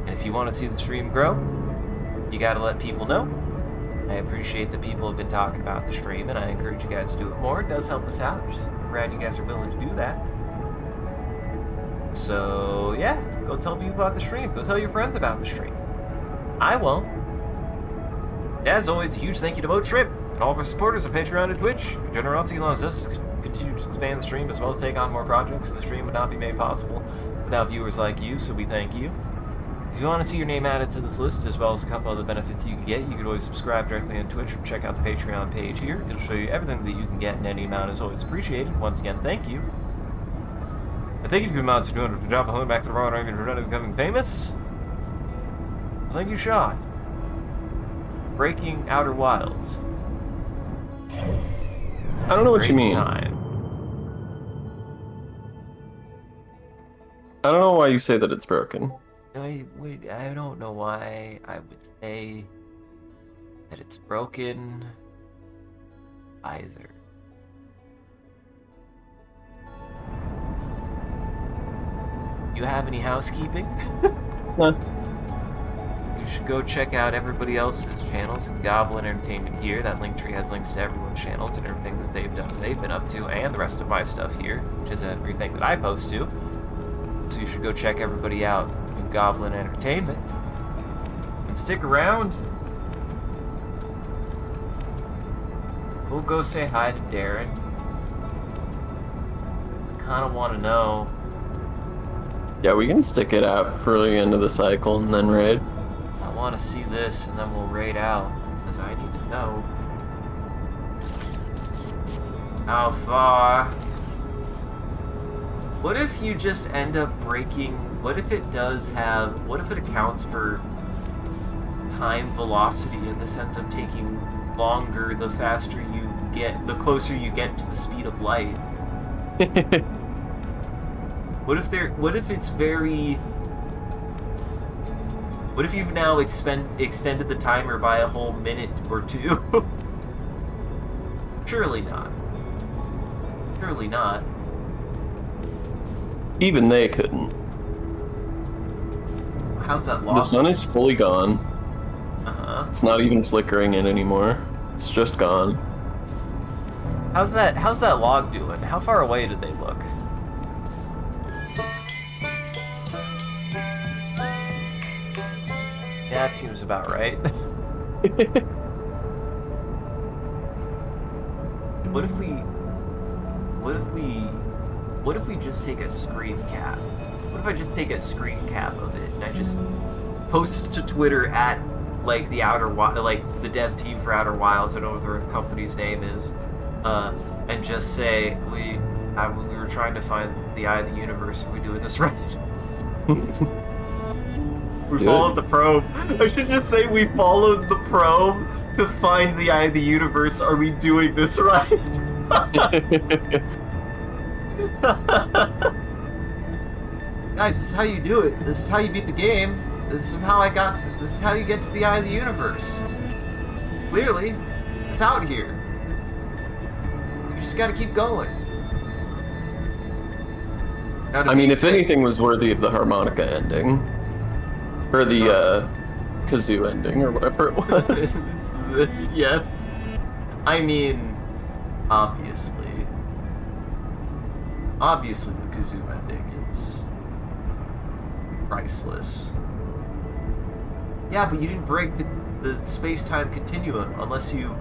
And if you want to see the stream grow, you gotta let people know. I appreciate that people have been talking about the stream, and I encourage you guys to do it more. It does help us out. Just glad you guys are willing to do that. So, yeah, go tell people about the stream. Go tell your friends about the stream. I won't. As always, a huge thank you to MoTrip and all of our supporters on Patreon and Twitch. Your generosity allows us to continue to expand the stream as well as take on more projects, and the stream would not be made possible without viewers like you, so we thank you. If you want to see your name added to this list, as well as a couple other benefits you can get, you can always subscribe directly on Twitch or check out the Patreon page here. It'll show you everything that you can get, and any amount is always appreciated. Once again, thank you. And thank you to the amounts of doing a job of holding back the Roman Army and becoming famous. Well, thank you, Sean. Breaking Outer Wilds. I don't know what you mean. Time. I don't know why you say that it's broken. I don't know why I would say that it's broken either. You have any housekeeping? Nah. You should go check out everybody else's channels. Goblin Entertainment here. That link tree has links to everyone's channels and everything that they've done, they've been up to, and the rest of my stuff here, which is everything that I post to. So you should go check everybody out in Goblin Entertainment. And stick around. We'll go say hi to Darren. I kind of want to know. Yeah, we can stick it out for the end of the cycle and then raid. I want to see this, and then we'll raid out, because I need to know how far. What if you just end up breaking? What if it does have? What if it accounts for time velocity in the sense of taking longer the faster you get, the closer you get to the speed of light? What if it's very... What if you've now extended the timer by a whole minute or two? Surely not. Surely not. Even they couldn't. How's that The lost? sun is fully gone. Uh-huh. It's not even flickering in anymore. It's just gone. How's that log doing? How far away did they look? Yeah, that seems about right. What if we just take a screen cap? What if I just take a screen cap of it and I just post it to Twitter at like the the dev team for Outer Wilds, I don't know what their company's name is, and just say we were trying to find the eye of the universe. Are we doing this right? We followed the probe. I should just say we followed the probe to find the eye of the universe. Are we doing this right? Guys, this is how you do it. This is how you beat the game. This is how you get to the eye of the universe. Clearly, it's out here. You just gotta keep going. I mean, if anything was worthy of the harmonica ending, or the kazoo ending, or whatever it was. Yes. I mean, obviously the kazoo ending is priceless. Yeah, but you didn't break the space-time continuum unless you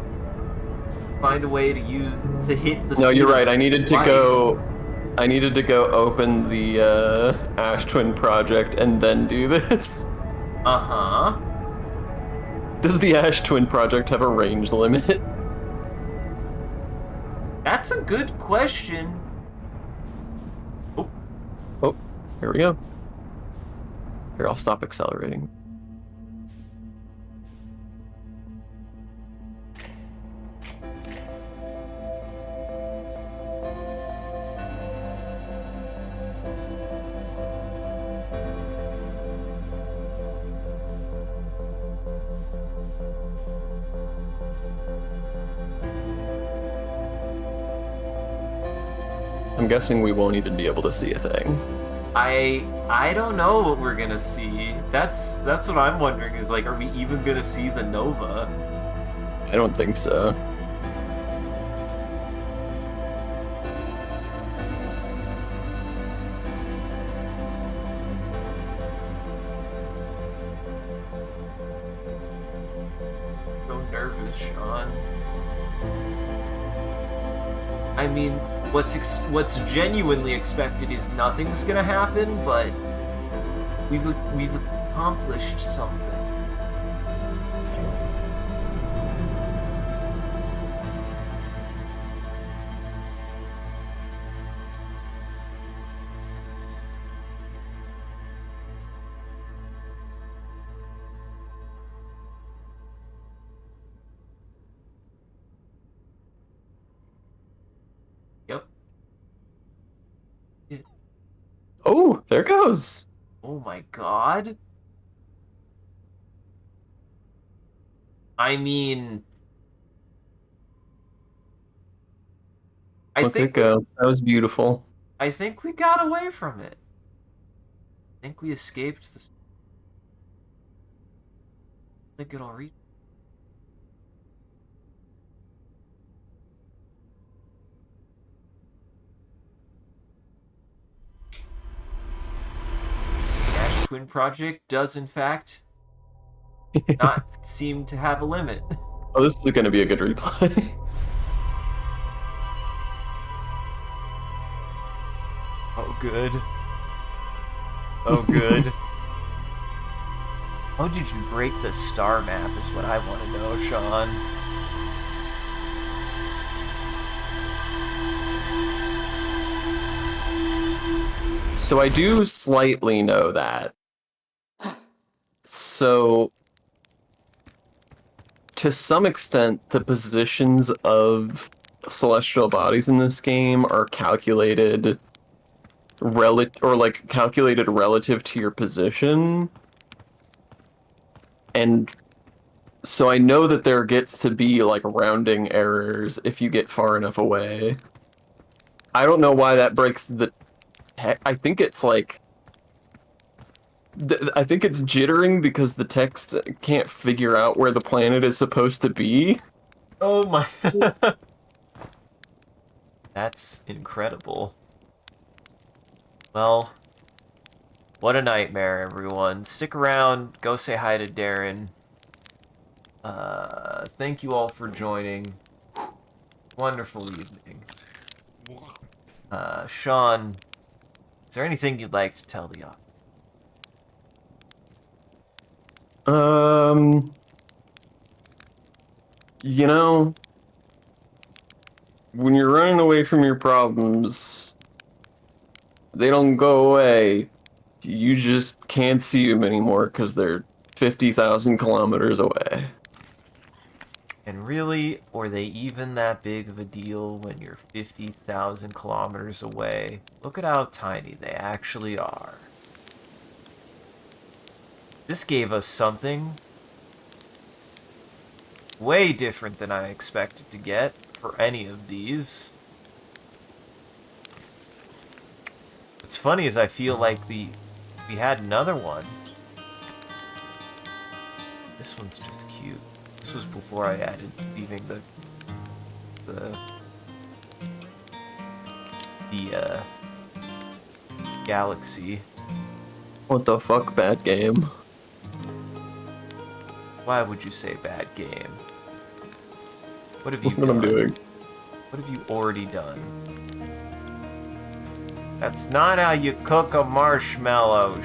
find a way to hit the. No, you're right. I needed to light. go open the Ash Twin project and then do this. Uh-huh. Does the Ash Twin project have a range limit? That's a good question. Oh, here we go. Here, I'll stop accelerating. I'm guessing we won't even be able to see a thing. I don't know what we're gonna see. That's what I'm wondering is like, are we even gonna see the nova? I don't think so. So nervous, Sean. I mean, what's genuinely expected is nothing's gonna happen, but we've accomplished something. Yep. Oh, there goes. Oh my god. I mean, Look it go. That was beautiful. I think we got away from it. I think we escaped the. I think it'll reach. The Ash Twin Project does, in fact, not seem to have a limit. Oh, this is going to be a good replay. Oh, good. Oh, good. How did you break the star map is what I want to know, Sean. So I do slightly know that. So, to some extent, the positions of celestial bodies in this game are calculated calculated relative to your position. And so I know that there gets to be like rounding errors if you get far enough away. I don't know why that breaks the. I think it's like. I think it's jittering because the text can't figure out where the planet is supposed to be. Oh my. That's incredible. Well, what a nightmare, everyone. Stick around, go say hi to Darren. Thank you all for joining. Wonderful evening. Sean, is there anything you'd like to tell the audience? You know, when you're running away from your problems, they don't go away. You just can't see them anymore because they're 50,000 kilometers away. And really, are they even that big of a deal when you're 50,000 kilometers away? Look at how tiny they actually are. This gave us something way different than I expected to get for any of these. What's funny is I feel like we had another one. This one's just cute. This was before I added leaving the galaxy. What the fuck, bad game? Why would you say bad game? What have you Look what done? I'm doing. What have you already done? That's not how you cook a marshmallow,